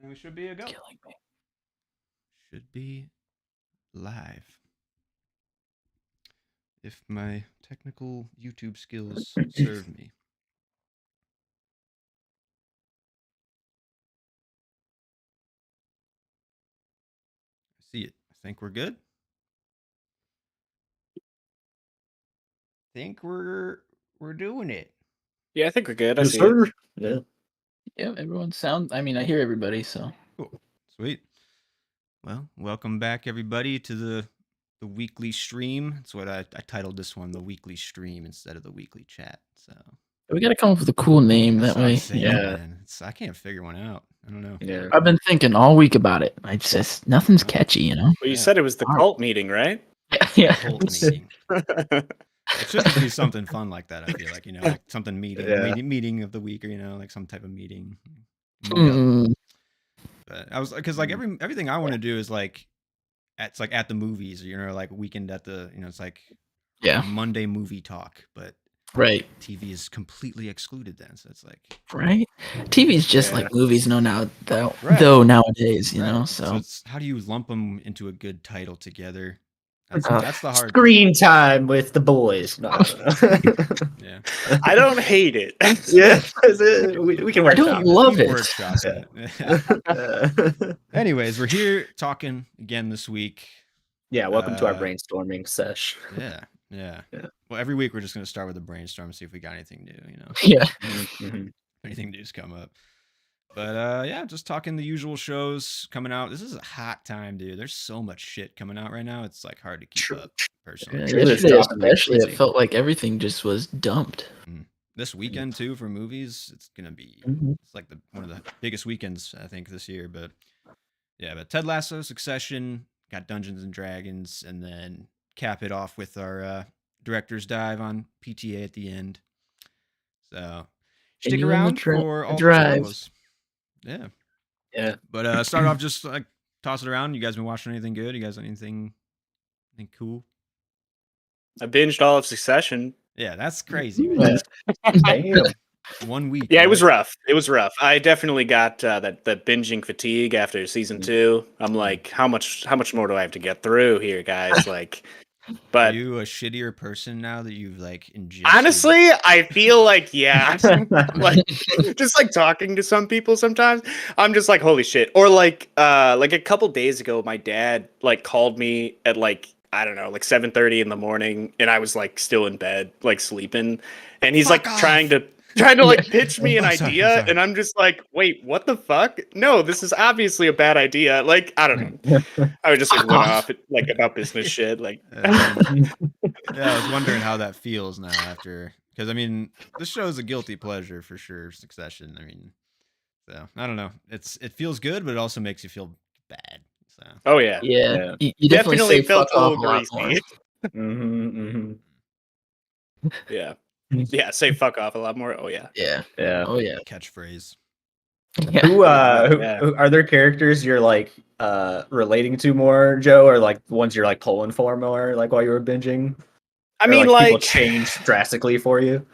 And we should be a go. Killing me. Should be live. If my technical YouTube skills serve me. I see it. I think we're good. Think we're doing it. Yeah, I think we're good. I Yes, see sir. it. Yeah. Yeah, everyone sounds. I mean, I hear everybody, so. Cool. Sweet. Well, welcome back everybody to the weekly stream. That's what I titled this one, the weekly stream instead of the weekly chat. So We got to come up with a cool name that's that what I'm way. saying, Yeah. man. I can't figure one out. I don't know. Yeah. I've been thinking all week about it. I just nothing's catchy, you know. Well, you Yeah. said it was the Alright. cult meeting, right? Yeah. Cult meeting. It should be something fun like that. I feel like like something meeting of the week, or like some type of meeting. Mm, But I was because like everything I want to do is like it's like at the movies, like weekend at the it's like yeah. Monday movie talk, but Right. TV is completely excluded then. So it's like Right. TV's just Yeah. like movies, though Right. though nowadays, you know. right. So it's how do you lump them into a good title together? That's Uh, that's the hard. Screen time with the boys. No, I don't know. Yeah. I don't hate it. Yeah, we can I work don't love it. Workshop it. Anyways, we're here talking again this week. Yeah, welcome to our brainstorming sesh. Yeah. Yeah. Well, every week we're just gonna start with a brainstorm, see if we got anything new. Yeah. Mhm. Anything new's come up. But yeah, just talking the usual shows coming out. This is a hot time, dude. There's so much shit coming out right now. It's like hard to keep True. up, personally. Yeah, Trailers yesterday dropping like especially, crazy. it felt like everything just was dumped. This weekend too for movies, it's gonna be Mhm. it's like one of the biggest weekends I think this year. But yeah, but Ted Lasso, Succession, got Dungeons and Dragons, and then cap it off with our director's dive on PTA at the end. So stick Continue on the around for all drive. the those. Yeah. Yeah. But start off just like toss it around. You guys been watching anything good? You guys anything cool? I binged all of Succession. Yeah, that's crazy, man. Damn. 1 week. Yeah, it was right? rough. It was rough. I definitely got that binging fatigue after season 2. I'm like, how much more do I have to get through here, guys? Like, Are but you a shittier person now that you've like ingested? honestly, I feel like like just like talking to some people sometimes, I'm just like, holy shit. Or like a couple days ago, my dad like called me at like, I don't know, like 7:30 in the morning, and I was like still in bed, like sleeping, and he's Fuck like off. trying to like pitch me an I'm sorry, idea, I'm sorry. and I'm just like, wait, what the fuck? No, this is obviously a bad idea. Like, I don't know. I would just like went off like about business shit. Like, Yeah, I was wondering how that feels now after, because I mean, this show is a guilty pleasure for sure. Succession. I mean, so I don't know. It feels good, but it also makes you feel bad. So oh yeah, Yeah. You definitely, definitely say felt fuck a off little a lot more. greasy. Mhm, Yeah, yeah. Say fuck off a lot more. Oh yeah. Yeah. Yeah. Oh yeah. catchphrase. Yeah. Who Yeah. who are there characters you're like relating to more, Joe, or like ones you're like pulling for more, like while you were binging? I Or, mean, people like changed drastically for you.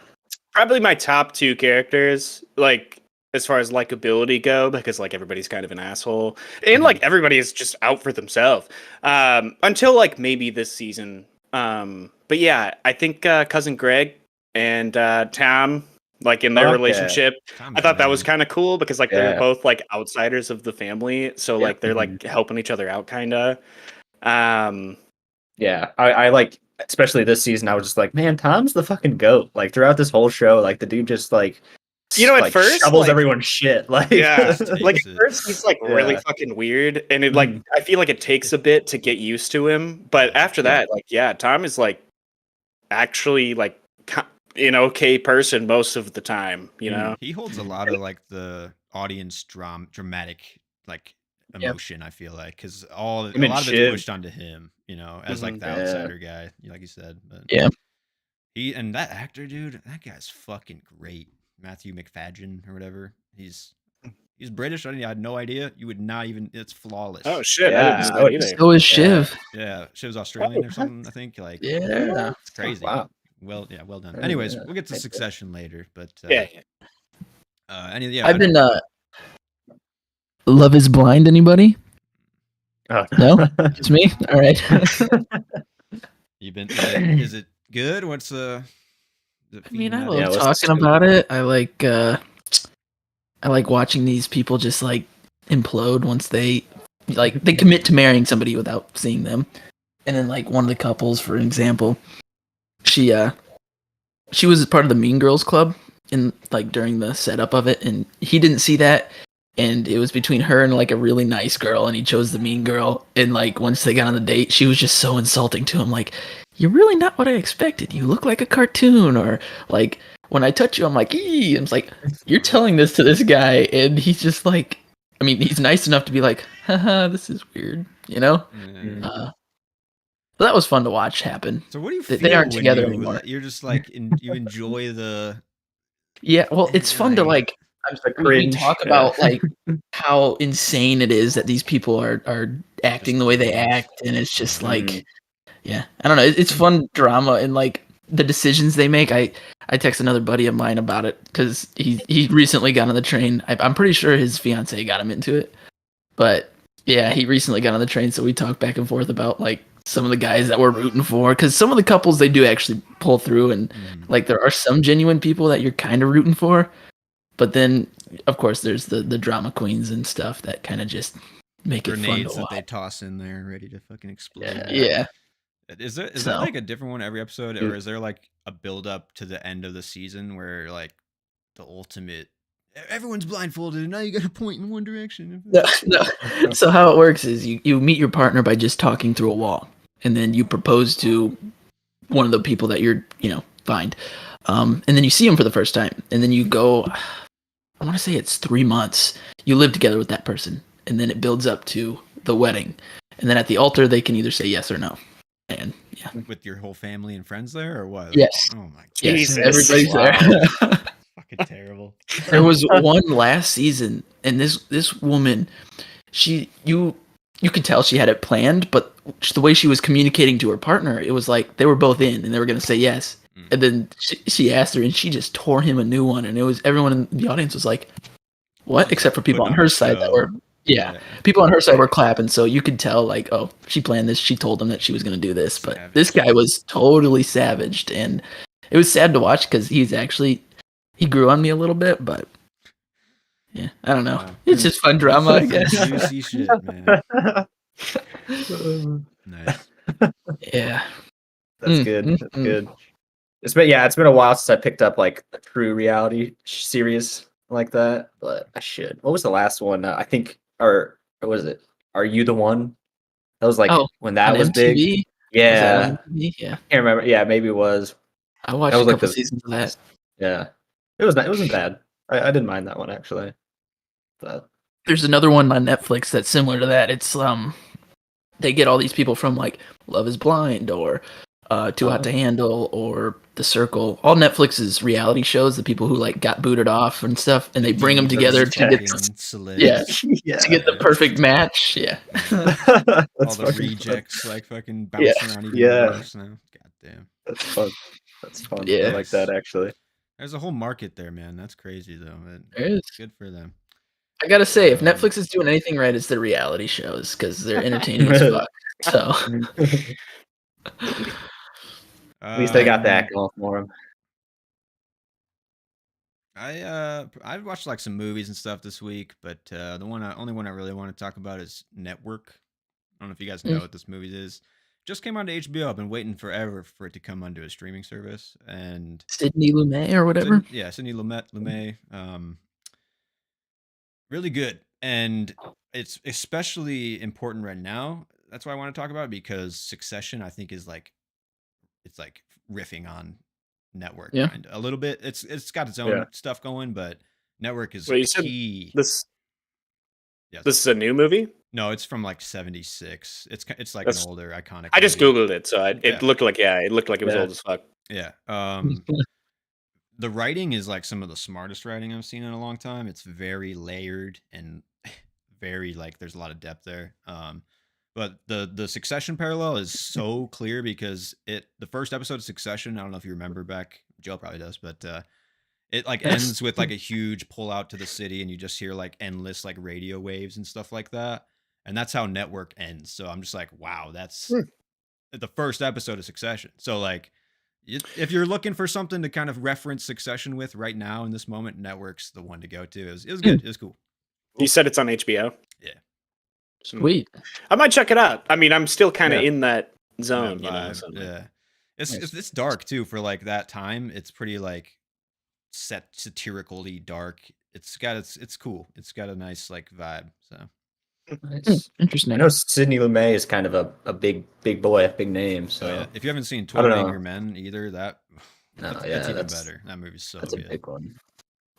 probably my top 2 characters, like as far as likability go, because like everybody's kind of an asshole, and like everybody is just out for themselves. Until like maybe this season. But yeah, I think cousin Greg and Tom, like in their Okay. relationship, Tom's I thought that was man. kind of cool because like they were Yeah. both like outsiders of the family, so Yeah. like they're like helping each other out, kind of. Yeah, I like, especially this season, I was just like, man, Tom's the fucking goat. Like throughout this whole show, like the dude just like, At like, first, shovels like, everyone's shit. Like, yeah, like Takes at it. first he's like really Yeah. fucking weird, and it like I feel like it takes a bit to get used to him, but after that, like Tom is like actually like an okay person most of the time, you know. He holds a lot of like the audience dramatic like emotion. I feel like because a lot of it's Shiv. pushed onto him, as like the outsider guy, like you said. But Yeah. he and that actor, dude, that guy's fucking great. Matthew McFadden or whatever. He's British. I had no idea. You would not even. It's flawless. Oh shit, I Yeah. didn't know that either. So is Shiv. Yeah, she was Australian or something. I think. Like, Yeah. it's crazy. Wow. Well done. Yeah, Anyways, yeah. we'll get to Succession later. But Yeah. I've been Love is Blind, anybody? Oh. No? Just me? All right. You've been. Is it good? What's is it I mean, feeding I that? love what's the talking scoop? about it. I like watching these people just like implode once they commit to marrying somebody without seeing them. And then like one of the couples, for example, she she was part of the Mean Girls Club in like during the setup of it, and he didn't see that. And it was between her and like a really nice girl, and he chose the mean girl. And like once they got on the date, she was just so insulting to him. Like, you're really not what I expected. You look like a cartoon, or like when I touch you, I'm like, ee. And it's like you're telling this to this guy, and he's just like, I mean, he's nice enough to be like, haha, this is weird, you know. Yeah. So that was fun to watch happen. So what do you They feel aren't when together anymore. you're just like you enjoy the Yeah, well, it's fun to like I'm just a we cringe. talk about like how insane it is that these people are acting Just the way they idiots. act, and it's just Yeah. like, yeah, I don't know. It's fun drama and like the decisions they make. I text another buddy of mine about it because he recently got on the train. I'm pretty sure his fiance got him into it, but yeah, he recently got on the train, so we talk back and forth about like some of the guys that we're rooting for, because some of the couples they do actually pull through, and like there are some genuine people that you're kind of rooting for, but then of course there's the drama queens and stuff that kind of just make it fun Grenades to that watch. they toss in there ready to fucking explode. Yeah. Is there So like a different one every episode, or is there like a build up to the end of the season where like the ultimate everyone's blindfolded and now you got to point in one direction? no. So how it works is you meet your partner by just talking through a wall, and then you propose to one of the people that you're find, and then you see them for the first time, and then you go. I want to say it's 3 months. You live together with that person, and then it builds up to the wedding, and then at the altar they can either say yes or no, and yeah. With your whole family and friends there, or what? Yes. Oh my god. Yes, Jesus. everybody's Wow. there. Fucking terrible. There was one last season, and this woman, you could tell she had it planned, but the way she was communicating to her partner, it was like they were both in and they were going to say yes. And then she asked her, and she just tore him a new one, and it was everyone in the audience was like, "What?" She's Except for people putting on on her a side that show. were people on her side were clapping, so you could tell like, oh, she planned this. She told them that she was going to do this, but this guy was totally savaged, and it was sad to watch because he grew on me a little bit, but yeah, I don't know. Wow. It's just fun drama, I guess. Juicy shit, man. Nice. Yeah. That's good. That's good. It's been a while since I picked up like a true reality series like that, but I should. What was the last one? I think, or what was it? Are You the One? That was like when that on was big. MTV? Yeah. Was that on MTV? Yeah. Can't remember. Yeah, maybe it was. I watched That was a like couple seasons of that. Yeah. It wasn't bad. I didn't mind that one actually. But there's another one on Netflix that's similar to that. It's they get all these people from like Love is Blind or Too Hot to Handle or The Circle, all Netflix's reality shows, the people who like got booted off and stuff, and they bring them together to get to get the perfect match. Yeah. All the rejects like fucking bouncing around even worse now. God damn. That's fun. That's fun. Yeah. I like that actually. There's a whole market there, man. That's crazy though. There is. Good for them. I gotta say, if Netflix is doing anything right, it's the reality shows because they're entertaining as fuck. So at least they got that going for them. I watched like some movies and stuff this week, but the only one I really want to talk about is Network. I don't know if you guys know what this movie is. Just came onto HBO. I've been waiting forever for it to come onto a streaming service. And Sidney Lumet or whatever. Sidney Lumet. Really good, and it's especially important right now. That's why I want to talk about it, because Succession, I think, is like it's like riffing on Network kind of a little bit. It's got its own stuff going, but Network is key. This is a new movie? No, it's from like '76. It's like an older iconic. I just googled it, so it looked like it was old as fuck. Yeah. The writing is like some of the smartest writing I've seen in a long time. It's very layered and very like there's a lot of depth there. But the Succession parallel is so clear because the first episode of Succession, I don't know if you remember back, Joe probably does, but It like ends with like a huge pull out to the city, and you just hear like endless like radio waves and stuff like that. And that's how Network ends. So I'm just like, wow, that's the first episode of Succession. So like, if you're looking for something to kind of reference Succession with right now in this moment, Network's the one to go to. It was good. It was cool. You said it's on HBO. Yeah. Sweet. I might check it out. I mean, I'm still kind of Yeah. in that zone, That you know. vibe, So. yeah. It's, Nice. it's dark too for like that time. It's pretty like satirically dark. It's cool. It's got a nice like vibe. So Nice. I Interesting. know Sidney Lumet is kind of a big boy, big name. So yeah, if you haven't seen I don't 12 know. Angry Men either, that's even better. That movie's so that's a good. big one.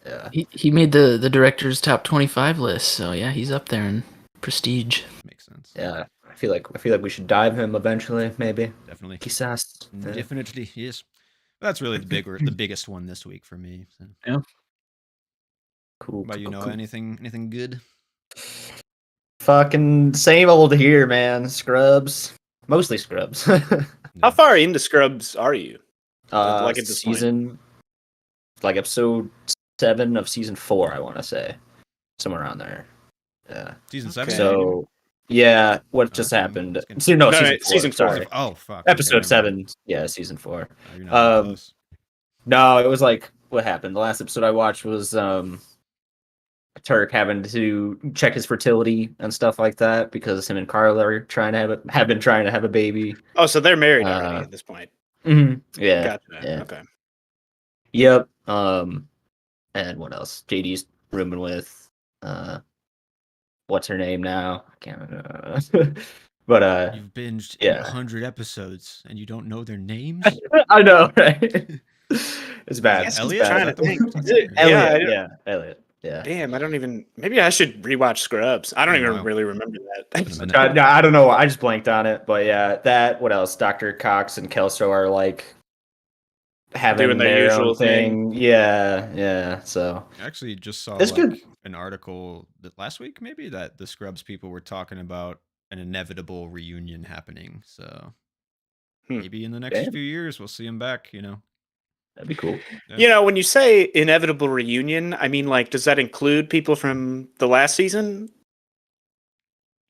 Yeah. He made the director's top 25 list, so yeah, he's up there in prestige. Makes sense. Yeah. I feel like we should dive him eventually, maybe. Definitely. Quizás. Yeah. Definitely, yes. That's really the biggest one this week for me. So. Yeah. Cool. But cool. anything good? Fucking same old here, man. Scrubs. Mostly Scrubs. How far into Scrubs are you? Like at this point? season, like episode 7 of season 4, I want to say, somewhere around there. Yeah. Season 7? Okay. So, yeah, what just Okay, happened? that's good. Season 4. Sorry. Oh fuck. Episode okay, never mind. 7. Yeah, season 4. Oh, you're not even close. No, it was like what happened. The last episode I watched was Turk having to check his fertility and stuff like that because him and Carla are have been trying to have a baby. Oh, so they're married already at this point. Yeah. Gotcha. Yeah. Okay. Yep. And what else? JD's rooming with what's her name now? I can't remember. But You've binged yeah. 100 episodes and you don't know their names? I know, right? It's bad. Yes, It's Elliot? bad. trying to think. Elliot, Yeah, Elliot. Yeah. Damn, I don't even. Maybe I should rewatch Scrubs. I don't even Wow. really remember Been a that. minute. No, I don't know. I just blanked on it, but yeah, that. What else? Dr. Cox and Kelso are like having Doing their their usual own thing. Yeah. So I actually just saw It's like good. an article that last week maybe that the Scrubs people were talking about an inevitable reunion happening. So maybe in the next Damn. few years we'll see them back, you know. that'd be cool. You know, when you say inevitable reunion, I mean, like, does that include people from the last season?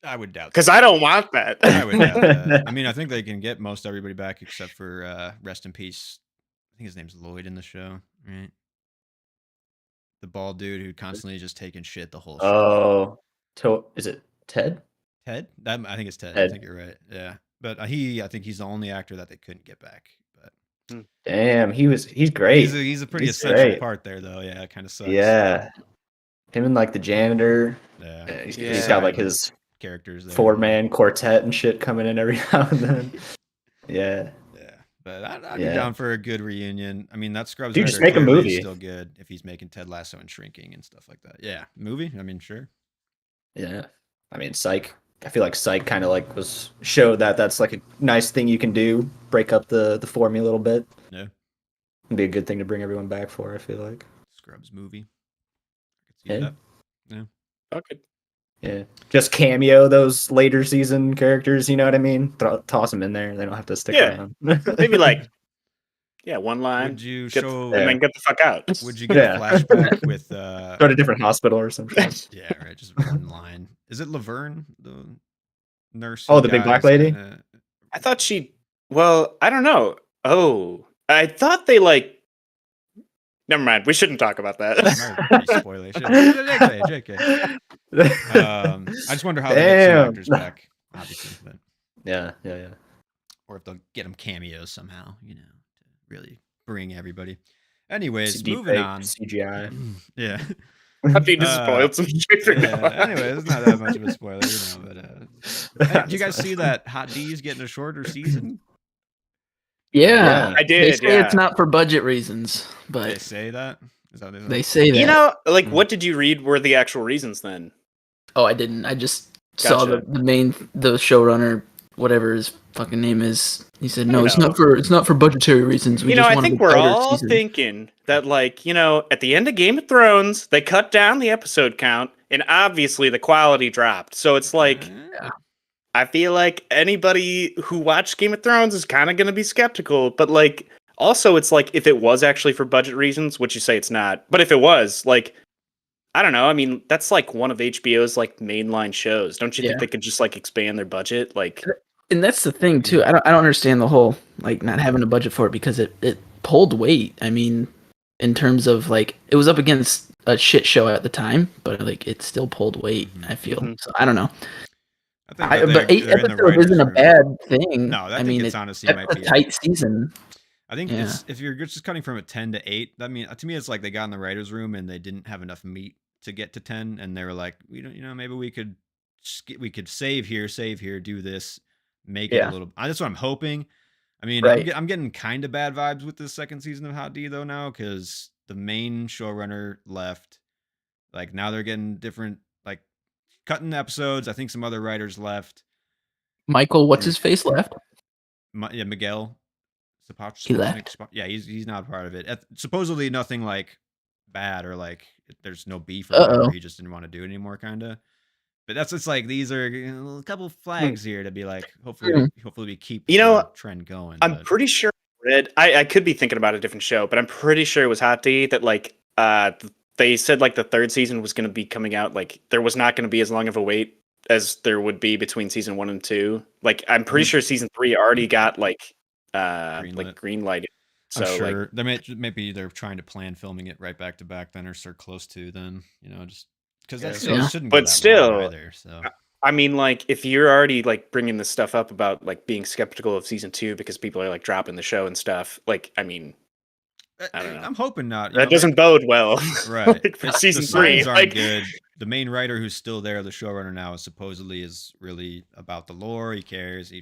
I would doubt Because that. I don't want that. I would doubt that. I mean, I think they can get most everybody back except for rest in peace. I think his name's Lloyd in the show, right? The bald dude who constantly just taking shit the whole show. Is it Ted? Ted? I think it's Ted. I Ted. think you're right. Yeah. But I think he's the only actor that they couldn't get back. But Damn, he's great. he's a pretty He's essential great. part there though. Yeah, it kind of sucks. Yeah. Him and like the janitor. Yeah. He's Yeah. got like his Characters there. 4-man quartet and shit coming in every now and then. Yeah. Yeah. But I'd be Yeah. down for a good reunion. I mean, that Scrubs Dude, just writer make a clearly is movie. still good if he's making Ted Lasso and Shrinking and stuff like that. Yeah. Movie? I mean, sure. Yeah. I mean, Psych. I feel like Psych kind of like showed that that's like a nice thing you can do. Break up the formula a little bit. Yeah. It'd be a good thing to bring everyone back for, I feel like. Scrubs movie. I could see Yeah. that. Okay. Yeah. Just cameo those later season characters, you know what I mean? Toss them in there. They don't have to stick Yeah. around. Maybe like, one line. Would you get- show and then get the fuck out. would you get Yeah. a flashback with Go to a different hospital or something. yeah, right, just one line. Is it Laverne, the nurse? Oh, who the big black dies? lady? I thought she. Well, I don't know. Oh, I thought they like. Never mind. We shouldn't talk about that. Might be spoiler shit. JK. I just wonder how they get some Damn. actors back, obviously, but Yeah. or if they'll get them cameos somehow, you know, to really bring everybody. Anyways, Deep moving fake on. CGI. Yeah. After you just spoiled some shit. Anyway, it's not that much of a spoiler, you know. But hey, did you guys see that Hot D's getting a shorter season? Yeah, I did, They say yeah. it's not for budget reasons, They but say that. Is that what they say that. You know, like, Mm. what did you read were the actual reasons then? Oh, I didn't. I just saw Gotcha. the showrunner, whatever his fucking name is. He said, "No, You it's know. not for budgetary reasons. We You know, just I wanted think a we're tighter all season." thinking that, like, you know, at the end of Game of Thrones, they cut down the episode count, and obviously the quality dropped. So it's like, I feel like anybody who watched Game of Thrones is kind of going to be skeptical, but like, Also, it's like if it was actually for budget reasons, which you say it's not, but if it was, like, I don't know. I mean, that's like one of HBO's like mainline shows. Don't you think Yeah. they could just like expand their budget? Like, And that's the thing too. I don't understand the whole like not having a budget for it because it pulled weight. I mean, in terms of like it was up against a shit show at the time, but like it still pulled weight. I feel so. I don't know. I think that But eight they're in the episodes isn't writers' a room. bad thing. No, I I think mean, it's honestly that's might a be tight season. I think Yeah. it's if you're just cutting from a 10 to 8. I mean, to me, it's like they got in the writers' room and they didn't have enough meat to get to 10, and they were like, we don't, maybe we could save here, do this, make it a Yeah. little. That's what I'm hoping. I mean, Right. I'm getting kind of bad vibes with this second season of Hot D though now because the main showrunner left. Like now they're getting different like cutting episodes. I think some other writers left. Michael, what's his face left? Yeah, Miguel. He left. Yeah, he's not a part of it. Supposedly nothing like bad or like there's no beef or Uh-oh. whatever. He just didn't want to do it anymore, kind of. But that's it's like these are a couple flags here to be like hopefully we keep the trend going. I'm pretty sure I could be thinking about a different show, but I'm pretty sure it was Hot D that like they said like the third season was going to be coming out, like there was not going to be as long of a wait as there would be between season 1 and 2. Like I'm pretty sure season 3 already got like green lighted. So I'm sure like, maybe they're trying to plan filming it right back to back then or start close to then, just because Yeah. that shouldn't But go that still, long either. So I mean, like, if you're already like bringing this stuff up about like being skeptical of season 2 because people are like dropping the show and stuff, like, I mean, I don't know. I'm hoping not. That doesn't bode well, right? like, for season the 3. signs aren't Like, good. The main writer who's still there, the showrunner now, is really about the lore. He cares.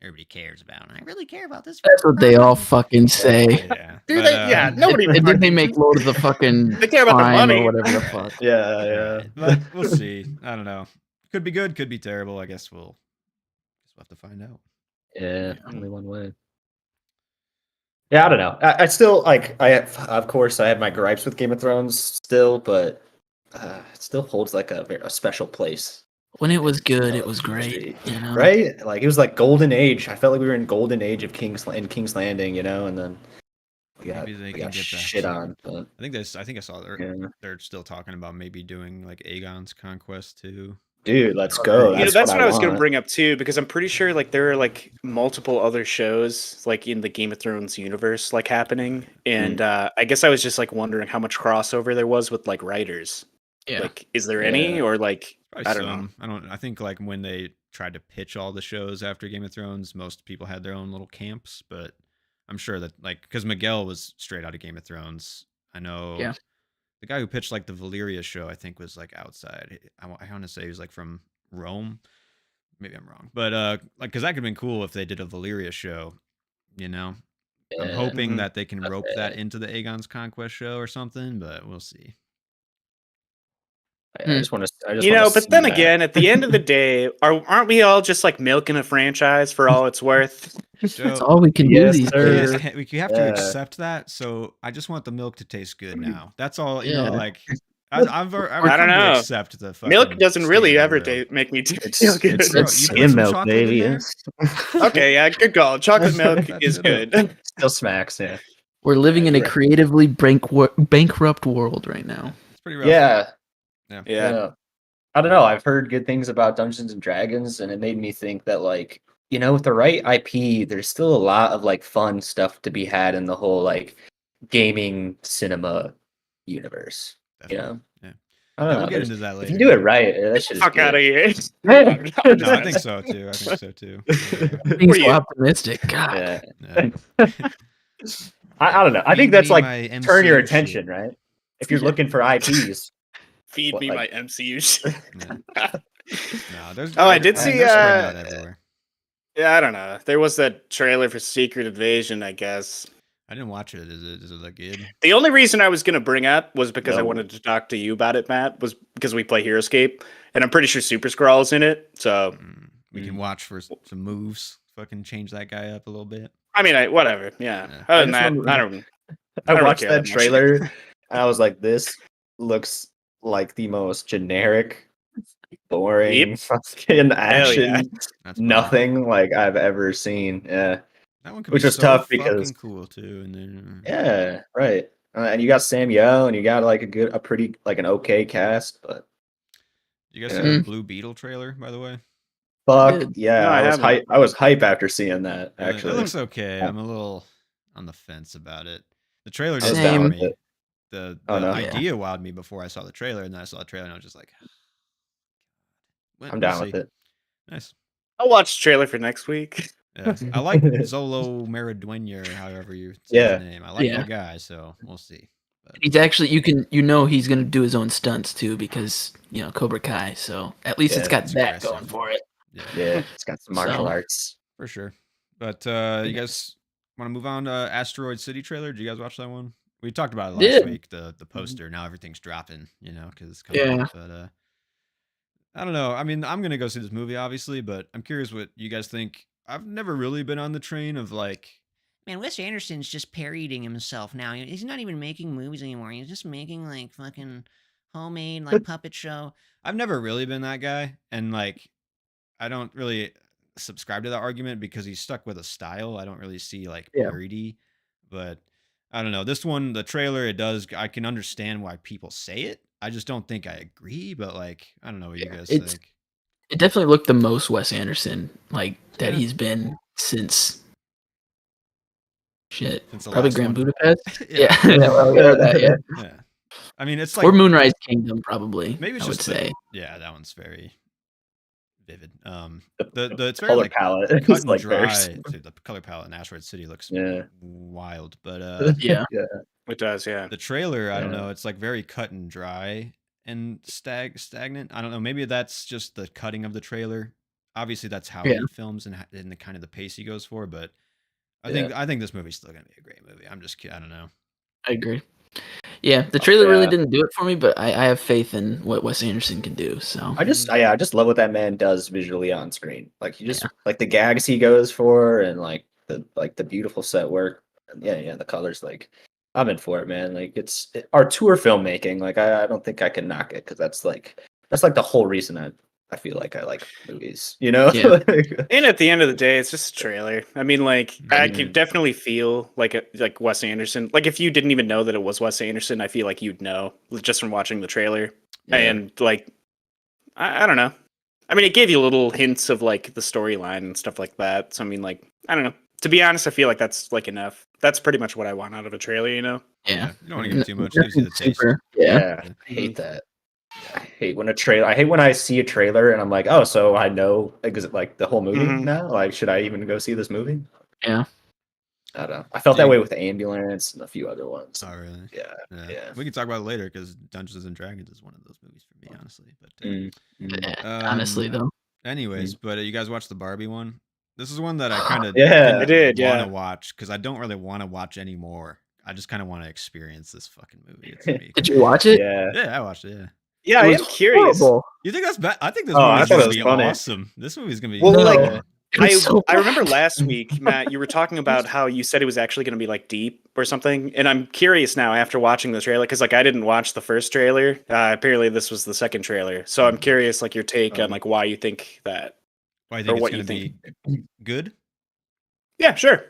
Everybody cares about it. I really care about this. That's what they all fucking say. Yeah. do But, they? Yeah, nobody. And then they make load of the fucking They care about the crime money. or whatever the fuck. Yeah. right. But we'll see. I don't know. Could be good. Could be terrible. I guess we'll have to find out. Yeah, only one way. Yeah, I don't know. I still like. Of course, I have my gripes with Game of Thrones still, but it still holds like a special place. When it was good, it was great. Right? Like it was like golden age. I felt like we were in golden age of King's Landing, and then we got get shit back. on. But I think I saw they're still talking about maybe doing like Aegon's Conquest too. Dude, let's go. That's what I was going to bring up too, because I'm pretty sure like there are like multiple other shows like in the Game of Thrones universe like happening, and I guess I was just like wondering how much crossover there was with like writers. Yeah. Like, is there any, or like I don't know. I think like when they tried to pitch all the shows after Game of Thrones, most people had their own little camps, but I'm sure that like because Miguel was straight out of Game of Thrones. I know. Yeah. The guy who pitched like the Valyria show, I think, was like outside. I want to say he was like from Rome. Maybe I'm wrong, but like because that could have been cool if they did a Valyria show. I'm hoping that they can rope that into the Aegon's Conquest show or something, but we'll see. I just want to, but then again, at the end of the day, aren't we all just like milking a franchise for all it's worth? That's all we can do these days. We have to accept that. So I just want the milk to taste good now. That's all. Like I don't know. Accept the milk doesn't really ever make me feel good. It's skim milk, baby. Okay, yeah, good call. Chocolate milk is good. Still smacks. Yeah, we're living in a creatively bankrupt world right now. It's pretty rough. Yeah. I don't know. I've heard good things about Dungeons and Dragons, and it made me think that, like, with the right IP, there's still a lot of like fun stuff to be had in the whole like gaming cinema universe. Definitely. Yeah. I don't know. We'll get into that later. If you do it right, that shit is fuck out of here. No, I think so too. Being so optimistic. God. Yeah. I don't know. I think that's like turn your attention, right? If you're looking for IPs. Feed me my MCU shit. No, there's. I did see. Everywhere. Yeah, I don't know. There was that trailer for Secret Invasion, I guess. I didn't watch it. Is it like good? The only reason I was going to bring up was because I wanted to talk to you about it, Matt. Was because we play Heroescape, and I'm pretty sure Super Skrull is in it. So we can watch for some moves. Fucking change that guy up a little bit. I mean, whatever. Yeah. Other than that, I don't. I watched that trailer, and I was like, "This looks like the most generic, boring fucking action, nothing like I've ever seen." Yeah, That one could which be was so tough because fucking cool too. And then yeah, right. And you got Samuel, and you got like a pretty like an okay cast, but you guys see yeah. the Mm. Blue Beetle trailer, by the way? Fuck Good. yeah, No, I I was haven't. hype. I was hype after seeing that. Really? It Actually, looks okay. I'm a little on the fence about it. The trailer I was didn't down wow Same. with me. it. The Oh the no, Yeah. idea wowed me before I saw the trailer, and then I saw the trailer and I was just like, I'm we'll down with see. it. Nice. I'll watch the trailer for next week. Yeah, I like Zolo Maraduena, or however you say his Yeah, name. I like Yeah. that guy, so we'll see. But He's actually he's gonna do his own stunts too because Cobra Kai. So at least it's yeah, got it's that aggressive. going for it. Yeah, yeah. It's got some martial So- arts. for sure. But you guys want to move on to Asteroid City trailer? Did you guys watch that one? We talked about it last Yeah. week. The poster. Now everything's dropping. Because it's coming Yeah. out. But I don't know. I mean, I'm gonna go see this movie, obviously, but I'm curious what you guys think. I've never really been on the train of like, man, Wes Anderson's just parodying himself now. He's not even making movies anymore. He's just making like fucking homemade like puppet show. I've never really been that guy, and like, I don't really subscribe to that argument because he's stuck with a style. I don't really see like Yeah. parody, but I don't know. This one, the trailer, it does. I can understand why people say it. I just don't think I agree, but like, I don't know what you Yeah, guys it's- think. It definitely looked the most Wes Anderson that Yeah. he's been since shit. Since the Probably last Grand one. Budapest. Yeah. Yeah, well, yeah, that, yeah. Yeah. I mean, it's like Or Moonrise Kingdom, probably. maybe it's I would just say. yeah, that one's very vivid. The The it's very color like palette cut is and like dry. Dude, the color palette in Asteroid City looks Yeah. wild, but Yeah. yeah, It does, yeah. the trailer, I don't Yeah. know, it's like very cut and dry and stagnant. I don't know, maybe that's just the cutting of the trailer. Obviously, that's how Yeah. he films and the kind of the pace he goes for, but Yeah. I think this movie's still gonna be a great movie. I'm just I don't know. I agree. Yeah, the trailer really yeah. didn't do it for me, but I have faith in what Wes Anderson can do. So I just love what that man does visually on screen. Like he just like the gags he goes for, and like the beautiful set work. And yeah, the colors. Like I'm in for it, man. Like our tour filmmaking. Like I don't think I can knock it because that's like the whole reason I feel like I like movies. You know. Yeah. And at the end of the day, it's just a trailer. I mean, like I Mhm. can definitely feel like Wes Anderson. Like if you didn't even know that it was Wes Anderson, I feel like you'd know just from watching the trailer. Yeah. And like, I don't know. I mean, it gave you little hints of like the storyline and stuff like that. So I mean, like, I don't know. To be honest, I feel like that's like enough. That's pretty much what I want out of a trailer. Yeah, yeah. you don't want to give too much. Gives you the taste. Super. Yeah. Yeah, I hate that. I hate when I see a trailer and I'm like, oh, so I know like the whole movie Mhm. now. Like, should I even go see this movie? Yeah. I don't know. I felt Do that you- way with the ambulance and a few other ones. Oh, really? Yeah. Yeah. We can talk about it later because Dungeons and Dragons is one of those movies for me, honestly. But Honestly, though. anyways, but you guys watched the Barbie one? This is one that I kind of Yeah. I did, want yeah. to watch because I don't really want to watch anymore. I just kind of want to experience this fucking movie. It's gonna be Did you watch it? Yeah. yeah, I watched it. Yeah. Yeah, It I was am curious. horrible. You think that's bad? I think this Oh, I movie's thought it gonna was be funny. awesome. This movie's gonna be Well, No. like It was so I remember bad. last week, Matt, you were talking about how you said it was actually going to be like deep or something, and I'm curious now after watching the trailer because like I didn't watch the first trailer. Apparently, this was the second trailer, so I'm curious like your take on like why you think that. Why I Or think it's what gonna you be good. Yeah, sure.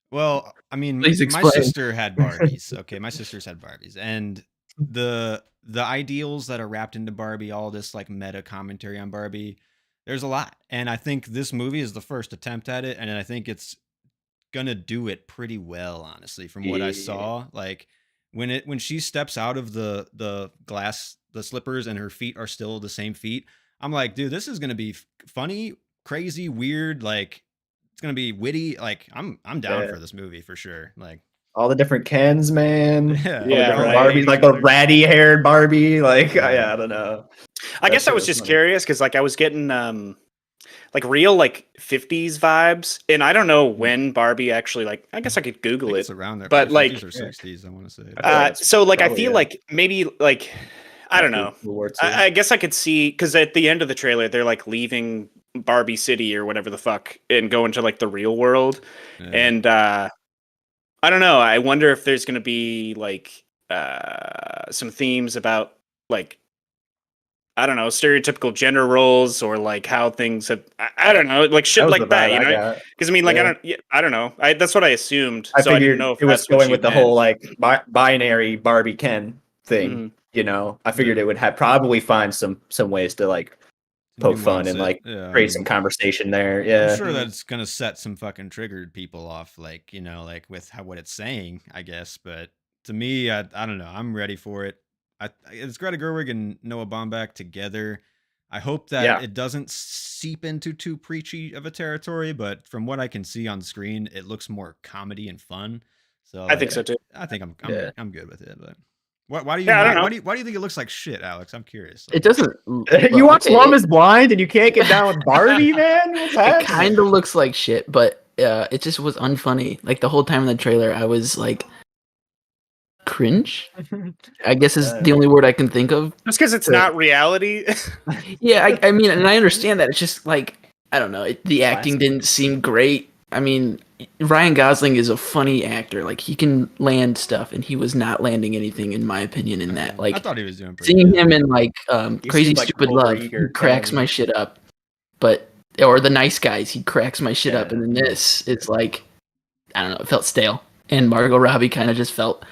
Well, I mean, Please my explain. sister had Barbies. Okay, my sister's had Barbies, and the ideals that are wrapped into Barbie, all this like meta commentary on Barbie, there's a lot, and I think this movie is the first attempt at it, and I think it's gonna do it pretty well, honestly, from what I Yeah. saw. Like when she steps out of the glass, the slippers, and her feet are still the same feet, I'm like, dude, this is gonna be funny, crazy, weird, like. It's gonna be witty. Like I'm down Yeah. for this movie for sure. Like All the different Kens, man. yeah, All the Yeah, different right. Barbies, like the ratty haired Barbie. Like, Yeah. yeah, I don't know. I guess I shit was was just funny. curious because like I was getting like real like 50s vibes, and I don't know when Barbie actually like. I guess I could I Google think it. it's around there. but, Probably like- 50s or 60s. I want to say. I feel like it's So like I probably, feel yeah. like maybe like I don't know. World War II. I guess I could see because at the end of the trailer they're like leaving Barbie City or whatever the fuck and going to like the real world, Yeah. and I don't know. I wonder if there's gonna be like some themes about like I don't know, stereotypical gender roles or like how things have. I don't know, like That shit was the like that. vibe You I know, got. because I mean, like Yeah. I don't know. That's what I assumed. I So I didn't figured know if it was that's what going you with the meant. whole like binary Barbie Ken thing. Mhm. You know, I figured Yeah. it would have probably find some ways to like poke fun Nuance and it. like Yeah, I create some mean, conversation there. I'm Yeah. sure that Mhm. it's gonna set some fucking triggered people off, like like with what it's saying, I guess. But to me, I don't know. I'm ready for it. It's Greta Gerwig and Noah Baumbach together. I hope that Yeah. it doesn't seep into too preachy of a territory, but from what I can see on screen, it looks more comedy and fun. So I think like, so too. I think I'm Yeah. I'm good with it. But why do you Yeah, I don't not? know. Why do you think it looks like shit, Alex? I'm curious. It doesn't. You watch okay, Love Is Blind and you can't get down with Barbie, man? What's It happening? kind of looks like shit, but it just was unfunny. Like the whole time in the trailer, I was like cringe. I guess is the only word I can think of. Just because it's But- not reality. Yeah, I mean, and I understand that. It's just like I don't know. The acting didn't seem great. I mean, Ryan Gosling is a funny actor. Like he can land stuff, and he was not landing anything, in my opinion. In that, I like thought he was doing pretty seeing good. him in like He Crazy seemed like Stupid Love overeager cracks Ken. my shit up. But or The Nice Guys, he cracks my shit up, Yeah. and then this, it's like I don't know, it felt stale. And Margot Robbie kind of just felt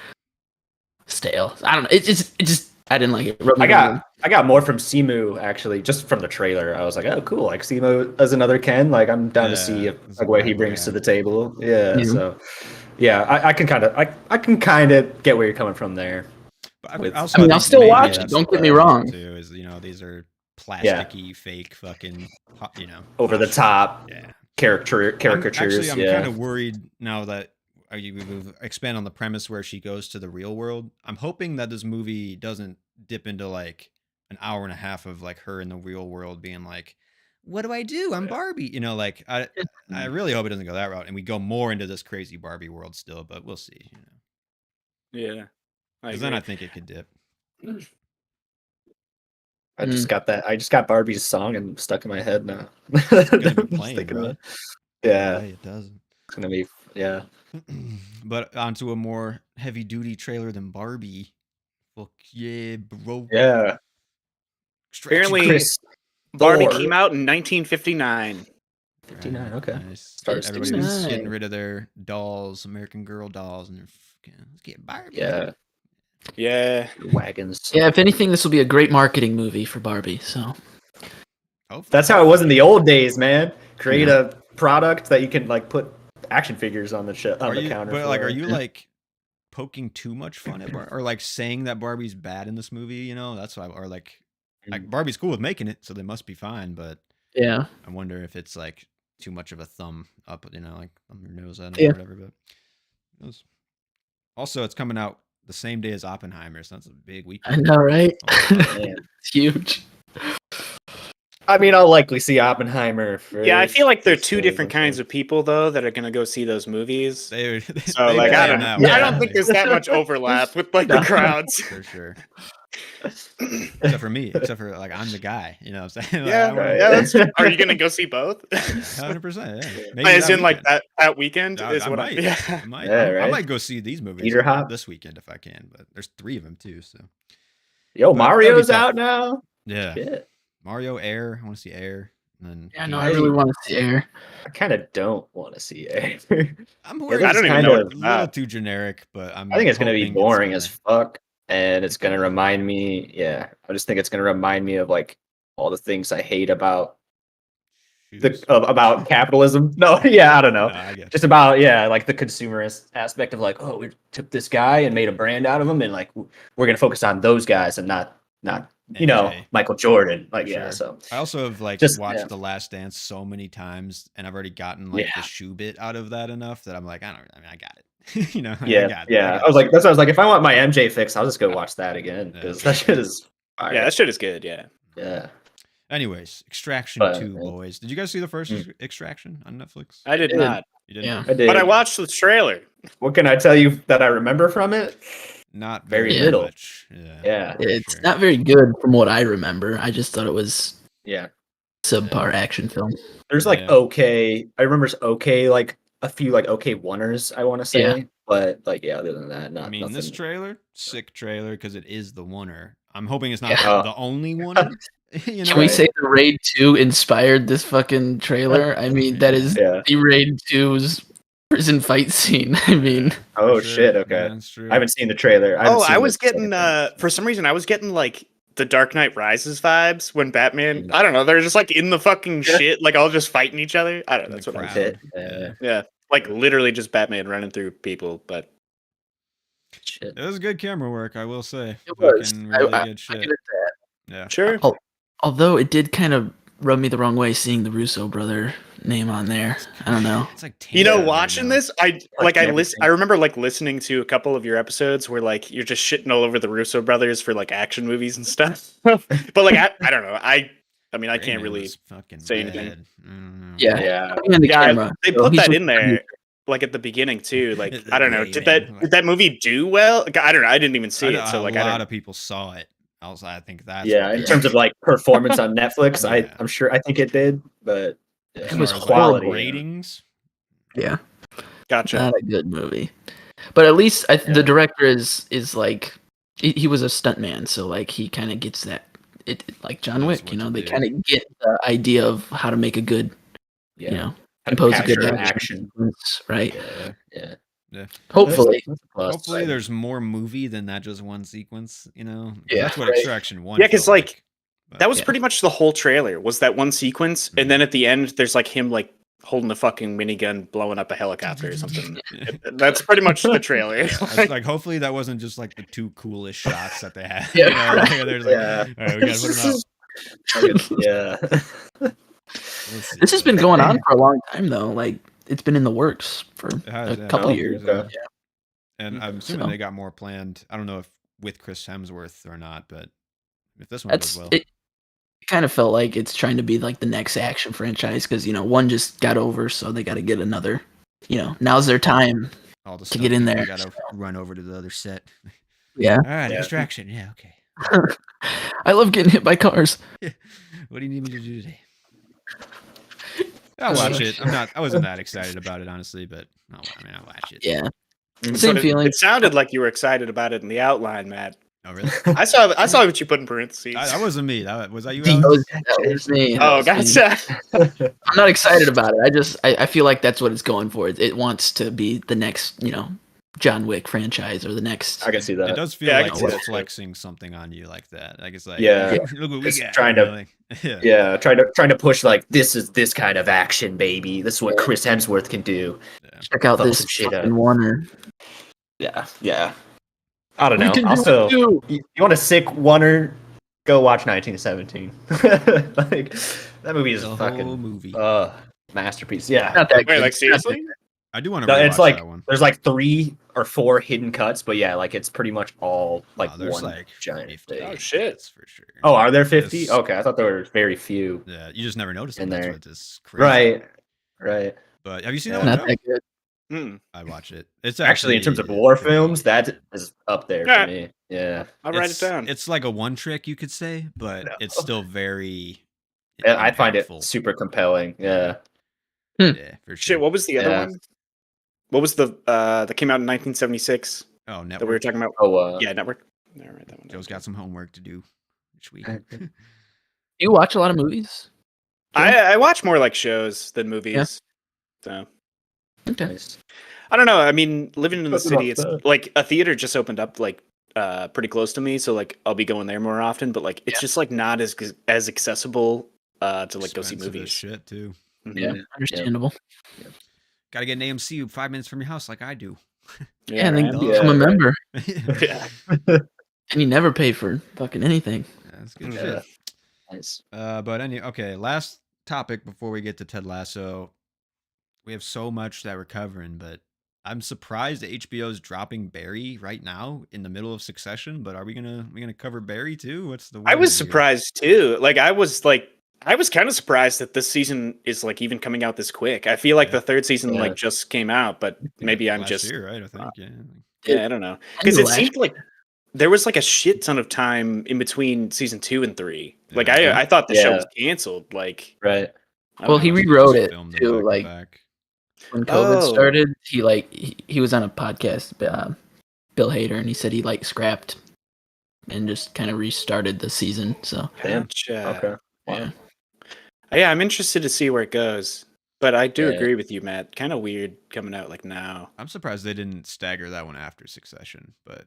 stale. I don't know. It just I didn't like it. It rubbed me the wrong way. I got more from Simu actually, just from the trailer. I was like, oh, cool. Like Simu as another Ken. Like I'm down to see Yeah, like what he brings yeah. to the table. Yeah. Yeah. So yeah, I can kind of I can kind of get where you're coming from there. But with- also, I mean, think I'll still maybe watch it, that's don't the get me problem, wrong. Too is these are plasticky, fake, fucking, Over the hot top shit. Yeah. caricatures. I'm yeah. kind of worried now that we've expand on the premise where she goes to the real world. I'm hoping that this movie doesn't dip into like an hour and a half of like her in the real world being like, "What do I do? I'm Barbie." Like I really hope it doesn't go that route, and we go more into this crazy Barbie world still. But we'll see. Yeah. Because then I think it could dip. I just got that. I just got Barbie's song and stuck in my head now. It's gonna be I'm playing, thinking bro. about- Yeah, Hey, it doesn't. it's gonna be. Yeah, But onto a more heavy duty trailer than Barbie. Fuck yeah, bro. yeah. Extraction Apparently, Chris Barbie Thor. came out in 1959. 59. Okay. Nice. Started Everybody was 69. getting rid of their dolls, American Girl dolls, and they're fucking, let's get Barbie. Yeah, Yeah. wagons. Yeah, if anything, this will be a great marketing movie for Barbie. So That's how it was in the old days, man. Create Yeah. a product that you can like put action figures on the on the counter. But like, for. are you Yeah. like poking too much fun at or like saying that Barbie's bad in this movie? That's why, or like Barbie's cool with making it, so they must be fine. But yeah, I wonder if it's like too much of a thumb up, like thumb your nose at 'em Yeah. or whatever. But also, it's coming out the same day as Oppenheimer, so that's a big I weekend. know, right? Man. It's huge. I mean, I'll likely see Oppenheimer. Yeah, I feel like they're first two wave different of kinds it. of people though that are gonna go see those movies. So They like I plan don't that I well, don't think there's that much overlap with like the No. crowds. for sure. Except for me, except for like I'm the guy, what I'm saying? Like, Yeah, I wanna- yeah. Are you gonna go see both? 100%. Yeah. Maybe As that in like weekend. that weekend I is what might. I. Yeah. I might. Yeah, I right? might go see these movies Peter Hop. this weekend if I can. But there's 3 of them too. So Yo, But that'd be Mario's tough. out now. yeah, Shit. Mario Air. I want to see Air. And then Yeah, no, I really want to see Air. I kind of don't want to see it. I'm Yeah, worried. I this don't is even kind know what of. it's a little about. too generic, but I'm. I think it's gonna be hoping boring as fuck, and it's It's gonna gonna be. remind me. Yeah, I just think it's gonna remind me of like all the things I hate about Shoes. about capitalism. No, yeah, I don't know. No, I get Just about like the consumerist aspect of like, oh, we took this guy and made a brand out of him, and like we're gonna focus on those guys and not MJ. Michael Jordan. Like, For yeah, sure. so I also have like Just- watched yeah. The Last Dance so many times, and I've already gotten like the Yeah. shoe bit out of that enough that I'm like, I got it. I yeah, got it. yeah. I was like, that's what I was like. If I want my MJ fix, I'll just go watch that again Yeah, because for that sure. shit is. Fire. Yeah, that shit is good. Yeah. Yeah. Anyways, Extraction But, 2, boys. Did you guys see the first Extraction on Netflix? I did Did. not, You didn't? Yeah. I did. but I watched the trailer. What can I tell you that I remember from it? Not Very very little. much. Yeah. Yeah. for It's sure. not very good from what I remember. I just thought it was Yeah. subpar action film. There's like Yeah. okay. I remember it's okay, like a few like okay oneers, I want to say. Yeah. But like, yeah, other than that, I mean, this nothing. trailer, sick trailer because it is the oneer. I'm hoping it's not Yeah. the only oneer. You know, Can we Right. say the Raid 2 inspired this fucking trailer? I mean, that is Yeah. the Raid 2's prison fight scene. I mean, for Oh sure. shit. Okay. Yeah, that's true. I haven't seen the trailer. I haven't Oh, seen I was the getting for some reason I was getting like the Dark Knight Rises vibes when Batman. I don't know. They're just like in the fucking Yeah. shit, like all just fighting each other. I don't know. In That's the what I was. crowd. Yeah. Yeah, like literally just Batman running through people. But Shit. It was good camera work, I will say. it was. Fucking really I good give shit. it that. Yeah. sure. Although it did kind of rub me the wrong way seeing the Russo brother name on there. I don't know. It's like You know, Tango right watching now. this, I everything. I remember like listening to a couple of your episodes where like you're just shitting all over the Russo brothers for like action movies and stuff. But like I don't know. I mean I can't Rayman really was fucking say anything. bad. I don't know. Yeah. Yeah. Looking at the Yeah, camera. they so put he's that just- in there like at the beginning too. Like The I don't know. gray Did man, did that movie do well? I don't know. I didn't even see I it, know so like a I lot don't. of people saw it. I think that's Yeah. what In they're- terms of like performance on Netflix, Yeah. I'm sure I think it did, but yeah. as It was far as, horrible. like, ratings. Yeah. Gotcha. Not a good movie. But at least Yeah. the director is like he was a stuntman, so like he kind of gets that like John Knows Wick, what you know, to they do. kind of get the idea of how to make a good, Yeah. you know, How to impose a good capture action, action. sequence, right? Yeah. Yeah. Hopefully. That's a plus. Hopefully, there's more movie than that just one sequence. You know, 'Cause Yeah, that's what right. Extraction One. Yeah, 'cause, felt like, But- That was Yeah. pretty much the whole trailer. Was that one sequence, and then at the end, there's like him like holding a fucking minigun, blowing up a helicopter or something. That's pretty much the trailer. Yeah, it's like hopefully that wasn't just like the two coolest shots that they had. Yeah, You know, like, there's like, Yeah. all right, we gotta put them out. Yeah. We'll see, This has but- been going on for a long time though. Like it's been in the works for It has, a yeah. couple Oh, years. okay. Yeah. And I'm assuming So- they got more planned. I don't know if with Chris Hemsworth or not, but if this one does That's well, it. Kind of felt like it's trying to be like the next action franchise because one just got over, so they got to get another. Now's their time. all the to get stuff in people there, gotta run over to the other set. Yeah, All right, Yeah. Extraction. Yeah, okay. I love getting hit by cars. What do you need me to do today? I'll watch it. I wasn't that excited about it, honestly, but I'll watch it. Yeah, Mhm. same But feeling. It sounded like you were excited about it in the outline, Matt. Oh, really? I saw what you put in parentheses. That wasn't me. Was that you, That Alex? was me. Oh, That was me. gotcha. I'm not excited about it. I feel like that's what it's going for. It wants to be the next, John Wick franchise or the next. I can see that. It does feel Yeah, I like can see it's that too. flexing something on you like that. Like it's like, Yeah. look what we It's got. trying you to- know, like, yeah. Yeah, trying to push like this is this kind of action, baby. This is what Chris Hemsworth can do. Check out Fuck this some shit fucking up. Warner. Yeah. I don't We know. can do Also, it too. you want a sick oneer? Go watch 1917. Like that movie is The a whole fucking movie. masterpiece. Yeah. Not that Wait, good. like seriously? I do want to No, rewatch it's like that one. there's like 3 or 4 hidden cuts, but yeah, like it's pretty much all like Wow, there's one like giant 50 thing. Oh, shit. cuts for sure. Oh, are there 50? Yes. Okay, I thought there were very few. Yeah, you just never noticed In them. That's there. what is crazy. Right. But have you seen Yeah. that one? Not Joe? that good. Hmm. I watch it. It's Actually, in terms of war films, that is up there Yeah. for me. Yeah. I'll write it down. It's like a one trick, you could say, but No. it's still very. Yeah, I find it impactful. super compelling. Yeah. Yeah, for sure. Shit, what was the other Yeah. one? What was the that came out in 1976 Oh, that we were network. talking about? Oh, Yeah, Network. All right, that one. Joe's got some homework to do each week. Do you watch a lot of movies? I watch more like shows than movies. So Okay. nice. I don't know. I mean, living in the That's city, not it's bad. like a theater just opened up like pretty close to me, so like I'll be going there more often. But like it's just like not as accessible to like go see Expensive as movies. shit too. Mhm. Yeah, understandable. Got to get an AMC 5 minutes from your house, like I do. Yeah, and then right? you Yeah, become a right. member, Yeah. and you never pay for fucking anything. That's good Yeah. shit. Nice. But okay, last topic before we get to Ted Lasso. We have so much that we're covering, but I'm surprised that HBO is dropping Barry right now in the middle of Succession. But are we gonna cover Barry too? What's the? I was word here? surprised too. I was kind of surprised that this season is like even coming out this quick. I feel like Yeah. the third season Yeah. like just came out, but maybe I'm Last just year, right? I think. Yeah. yeah, I don't know. I Because knew it seemed like there was like a shit ton of time in between season 2 and 3. Like Yeah. I thought the show Yeah. was canceled. Like Right. I don't Well, he know. Just rewrote it filmed them too. back to Like back. when COVID Oh. started, he was on a podcast, Bill Hader, and he said he like scrapped and just kind of restarted the season. So Damn. Gotcha. Okay. Wow. yeah, Yeah, I'm interested to see where it goes. But I do Yeah. agree with you, Matt. Kind of weird coming out like now. I'm surprised they didn't stagger that one after Succession, but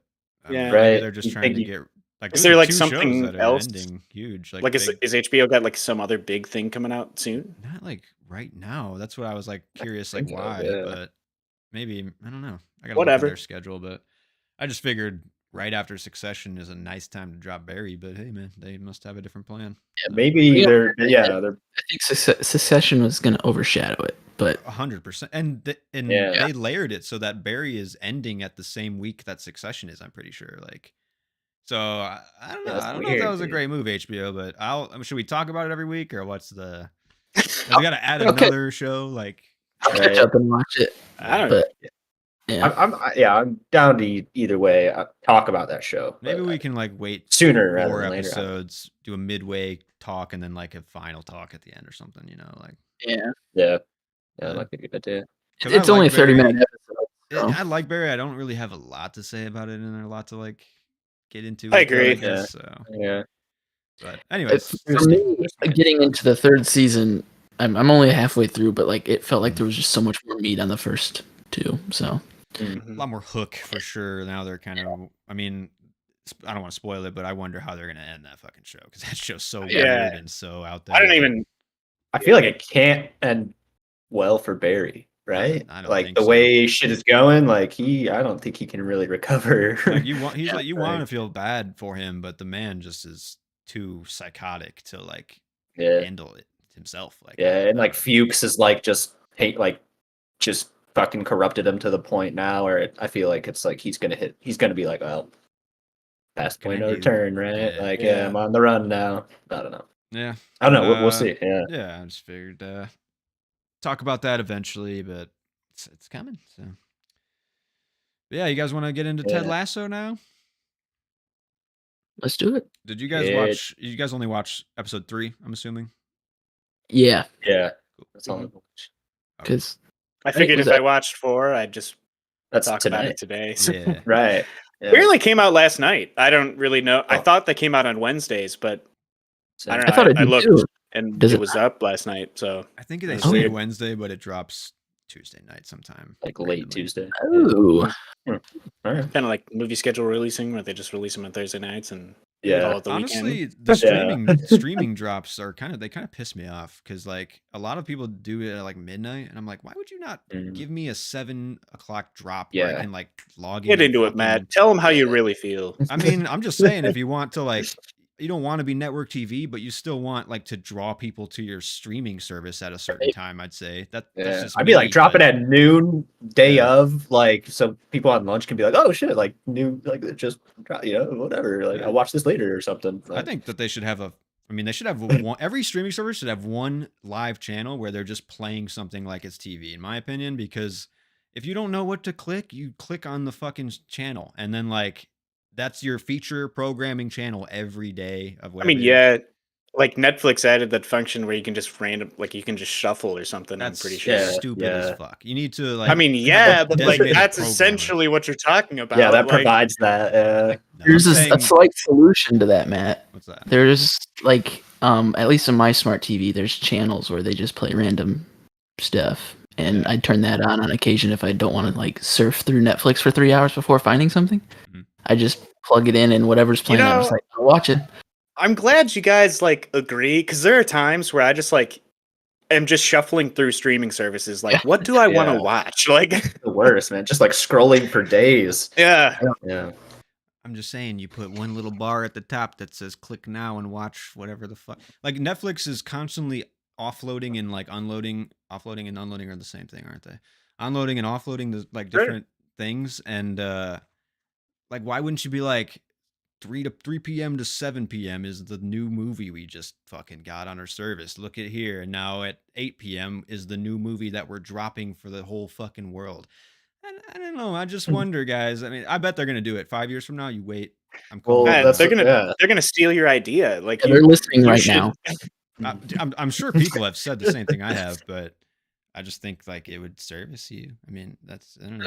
Yeah. maybe Right. they're just You trying to think get like Is those there are like two shows something that are else? ending huge. Like, is big, HBO got like some other big thing coming out soon? not like right now. That's what I was like curious, like think so, why, yeah. but maybe I don't know. I gotta look at Whatever. their schedule, but I just figured right after Succession is a nice time to drop Barry. But hey, man, they must have a different plan. Maybe Yeah. they're I think Secession was going to overshadow it, but 100%, and Yeah. they layered it so that Barry is ending at the same week that Succession is. I'm pretty sure, like. So I don't know. that's I don't know if that weird, was a dude. great move, HBO. But should we talk about it every week, or what's the? We got to add Okay. another show, like. I'll catch up and watch it. I don't know. But yeah, I'm down to either way. Talk about that show. Maybe but we can like wait sooner rather 4 than later. episodes, do a midway talk, and then like a final talk at the end or something. You know, like. yeah. Yeah, that might be a good idea. 'Cause I It's only a like Barry. 30-minute episode. So. I like Barry. I don't really have a lot to say about it, and a lot to like get into. I with it, agree. I guess, Yeah. so. Yeah. But anyways, For me, getting into the third season, I'm only halfway through, but like it felt like there was just so much more meat on the first two. So a lot more hook for sure. Now they're kind of. I mean, I don't want to spoil it, but I wonder how they're gonna end that fucking show because that show's so Yeah. weird and so out there. I don't even. I feel like it can't end well for Barry, right? I don't like think the so. way shit is going, like I don't think he can really recover. Like you want, he's like you want to Right. feel bad for him, but the man just is too psychotic to like Yeah. handle it himself. Like Yeah, and like Fuchs is like just just fucking corrupted him to the point now where I feel like it's like he's gonna be like, well, past point Gonna of do- return, right? yeah. Like, Yeah. I'm on the run now. I don't know. yeah. I don't know. We'll see. Yeah. Yeah, I just figured talk about that eventually, but it's coming. So, but yeah, you guys want to get into Ted Yeah. Lasso now? let's do it. Did you guys Yeah. watch? You guys only watch episode 3? I'm assuming. Yeah, Yeah. That's all. because I figured was if I that- watched 4, I'd just That's talk about it tonight. today. Yeah. Right. Yeah. Apparently came out last night. I don't really know. I Oh. thought they came out on Wednesdays, but I don't know. I thought it I did looked too. and Does it it was not? up last night. So I think they Oh, say weird. Wednesday, but it drops Tuesday night sometime. Like late randomly. Tuesday. Oh, All right. kind of like movie schedule releasing where they just release them on Thursday nights and Yeah. call it the Honestly, weekend. the streaming drops are kind of piss me off because like a lot of people do it at like midnight, and I'm like, why would you not give me a 7 o'clock drop where I Yeah. can like log in? Get and into it, fucking- Matt. Tell them how you really feel. I mean, I'm just saying if you want to like, you don't want to be network TV, but you still want like to draw people to your streaming service at a certain time. I'd say that's Yeah. just I'd be like me, drop it but- at noon, day Yeah. of, like so people on lunch can be like, oh shit, like new, like it just whatever. Like Yeah. I'll watch this later or something. I think that they should have they should have one. Every streaming service should have one live channel where they're just playing something like it's TV, in my opinion. Because if you don't know what to click, you click on the fucking channel, and then like that's your feature programming channel every day of I whatever. mean, yeah, like Netflix added that function where you can just you can just shuffle or something. that's I'm pretty sure. Yeah. stupid as fuck. You need to like. I mean, have yeah, a but like designated that's programmer. essentially what you're talking about. Yeah, that like, provides that. No, there's I'm a saying- slight solution to that, Matt. What's that? There's like, at least on my smart TV, there's channels where they just play random stuff, and I turn that on occasion if I don't want to like surf through Netflix for 3 hours before finding something. Mhm. I just plug it in, and whatever's playing, I'm just know- like, I'll watch it. I'm glad you guys like agree because there are times where I just like am just shuffling through streaming services. Like, what do I want Yeah. to watch? Like, The worst, man. Just like scrolling for days. yeah, Yeah. I'm just saying, you put one little bar at the top that says "click now" and watch whatever the fuck. Like Netflix is constantly offloading and like unloading. Offloading and unloading are the same thing, aren't they? Unloading and offloading the like Sure. different things, and like why wouldn't you be like 3 p.m. to 7 p.m. is the new movie we just fucking got on our service. Look at here, and now at 8 p.m. is the new movie that we're dropping for the whole fucking world. I don't know. I just wonder, guys. I mean, I bet they're gonna do it 5 years from now. You wait. I'm cool. Well, Man, that's they're gonna yeah. they're gonna steal your idea. Like, Yeah, they're listening you right should- now. I'm sure people have said the same thing I have, but I just think like it would service you. I mean, I don't know.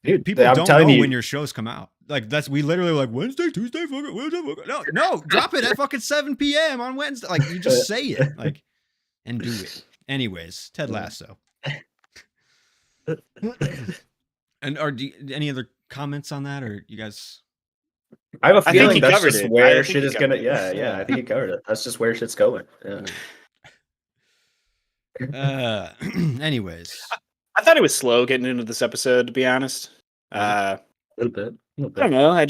Dude, People I'm don't telling know you, when your shows come out. Like we literally like Wednesday, Tuesday, fucking Wednesday, fucking no, drop it at fucking 7 p.m. on Wednesday. Like you just say it, like, and do it. Anyways, Ted Lasso. And any other comments on that, or you guys? I have a I think feeling he that's covered just it. where I think shit he is gonna. covered it. Yeah, I think he covered it. That's just where shit's going. Yeah. Anyways, I thought it was slow getting into this episode, to be honest. A little bit. I don't know.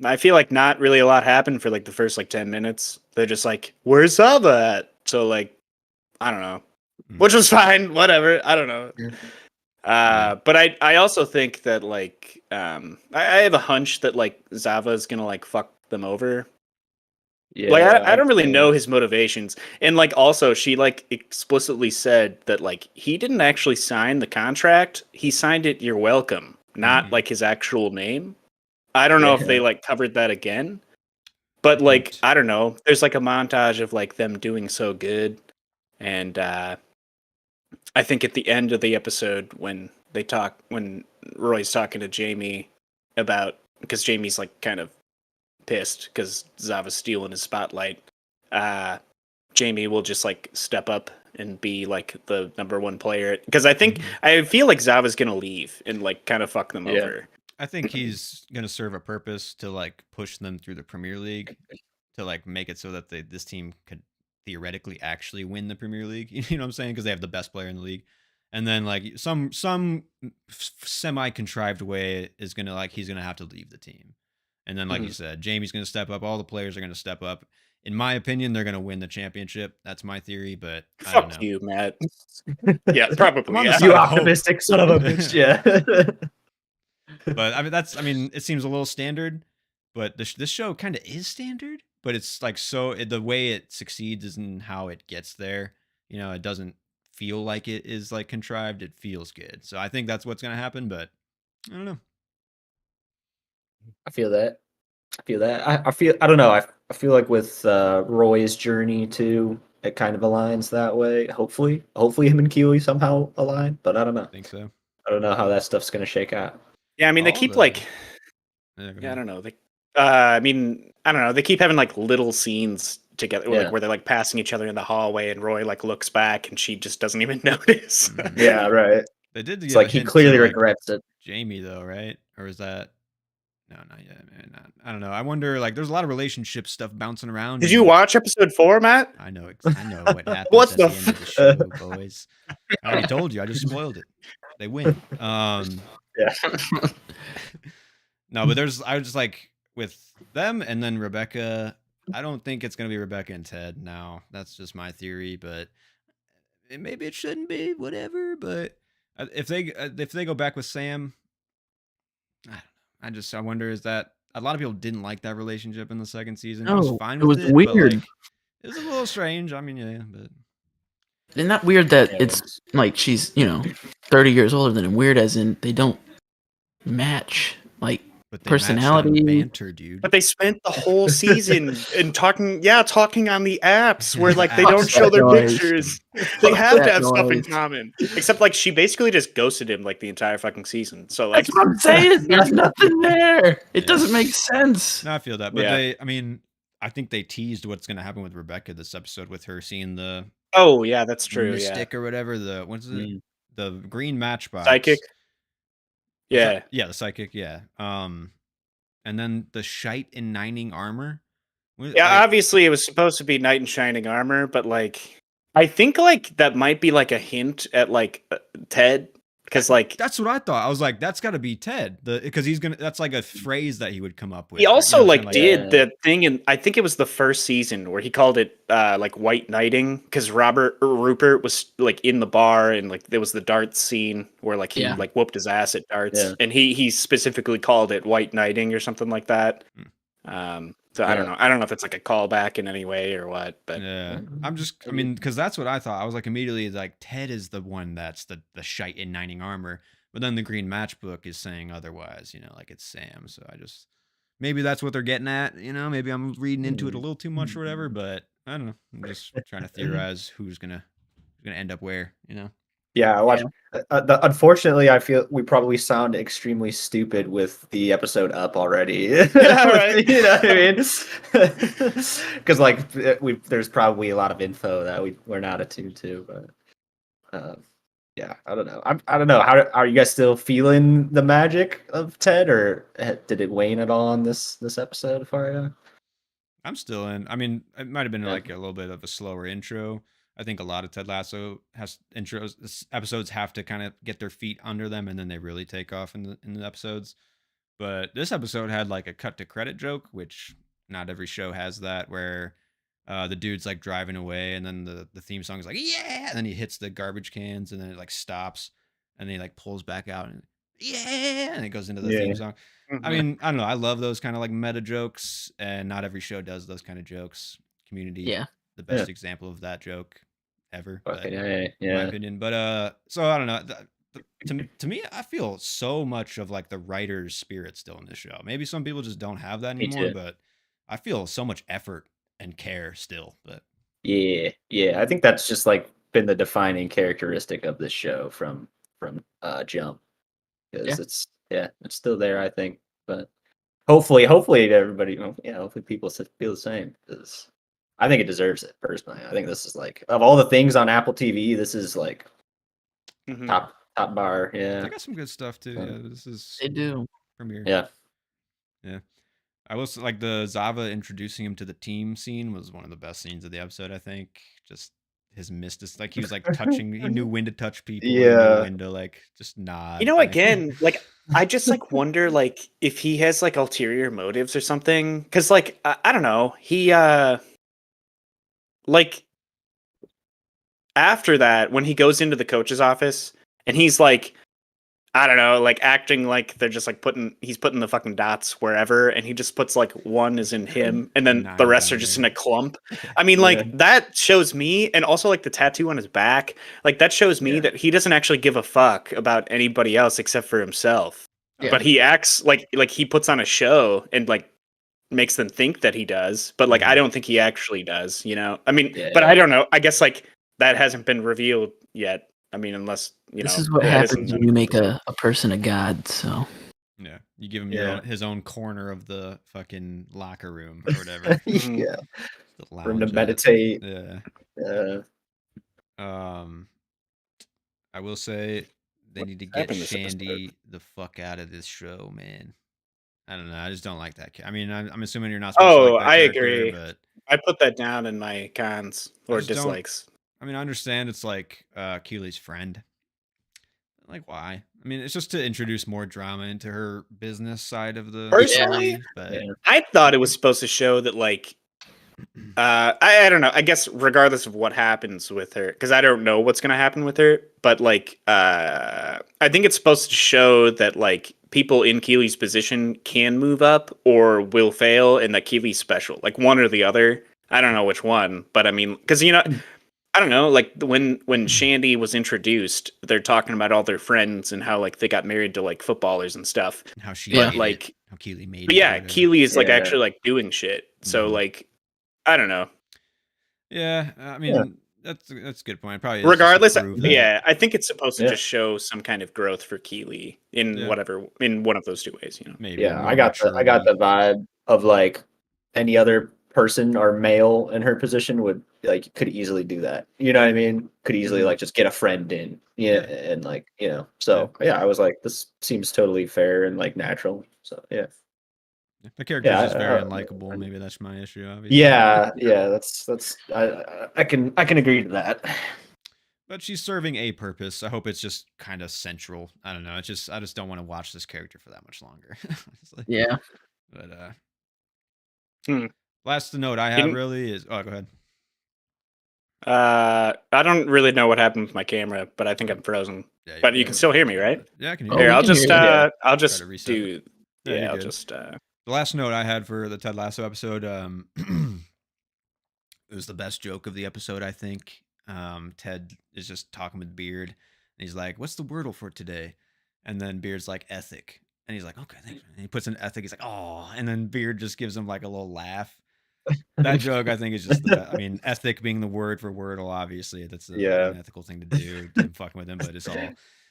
I feel like not really a lot happened for like the first like 10 minutes. They're just like, where's Saba at? So like, I don't know. Which was fine, whatever. I don't know. But I also think that like I have a hunch that like Zava is gonna like fuck them over. Yeah, Like I don't really know his motivations. And like also she like explicitly said that like he didn't actually sign the contract. He signed it "You're welcome," not like his actual name. I don't know if they like covered that again. But like I don't know. There's like a montage of like them doing so good. And I think at the end of the episode when Roy's talking to Jamie about, because Jamie's like kind of pissed because Zava's stealing his spotlight, Jamie will just like step up and be like the number one player, because I feel like Zava's gonna leave and like kind of fuck them over. I think he's gonna serve a purpose to like push them through the Premier League, to like make it so that this team could theoretically actually win the Premier League. You know what I'm saying? Because they have the best player in the league. And then like some semi contrived way is gonna like he's gonna have to leave the team. And then like you said, Jamie's gonna step up. All the players are gonna step up. In my opinion, they're gonna win the championship. That's my theory, but I don't know. Fuck you, Matt. Yeah, probably. I'm on the Yeah. side You of hope. optimistic son of a bitch. Yeah. But I mean, it seems a little standard, but this show kind of is standard. But it's like the way it succeeds is in how it gets there. You know, it doesn't feel like it is like contrived. It feels good. So I think that's what's gonna happen. But I don't know. I feel that. I don't know. I feel like with Roy's journey too, it kind of aligns that way. Hopefully him and Keely somehow align, but I don't know. I think so. I don't know how that stuff's gonna shake out. Yeah, I mean, they All keep the- like, Yeah, go yeah, I ahead. don't know. I mean, I don't know. They keep having like little scenes together, Yeah. like, where they're like passing each other in the hallway, and Roy like looks back, and she just doesn't even notice. Yeah, right. They did. It's Give like a he hint clearly to, like, regrets it. Jamie though, right? Or is that? No, not yet, man. I don't know. I wonder. Like, there's a lot of relationship stuff bouncing around. Did you watch episode 4, Matt? I know what happens What at the the end of the show, boys. I already told you. I just spoiled it. They win. Yeah. No, but I was just like with them and then Rebecca. I don't think it's gonna be Rebecca and Ted now. That's just my theory, but maybe it shouldn't be. Whatever. But if they go back with Sam, I don't know. I wonder, is that a lot of people didn't like that relationship in the second season. I was No, fine it with was it. But, weird. like, it was a little strange. I mean, yeah, but Isn't that weird that Yeah, it's like she's 30 years older than him? Weird as in they don't match like they matched on personality. banter, dude. But they spent the whole season talking on the apps where like they don't show their noise. pictures. They have to that have stuff in noise. common. Except like she basically just ghosted him like the entire fucking season. So like, That's what I'm saying. There's nothing there. It doesn't make sense. No, I feel that. But Yeah. I think they teased what's going to happen with Rebecca this episode, with her seeing the oh yeah, that's true. mystic or whatever. What's it? Mm. The green matchbox. Psychic. Yeah. Yeah, the psychic. Yeah. And then the shite in nining armor. Yeah, obviously it was supposed to be knight in shining armor, but like I think like that might be like a hint at like Ted, because like that's what I thought. I was like, that's got to be Ted, because he's gonna. That's like a phrase that he would come up with. he also what I'm like saying? did the thing, and I think it was the first season where he called it like white knighting, because Rupert was like in the bar, and like there was the darts scene where like he like whooped his ass at darts, and he specifically called it white knighting or something like that. So I don't know. I don't know if it's like a callback in any way or what, but yeah, I mean, because that's what I thought. I was like immediately like Ted is the one that's the shite in nining armor, but then the green matchbook is saying otherwise. Like it's Sam. So maybe that's what they're getting at. Maybe I'm reading into it a little too much or whatever. But I don't know. I'm just trying to theorize who's gonna end up where. Yeah, I watched. Unfortunately, I feel we probably sound extremely stupid with the episode up already. Yeah, right. You know what I mean? Because like there's probably a lot of info that we're not attuned to. But yeah, I don't know. I don't know. How are you guys still feeling the magic of Ted, or did it wane at all on this episode for you? I'm still in. I mean, it might have been Yeah. like a little bit of a slower intro. I think a lot of Ted Lasso has intros. Episodes have to kind of get their feet under them, and then they really take off in the episodes. But this episode had like a cut to credit joke, which not every show has that, where the dude's like driving away, and then the theme song is like yeah, and then he hits the garbage cans, and then it like stops, and then he like pulls back out, and yeah, and it goes into the theme Yeah. song. I Mhm. mean, I don't know. I love those kind of like meta jokes, and not every show does those kind of jokes. Community, Yeah. the Yeah. best example of that joke ever, but Fucking yeah. in my Yeah. opinion. But so I don't know. To me, I feel so much of like the writer's spirit still in this show. Maybe some people just don't have that Me anymore, too. but I feel so much effort and care still. But Yeah, yeah. I think that's just like been the defining characteristic of this show from Jump, Yeah. because it's still there. I think, but hopefully everybody, yeah, hopefully people feel the same, because I think it deserves it personally. I think this is like, of all the things on Apple TV, this is like Mhm. top bar. they Yeah, got some good stuff too. so, Yeah, this is They do. premiere. yeah. Yeah. I was like the Zava introducing him to the team scene was one of the best scenes of the episode, I think. Just his mystic, like he was like touching, he knew when to touch people, he knew Yeah, when to like just You nod. know, Like, again, like I just like wonder like if he has like ulterior motives or something. Cause like I don't know. He like after that, when he goes into the coach's office and he's like, I don't know, like acting like they're just like he's putting the fucking dots wherever, and he just puts like one is in him, and then the 9 rest are down just there. in a clump. Yeah. I mean, yeah, like that shows me, and also like the tattoo on his back, like that shows me yeah, that he doesn't actually give a fuck about anybody else except for himself. Yeah. But he acts like he puts on a show and like makes them think that he does, but like I Mhm. don't think he actually does, you know? I mean, but yeah. I don't know. I guess like that hasn't been revealed yet. I mean, unless, This is what that isn't happens when you none. make a person a god. So Yeah. You give him Yeah. his own corner of the fucking locker room or whatever. Mhm. Yeah, The for him to lounge. meditate. Yeah. Uh, Um, I will say they What need to get happened this episode? Shandy the fuck out of this show, man. I don't know. I just don't like that. I'm mean, I'm assuming you're not supposed to like Oh, that I character, agree. but I put that down in my cons I or just don't. dislikes. I mean, I understand it's like Keely's friend. Like, why? I mean, it's just to introduce more drama into her business side of the Personally, story, but yeah. I thought it was supposed to show that like I don't know. I guess regardless of what happens with her, because I don't know what's gonna happen with her, but like I think it's supposed to show that like people in Keely's position can move up or will fail, and that Keely's special, like one or the other. I don't know which one, but I mean, because I don't know, like when Shandy was introduced, they're talking about all their friends and how like they got married to like footballers and stuff. how she Yeah. But made it, like, how Keely made but it, or yeah, whatever. Keely is like Yeah. actually like doing shit. So Mhm. like, I don't know. Yeah, I mean, that's a good point. It probably is just to Regardless, prove that. yeah, I think it's supposed to Yeah. just show some kind of growth for Keely in Yeah. whatever in one of those two ways, you know. Maybe Yeah, more I got the maturity. vibe of like any other person or male in her position would like could easily do that. You know what I mean? Could easily Mhm. like just get a friend in. Yeah, Yeah. and like, so yeah, I was like, this seems totally fair and like natural. So yeah. The character's Yeah. just very unlikable. Maybe that's my issue, obviously. Yeah, that's I can agree to that. But she's serving a purpose. I hope it's just kind of central. I don't know. I just don't want to watch this character for that much longer. Honestly. yeah. But Hmm. last note I have Didn't- really is go ahead. I don't really know what happened with my camera, but I think I'm frozen. Yeah, But you you're can good. still hear me, right? Yeah, I can Oh, hear Here, we you. I'll can just hear you. Yeah. I'll just reset do Yeah, you're I'll good. just The last note I had for the Ted Lasso episode, it was the best joke of the episode, I think. Ted is just talking with Beard, and he's like, "What's the wordle for today?" And then Beard's like, "Ethic," and he's like, "Okay, thanks." And he puts an ethic. He's like, "Oh," and then Beard just gives him like a little laugh. That joke, I think, is just the best. I mean, ethic being the word for Wordle, obviously, that's Yeah. an ethical thing to do, him fucking with him, but it's all,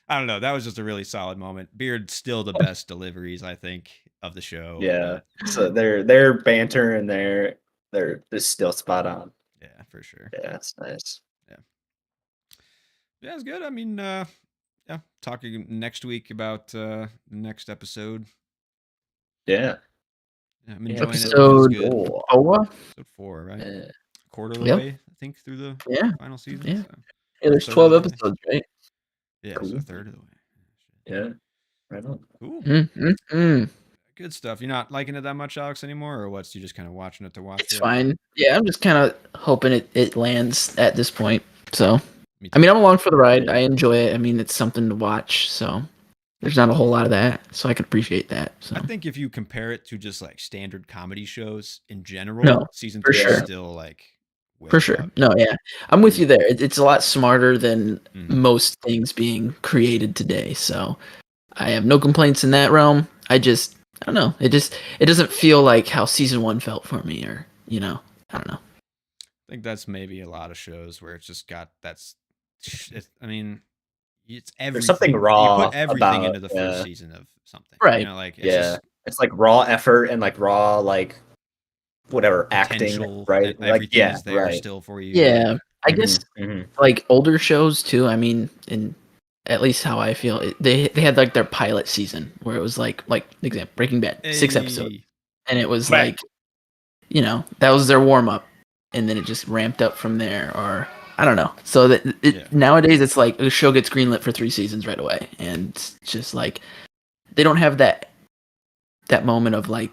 I don't know. That was just a really solid moment. Beard's still the best deliveries, I think, of the show. Yeah. But So their banter and they're still spot on. yeah, for sure. Yeah, it's nice. Yeah, it's good. I mean, yeah, talking next week about the next episode. Yeah. Yeah, I'm Yeah, enjoying it. It feels Episode good. 4. Episode 4, right? Yeah. Quarter of the Yep. way, I think, through the Yeah. final season. Yeah. So. Yeah, there's Third 12 of the way. episodes, right? Yeah, Cool. so a third of the way. Yeah. Right on. Cool. Mm-hmm. Good stuff. You're not liking it that much, Alex, anymore, or what's you just kind of watching it to watch It's it? fine. Yeah, I'm just kind of hoping it lands at this point. So, Me I mean, too. I'm along for the ride. Yeah. I enjoy it. I mean, it's something to watch. So, there's not a whole lot of that. So, I can appreciate that. So, I think if you compare it to just like standard comedy shows in general, No, season for 3 sure. is still like way for sure. up. No, yeah. I'm with you there. It's a lot smarter than Mhm. most things being created today. So, I have no complaints in that realm. I don't know. It doesn't feel like how season 1 felt for me, or I don't know. I think that's maybe a lot of shows where it's just got I mean, it's everything. There's something You raw put everything about into the first season of something, Right. Like it's yeah. just It's like raw effort and like raw like whatever acting, potential, right? and everything yeah, is there right. still for you. Yeah. I guess Mhm. like older shows too. I mean, in at least how I feel, they had like their pilot season where it was like example Breaking Bad, 6 episodes, Hey. and it was Right. like that was their warm up, and then it just ramped up from there. Or I don't know. So that Yeah. nowadays it's like a show gets greenlit for 3 seasons right away, and it's just like they don't have that moment of like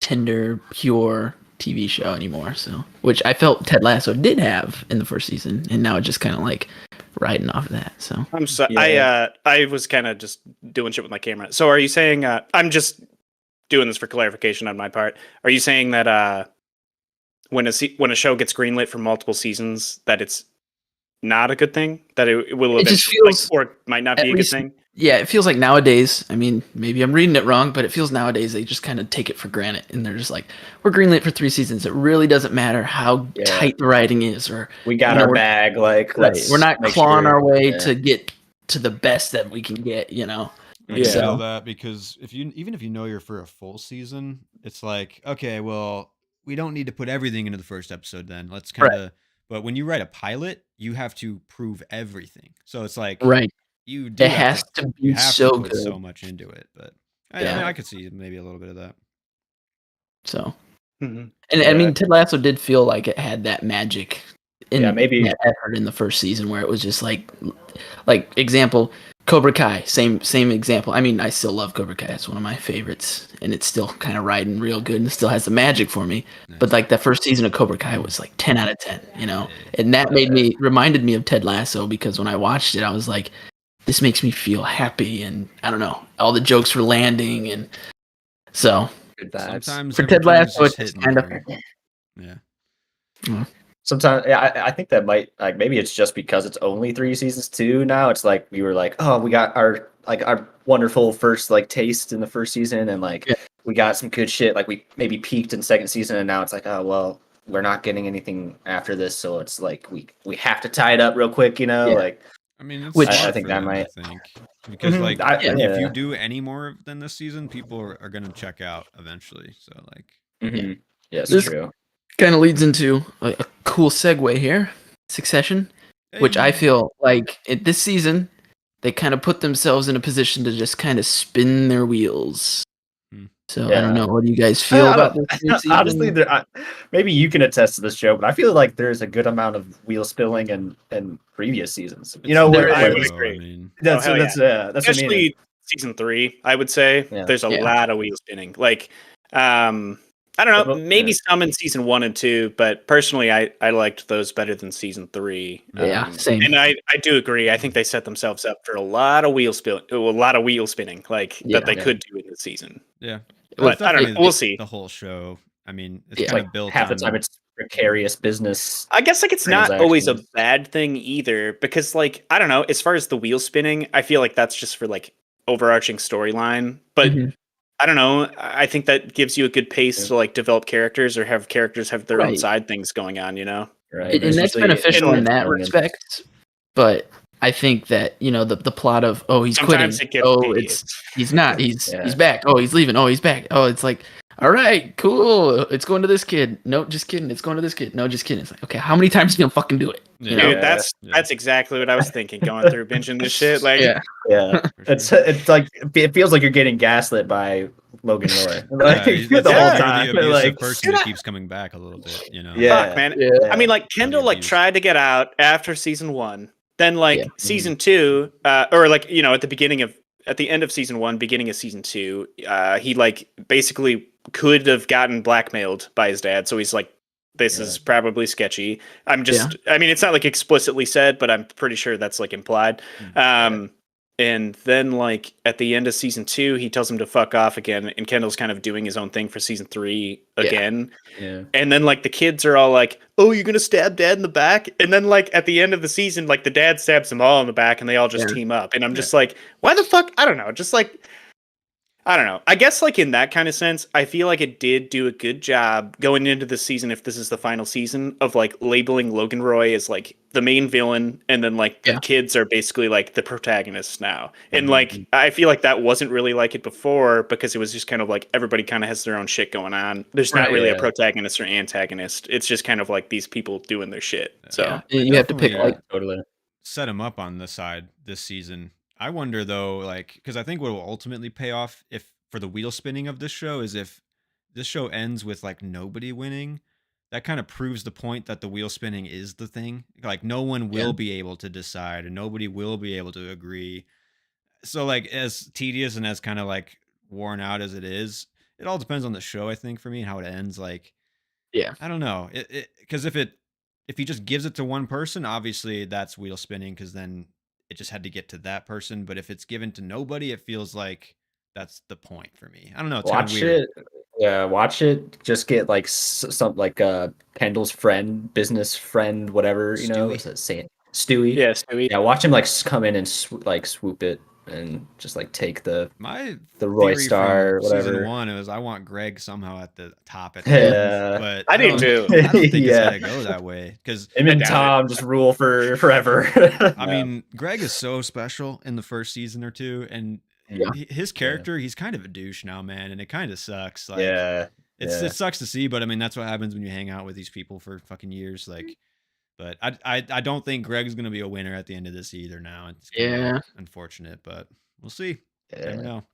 tender, pure TV show anymore. So, which I felt Ted Lasso did have in the first season, and now it's just kind of like riding off of that. So, I'm so Yeah. I was kind of just doing shit with my camera. So are you saying I'm just doing this for clarification on my part. Are you saying that when a show gets greenlit for multiple seasons that it's not a good thing? That it will It just eventually feels, or it might not at be a good least, thing? yeah, it feels like nowadays. I mean, maybe I'm reading it wrong, but it feels nowadays they just kind of take it for granted, and they're just like, "We're greenlit for 3 seasons. It really doesn't matter how Yeah. tight the writing is, or We got our bag, like right, let's we're not make clawing sure- our way yeah. to get to the best that we can get." I can So- feel that because even if you know you're for a full season, it's like, okay, well, we don't need to put everything into the first episode then. Let's kind of but when you write a pilot, you have to prove everything. So it's like Right. you do It have has to you be have so to put good. so much into it. But I Yeah. mean, I could see maybe a little bit of that. So, Mhm. and I Yeah. mean, Ted Lasso did feel like it had that magic in Yeah, maybe- that effort in the first season, where it was just like example, Cobra Kai, same example. I mean, I still love Cobra Kai; it's one of my favorites, and it's still kind of riding real good, and it still has the magic for me. But like that first season of Cobra Kai was like 10 out of 10, and that reminded me of Ted Lasso, because when I watched it, I was like, this makes me feel happy, and I don't know, all the jokes were landing, and so. Good vibes. Sometimes For Ted everything's Lasso, just it's hitting kind of different. Yeah. Sometimes, yeah, I think that might like maybe it's just because it's only 3 seasons too. Now it's like we were like, oh, we got our wonderful first like taste in the first season, and like Yeah. we got some good shit. Like we maybe peaked in second season, and now it's like, oh well, we're not getting anything after this, so it's like we have to tie it up real quick, Yeah. like I mean, it's Which- smart I think for that them, might- I think, because Mhm. like Yeah. if you Yeah. do any more than this season, people are going to check out eventually. So like, mhm. Yeah, it's This- true. kind of leads into a cool segue here, Succession, which I hey, feel like this season they kind of put themselves in a position to just kind of spin their wheels. Hmm. So I Yeah. don't know, what do you guys feel I about don't- this new season? Honestly, maybe you can attest to this, Joe, but I feel like there's a good amount of wheel spilling in previous seasons. it's You know, there where I is. would though, agree. I mean, that's hell that's that's what I mean. Especially season 3, I would say. Yeah. There's a Yeah. lot of wheel spinning. Like, I don't know, Well, maybe yeah. some in season 1 and 2, but personally, I liked those better than season 3. Yeah, same. And I do agree. I think they set themselves up for a lot of wheel spinning, like Yeah. that they Yeah. could do in the season. yeah. But That's I don't know. definitely We'll see. the whole show. I mean, it's Yeah. kind like of built half the on time it's precarious business. I guess like it's not always a Transactions. bad thing either, because like I don't know, as far as the wheel spinning, I feel like that's just for like overarching storyline. But Mhm. I don't know. I think that gives you a good pace Yeah. to like develop characters or have characters have their own Right. side things going on, Right. And There's that's usually beneficial in and that elements. respect. But I think that the plot of he's sometimes quitting, it gets it's tedious. he's not he's Yeah. back, he's leaving, he's back, it's like, all right, cool, it's going to this kid, no, just kidding, it's going to this kid, no, just kidding. It's like, okay, how many times are you gonna fucking do it? Yeah. You know? Dude, that's exactly what I was thinking going through binging this shit. Like, Yeah. Yeah, For it's like it feels like you're getting gaslit by Logan Roy like, Yeah, he's the like, whole yeah, time. you're the abusive Like, person that keeps coming back a little bit, you know? Yeah. fuck, man. Yeah. I mean, like Kendall like abuse. tried to get out after season 1. Then like Yeah. season 2, or like at the end of season 1, beginning of season 2, he like basically could have gotten blackmailed by his dad. So he's like, this is probably sketchy. I mean, it's not like explicitly said, but I'm pretty sure that's like implied. And then like at the end of season 2, he tells him to fuck off again. And Kendall's kind of doing his own thing for season 3 again. Yeah. And then like the kids are all like, oh, you're going to stab dad in the back. And then like at the end of the season, like the dad stabs them all in the back and they all just team up. And I'm just like, why the fuck? I don't know. Just like, I don't know. I guess like in that kind of sense, I feel like it did do a good job going into the season, if this is the final season, of like labeling Logan Roy as like the main villain, and then like the kids are basically like the protagonists now. And like I feel like that wasn't really like it before, because it was just kind of like everybody kind of has their own shit going on. There's not really a protagonist or antagonist. It's just kind of like these people doing their shit. So you have to pick like Totally. set him up on the side this season. I wonder though, like, because I think what will ultimately pay off if for the wheel spinning of this show is if this show ends with like nobody winning. That kind of proves the point that the wheel spinning is the thing. Like no one will be able to decide, and nobody will be able to agree. So like as tedious and as kind of like worn out as it is, it all depends on the show, I think, for me, and how it ends. Like, I don't know, because if he just gives it to one person, obviously that's wheel spinning, because then it just had to get to that person. But if it's given to nobody, it feels like that's the point for me. I don't know. It's kind of Watch weird. it. Yeah, watch it. Just get like some like Kendall's friend, business friend, whatever, Stewie. Is it saying Stewie? yeah, Stewie. Yeah, watch him like come in and swoop it and just like take the My Roy theory Star, from season whatever. 1 is I want Greg somehow at the top at the end, Yeah. but I do too. I don't think it's Yeah. gonna go that way, because Him and doubt it. Tom just rule for forever. I mean, Greg is so special in the first season or two, and Yeah. his character, he's kind of a douche now, man, and it kind of sucks. Like, yeah. it sucks to see, but I mean, that's what happens when you hang out with these people for fucking years. Like, but I don't think Greg's gonna be a winner at the end of this either. Now it's kind of unfortunate, but we'll see. Never know.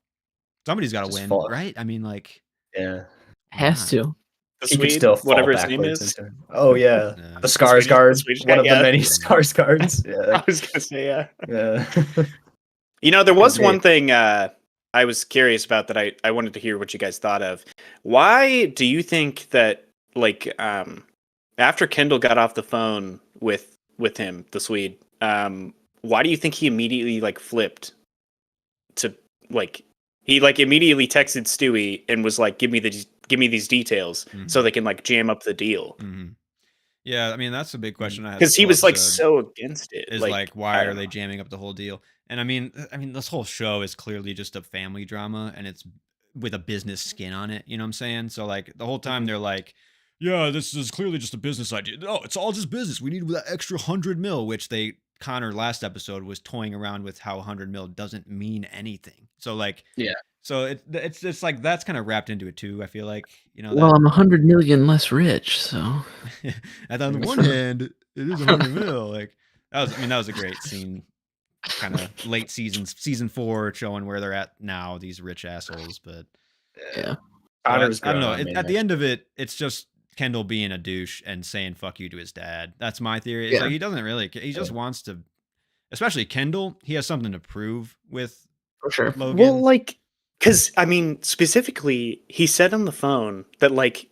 Somebody's got to Just win, fall. right? I mean, like, Yeah. why has not? to. The He could Swede, still fall whatever his name backwards is. into- Oh yeah. Yeah. The Scars Swedish- guard. Swedish One guy, of the yeah. many Scars guards. I Yeah. was gonna say, yeah. Yeah. You know, there was Okay. one thing I was curious about that I wanted to hear what you guys thought of. Why do you think that, like, after Kendall got off the phone with him, the Swede, why do you think he immediately like flipped to like he like immediately texted Stewie and was like, give me these details so they can like jam up the deal? Mm-hmm. Yeah, I mean, that's a big question I had. Because this he whole was like episode. so against it. Is like why are they jamming up the whole deal? And I mean, this whole show is clearly just a family drama, and it's with a business skin on it. You know what I'm saying? So like the whole time they're like, yeah, this is clearly just a business idea. No, it's all just business. We need that extra 100 mil, which Connor last episode was toying around with how 100 mil doesn't mean anything. So like, so it's like that's kind of wrapped into it too. I feel like, Well, I'm 100 million less rich, so. and on the one hand, it is 100 mil. Like that was a great scene. Kind of late season 4, showing where they're at now, these rich assholes. But Yeah. I don't know. At the end of it, it's just Kendall being a douche and saying "fuck you" to his dad. That's my theory. It's like he doesn't really. He just wants to. Especially Kendall, he has something to prove with For sure. Logan. Well, like, because I mean, specifically, he said on the phone that like,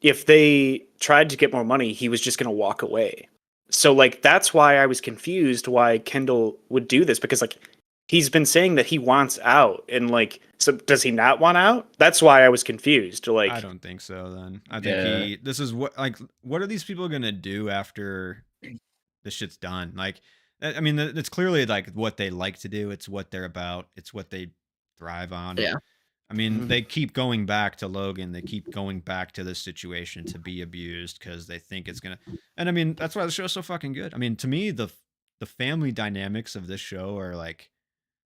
if they tried to get more money, he was just gonna walk away. So like, that's why I was confused why Kendall would do this, because like, he's been saying that he wants out, and like, so does he not want out? That's why I was confused. Like, I don't think so. Then I think this is what are these people gonna do after this shit's done? Like, I mean, it's clearly like what they like to do. It's what they're about. It's what they thrive on. Yeah. I mean, Mhm. they keep going back to Logan. They keep going back to this situation to be abused because they think it's gonna. And I mean, that's why the show's so fucking good. I mean, to me, the family dynamics of this show are like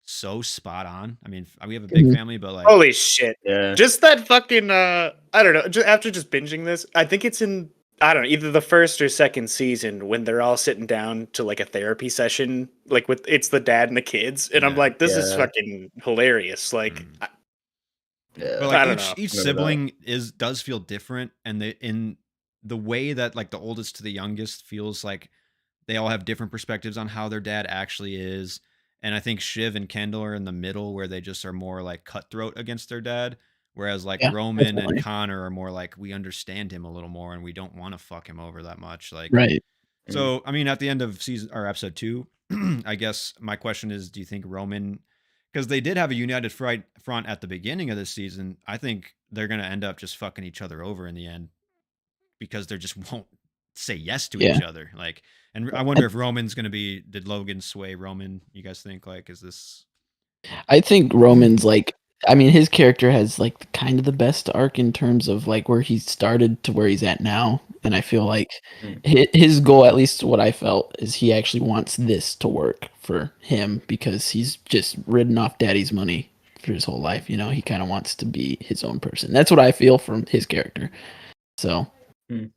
so spot on. I mean, we have a big Mhm. family, but like, Holy shit. Yeah. Just that fucking I don't know, after just binging this, I think it's in I don't know, either the first or second season when they're all sitting down to like a therapy session, like with it's the dad and the kids, and I'm yeah. like, this is Yeah. fucking hilarious. Like, Mm. But Yeah. like I don't each know. each Remember that. sibling does feel different, and they in the way that like the oldest to the youngest feels like they all have different perspectives on how their dad actually is. And I think Shiv and Kendall are in the middle where they just are more like cutthroat against their dad. Whereas like Yeah, Roman and definitely. Connor are more like we understand him a little more and we don't want to fuck him over that much. Like Right. Mm. so I mean at the end of season or episode 2, I guess my question is do you think Roman because they did have a united front at the beginning of this season, I think they're gonna end up just fucking each other over in the end because they just won't say yes to Yeah. each other. Like, and I wonder if Roman's going to be, did Logan sway Roman? You guys think like, is this? I think Roman's like, I mean, his character has like kind of the best arc in terms of like where he started to where he's at now, and I feel like Mm. his goal, at least what I felt, is he actually wants this to work for him because he's just ridden off daddy's money for his whole life. You know, he kind of wants to be his own person. That's what I feel from his character. So Mm.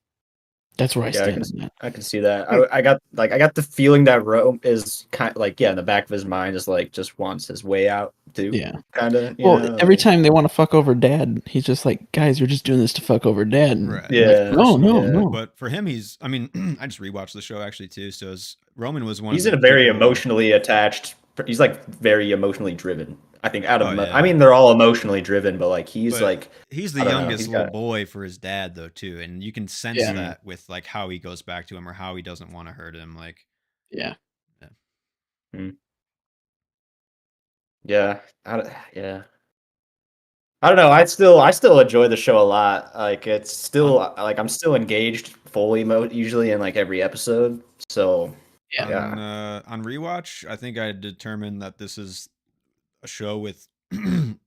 that's where I Yeah, stand on that. I can see that. Hmm. I got the feeling that Rome is kind of like in the back of his mind is like just wants his way out too. Yeah. Kind of, Well, every like, time they want to fuck over dad, he's just like, guys, you're just doing this to fuck over dad. And Right. I'm like, Yeah, no, no, yeah. no. But for him, he's, I mean, I just rewatched the show actually too. So Roman was one He's of in the a very people. emotionally attached. He's like very emotionally driven. I think Oh, yeah. I mean, they're all emotionally driven, but like he's But like, he's the I don't know. youngest He's little got boy for his dad though too. And you can sense Yeah. that with like how he goes back to him or how he doesn't want to hurt him. Like, Yeah. yeah, yeah. I don't know. I still enjoy the show a lot. Like it's still like I'm still engaged fully usually in like every episode. So Yeah. yeah. On rewatch, I think I determined that this is a show with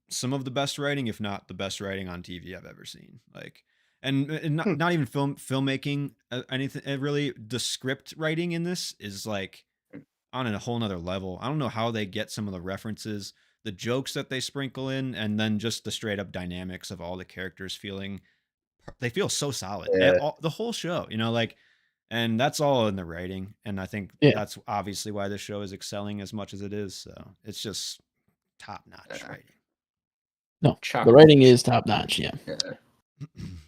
some of the best writing, if not the best writing on TV I've ever seen. Like, and Hmm. not even filmmaking, anything. Really, the script writing in this is like on a whole nother level. I don't know how they get some of the references, the jokes that they sprinkle in, and then just the straight up dynamics of all the characters feeling. They feel so solid. Yeah. The whole show, you know, like, and that's all in the writing. And I think Yeah. that's obviously why this show is excelling as much as it is. So it's just top notch Yeah. writing. No, Chock, the writing is top notch. Yeah.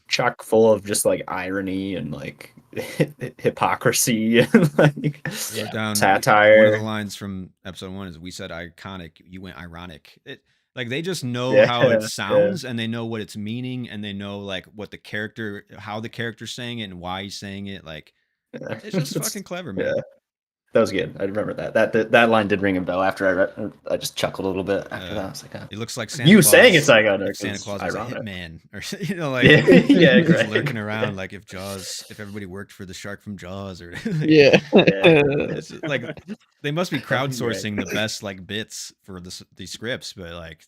chock full of just like irony and like hypocrisy and like Wrote down satire. one of the lines from episode 1 is we said iconic, you went ironic. It like they just know Yeah, how it yeah. sounds and they know what it's meaning and they know like what the character how the character's saying it and why he's saying it. Like Yeah. it's just fucking clever, man. Yeah. That was good. I remember that. That line did ring a bell after I read. I just chuckled a little bit after that. I was like, It looks like Santa you Claus. saying it's iconic. Like Santa Claus was ironic. a hitman, or you know, like Yeah, yeah, he's right. lurking around. Like if everybody worked for the shark from Jaws, or Yeah. it's just, like they must be That'd be great. crowdsourcing the best like bits for these scripts, but like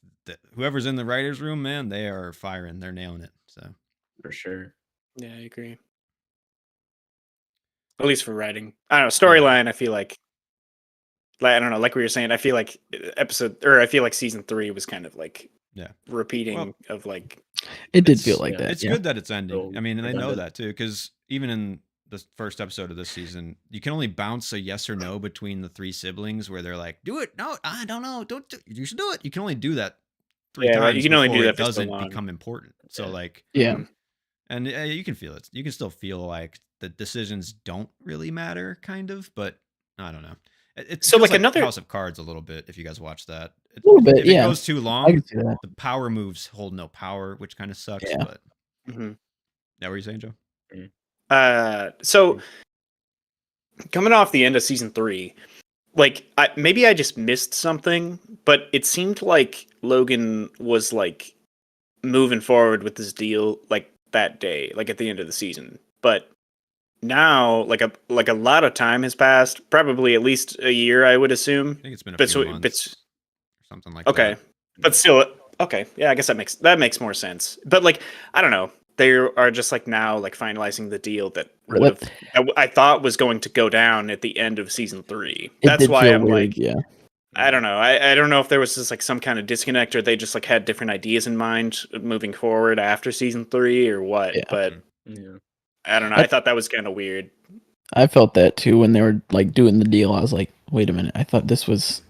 whoever's in the writers' room, man, they are firing. They're nailing it. So For sure. Yeah, I agree. At least for writing. I don't know, storyline, I feel like I don't know, like we were saying, I feel like season 3 was kind of like yeah, repeating well, of like It did it's- feel like yeah, that. it's Yeah. good that it's ending. So I mean, and they know redundant. that too, because even in the first episode of this season, you can only bounce a yes or no between the 3 siblings, where they're like, "Do it, no, I don't know, don't do, you should do it." You can only do that 3 Yeah, right, you times can only before do it that for so doesn't long. become important. So Yeah. like, Yeah. Mhm. and you can feel it. You can still feel like the decisions don't really matter, kind of, but I don't know. It So, feels like, like another- House of Cards a little bit. If you guys watch that, A little bit, if yeah. it goes too I long, can see that. the power moves hold no power, which kind of sucks. Yeah. But Mhm. yeah, what were you saying, Joe? So coming off the end of season 3, like maybe I just missed something, but it seemed like Logan was like moving forward with this deal like that day, like at the end of the season. But now, like a lot of time has passed, probably at least a year, I would assume. I think it's been a But few so, months or something like okay, that. but still, Okay, yeah, I guess that makes more sense. But like, I don't know. They are just like now like finalizing the deal that would That have I thought was going to go down at the end of season 3. it That's did why feel I'm weird, like, yeah. I don't know. I don't know if there was just like some kind of disconnect or they just like had different ideas in mind moving forward after season 3 or what. Yeah. But Yeah. I don't know. I- I thought that was kind of weird. I felt that too when they were like doing the deal. I was like, wait a minute, I thought this was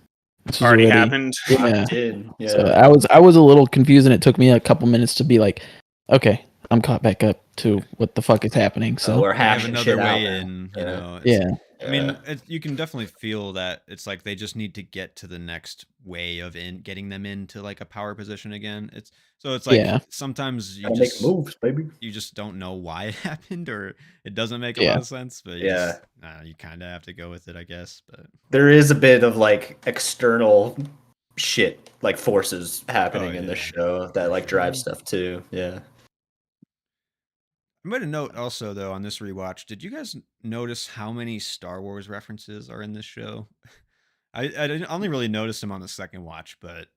Already already. happened. Yeah. It did. Yeah. So I was a little confused, and it took me a couple minutes to be like, okay, I'm caught back up to what the fuck is happening. So we're They have hashing another shit out way now. in, you Yeah. know. yeah, I mean, you can definitely feel that it's like they just need to get to the next way of getting them into like a power position again. It's like Yeah. sometimes Gotta make moves, baby. you just don't know why it happened or it doesn't make a Yeah. lot of sense, but Yeah. you kind of have to go with it, I guess. But There is a bit of like external shit, like forces happening in the yeah. show that like drive Mhm. stuff too. Yeah. I made a note also though on this rewatch. Did you guys notice how many Star Wars references are in this show? I didn't only really notice them on the second watch, but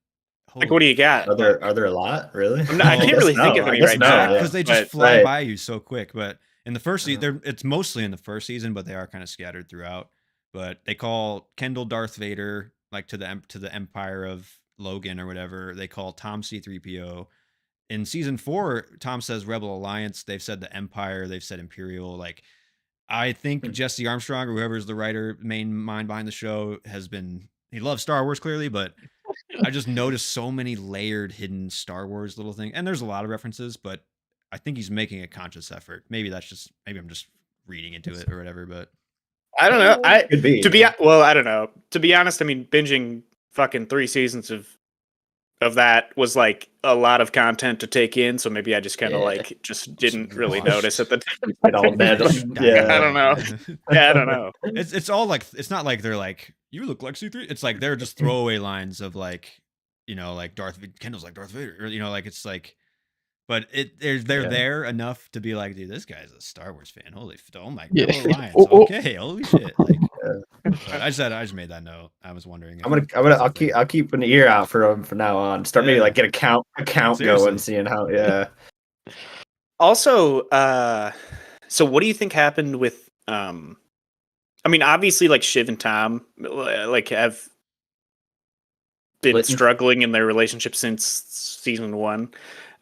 Like, what do holy you got? Are there a lot? Really? I can't really think of I any guess right no, now. because they just But fly Right. by you so quick. But in the first Uh-huh. season, it's mostly in the first season, but they are kind of scattered throughout. But they call Kendall Darth Vader, like to the Empire of Logan or whatever. They call Tom C-3PO. In season 4, Tom says Rebel Alliance. They've said the Empire. They've said Imperial. Like I think Hmm. Jesse Armstrong or whoever's the writer, main mind behind the show, he loves Star Wars clearly, but I just noticed so many layered, hidden Star Wars little things, and there's a lot of references, but I think he's making a conscious effort. Maybe I'm just reading into it or whatever. But I don't know. Could be. Well, I don't know. To be honest, I mean, binging fucking 3 seasons of that was like a lot of content to take in, so maybe I just kind of Yeah. like just didn't really washed. notice at the time. It all bad. Yeah. I don't know. Yeah, I don't know. It's all like it's not like they're like you look like C3. It's like they're just throwaway lines of like like Kendall's like Darth Vader, or like it's like. But they're Yeah. there enough to be like, dude, this guy's a Star Wars fan. Oh my Yeah. Rebel Alliance. Oh, oh. Okay, holy shit. Like, Yeah. but I just made that note. I was wondering. I'll keep an ear out for him from now on. Start maybe Yeah. like get a count Seriously. going, seeing how. Yeah. Also, so what do you think happened with I mean, obviously like Shiv and Tom like have been Splitting. struggling in their relationship since season 1.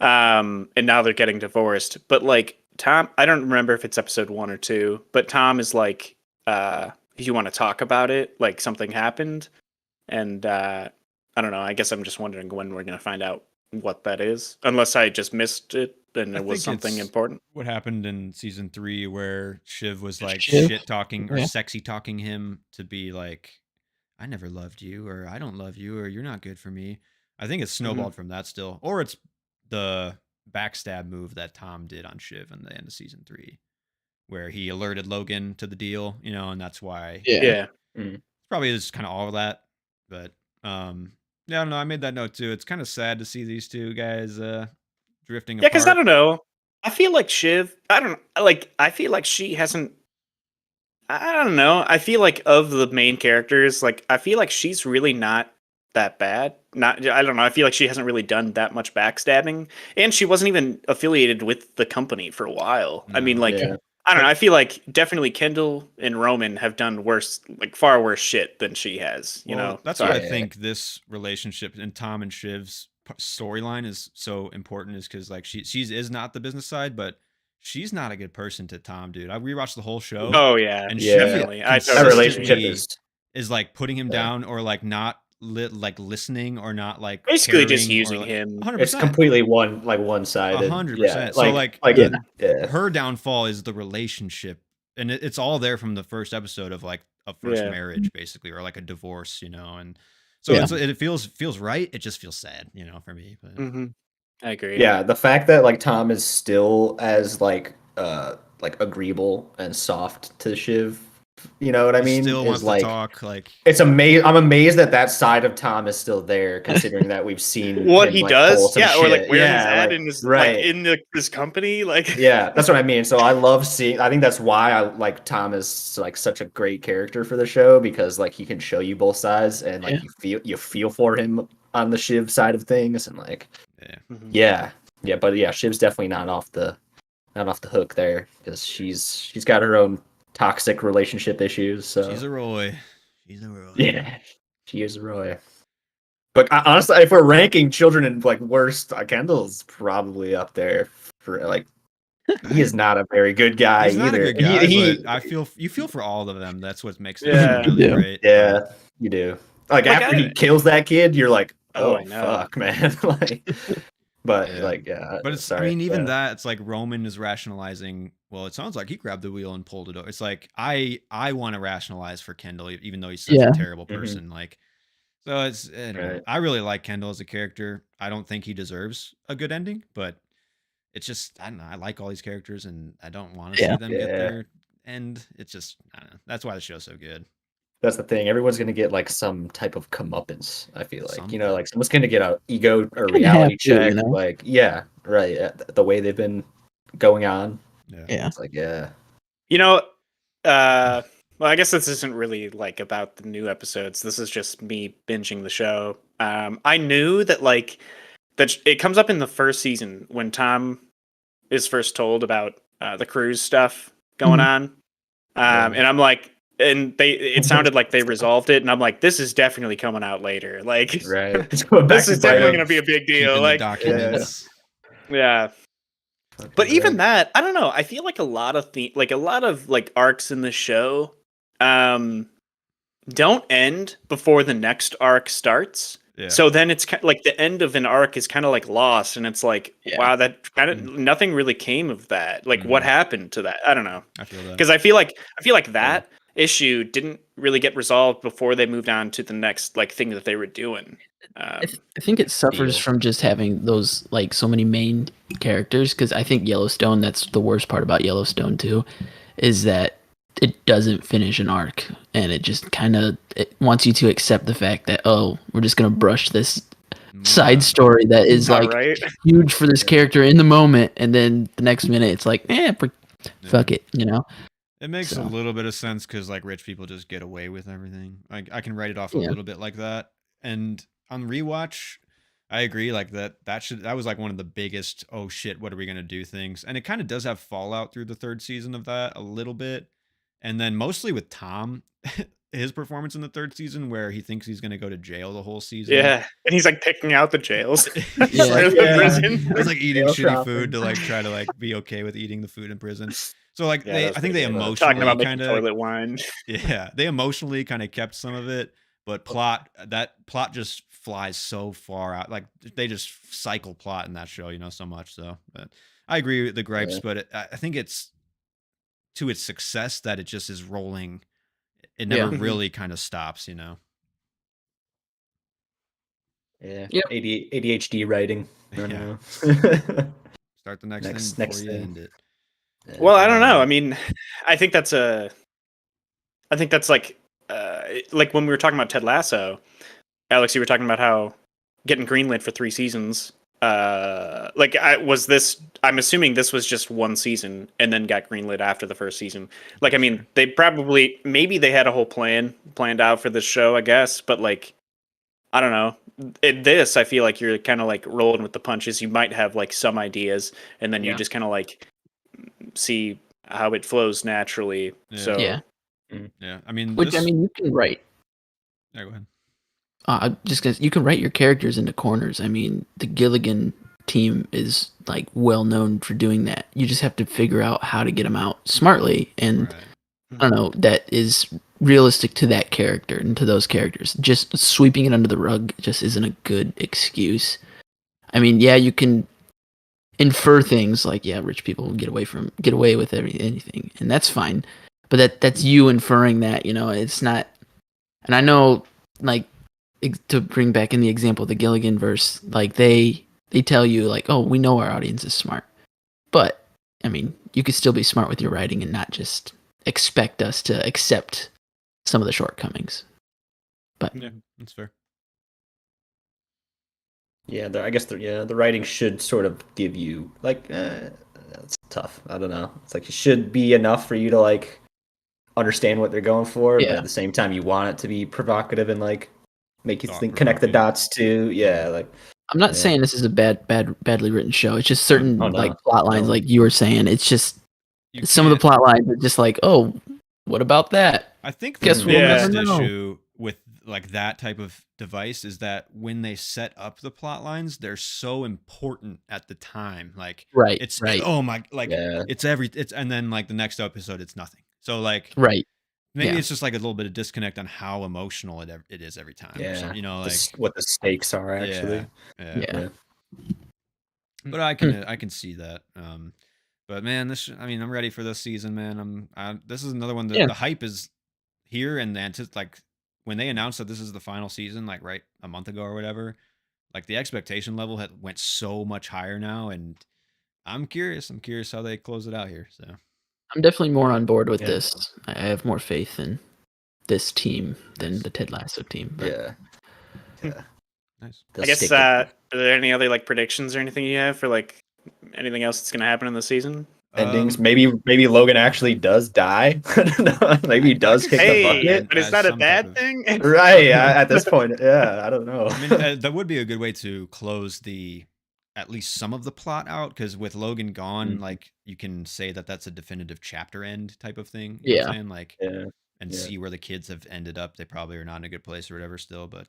And now they're getting divorced. But like Tom, I don't remember if it's episode 1 or 2, but Tom is like you want to talk about it, like something happened. And I don't know, I guess I'm just wondering when we're going to find out what that is, unless I just missed it and I it was think something it's important. what happened in season 3 where Shiv was like Shiv? shit talking or Yeah. sexy talking him to be like, I never loved you, or I don't love you, or you're not good for me. I think it's snowballed from that still, or it's the backstab move that Tom did on Shiv in the end of season 3, where he alerted Logan to the deal, and that's why Yeah. Yeah. probably is kind of all of that. But yeah, I don't know. I made that note too. It's kind of sad to see these two guys drifting Yeah, because I apart. don't know. I feel like Shiv, I feel like she hasn't, I don't know. I feel like of the main characters, like, I feel like she's really not that bad. I don't know. I feel like she hasn't really done that much backstabbing. And she wasn't even affiliated with the company for a while. I mean, No. like, Yeah. I don't know. I feel like definitely Kendall and Roman have done worse, like, far worse shit than she has, you Well, know? that's So why I Yeah. think this relationship and Tom and Shiv's storyline is so important, is because like she is not the business side, but she's not a good person to Tom, dude. I rewatched the whole show, Oh, yeah. and Yeah. she Definitely. I That totally relationship agree. is like putting him Yeah. down, or like not like listening, or not like Basically just caring, or, using like, him. 100%. it's completely one sided. 100%. So, like, yeah. her downfall is the relationship, and it's all there from the first episode of like a first Yeah. marriage, basically, or like a divorce, and so Yeah. it feels right. It just feels sad, for me. But Mm-hmm. I agree. Yeah, the fact that like Tom is still as like agreeable and soft to Shiv, you know what I he mean? still Is wants like to talk. Like, it's amazing. I'm amazed that that side of Tom is still there, considering that we've seen What him, he like, pull does, some yeah, or like shit. where he's Yeah, at like, in his right. like in this company, like Yeah, that's what I mean. So I love seeing. I think that's why I like Tom is like such a great character for the show, because like he can show you both sides, and like Yeah. you feel for him on the Shiv side of things, and like, Mhm. yeah, but yeah, Shiv's definitely not off the hook there because she's got her own toxic relationship issues. So She's a Roy. She's a Roy. yeah, she is Roy. But honestly, if we're ranking children in like worst, Kendall's probably up there for like. He is not a very good guy He's not a either. good guy, He but you feel for all of them. That's what makes it Yeah. really You do. great. yeah, you do. Like Like, after he kills that kid, you're like, Oh, oh I know. fuck, man. Like, but Yeah. like, yeah. But it's, sorry. I mean, even yeah. that, it's like Roman is rationalizing. Well, it sounds like he grabbed the wheel and pulled it over. It's like I want to rationalize for Kendall, even though he's such Yeah. a terrible Mhm. person. Like, so it's, I don't know. Right. I really like Kendall as a character. I don't think he deserves a good ending, but it's just, I don't know. I like all these characters, and I don't want to Yeah. see them get Yeah. there. And it's just, I don't know. That's why the show's so good. That's the thing. Everyone's gonna get like some type of comeuppance. I feel like Something. like someone's gonna get a ego or Couldn't have reality to, you check. know? Like, yeah, right. The way they've been going on, Yeah. Yeah. it's like, yeah, You know, well, I guess this isn't really like about the new episodes. This is just me binging the show. I knew that like that it comes up in the first season when Tom is first told about the cruise stuff going on, and I'm like, and it sounded like they resolved it, and I'm like, this is definitely coming out later. Like, right. It's going back this to is definitely Brian. going to be a big deal. Keeping the Like, documents. yeah. Fucking But even right. that, I don't know. I feel like a lot of like arcs in the show, don't end before the next arc starts. Yeah. So then it's kind of like the end of an arc is kind of like lost, and it's like, Yeah. wow, that kind of nothing really came of that. Like, what happened to that? I don't know, I feel that. because I feel like that issue didn't really get resolved before they moved on to the next like thing that they were doing. I think it suffers Deal. from just having those like so many main characters because I think Yellowstone. That's the worst part about Yellowstone too, is that it doesn't finish an arc and it just kind of it wants you to accept the fact that we're just gonna brush this side story that is All like right. huge for this character in the moment, and then the next minute it's like fuck it, you know. It makes a So. little bit of sense because like rich people just get away with everything. Like I can write it off a Yeah. little bit like that. And on rewatch, I agree. Like that was like one of the biggest oh shit, what are we gonna do things. And it kind of does have fallout through the third season of that a little bit. And then mostly with Tom, his performance in the third season where he thinks he's gonna go to jail the whole season. Yeah, and he's like picking out the jails. Yeah. For the Yeah. prison. It's like eating Jail shitty shopping. food to like try to like be okay with eating the food in prison. So like Yeah, that was I think they pretty good. emotionally Talking about making kind of toilet wine. yeah, they emotionally kind of kept some of it, but that plot just flies so far out. Like they just cycle plot in that show, so much. So, but I agree with the gripes, Yeah. but I think it's to its success that it just is rolling. It never Yeah. really kind of stops, Yeah. Yep. ADHD writing. I don't Yeah. know. Start the next thing Next before you thing. end it. Well, I don't know. I mean, I think that's like when we were talking about Ted Lasso, Alex, you were talking about how getting greenlit for 3 seasons. I'm assuming this was just one season and then got greenlit after the first season. Like, I mean, maybe they had a whole planned out for this show, I guess, but like, I don't know. I feel like you're kind of like rolling with the punches. You might have like some ideas, and then you Yeah. just kind of like see how it flows naturally. Yeah. So Yeah. Yeah, I mean, Which I mean, you can write. Yeah, go ahead. Just because you can write your characters into corners. I mean, the Gilligan team is like well known for doing that. You just have to figure out how to get them out smartly, and Right. I don't know, that is realistic to that character and to those characters. Just sweeping it under the rug just isn't a good excuse. I mean, yeah, you can infer things like, yeah, rich people get away with anything, and that's fine. But that's you inferring that, it's not. And I know, like, to bring back in the example of the Gilligan verse, like they tell you like, oh, we know our audience is smart, but I mean, you could still be smart with your writing and not just expect us to accept some of the shortcomings. But Yeah, that's fair. Yeah, I guess the writing should sort of give you like that's tough. I don't know. It's like it should be enough for you to like understand what they're going for, but Yeah. at the same time you want it to be provocative and like make you think, connect the Thought-provoking. dots too. Yeah, like I'm not Yeah. saying this is a badly written show. It's just certain Oh, no. like plot lines, No. like you were saying. It's just You some of the can't. plot lines are just like, oh, what about that? I think the Guess we'll biggest never know. issue with like that type of device is that when they set up the plot lines, they're so important at the time. Like Right, it's right, oh my, like Yeah. it's and then like the next episode it's nothing. So like right. maybe Yeah. it's just like a little bit of disconnect on how emotional it is every time. Or Yeah. something, you know, like What the stakes are actually. yeah. Yeah. But I can see that. But man, I mean, I'm ready for this season, man. This is another one that Yeah. the hype is here, and like when they announced that this is the final season, like right a month ago or whatever, like the expectation level had went so much higher now, and I'm curious. I'm curious how they close it out here. So I'm definitely more on board with Yeah. this. I have more faith in this team than Nice. the Ted Lasso team. But Yeah. Yeah. nice. They'll I guess stick with are there any other like predictions or anything you have for like anything else that's gonna happen in the season? endings. Maybe Logan actually does die. I don't know. Maybe he does could kick see the Hey, bucket. but is as that a some type bad of- thing? Right. At this point, yeah. I don't know. I mean, that would be a good way to close at least some of the plot out, because with Logan gone, Mhm. like you can say that that's a definitive chapter end type of thing. You know what I'm saying? Like, Yeah. and Yeah. see where the kids have ended up. They probably are not in a good place or whatever still, but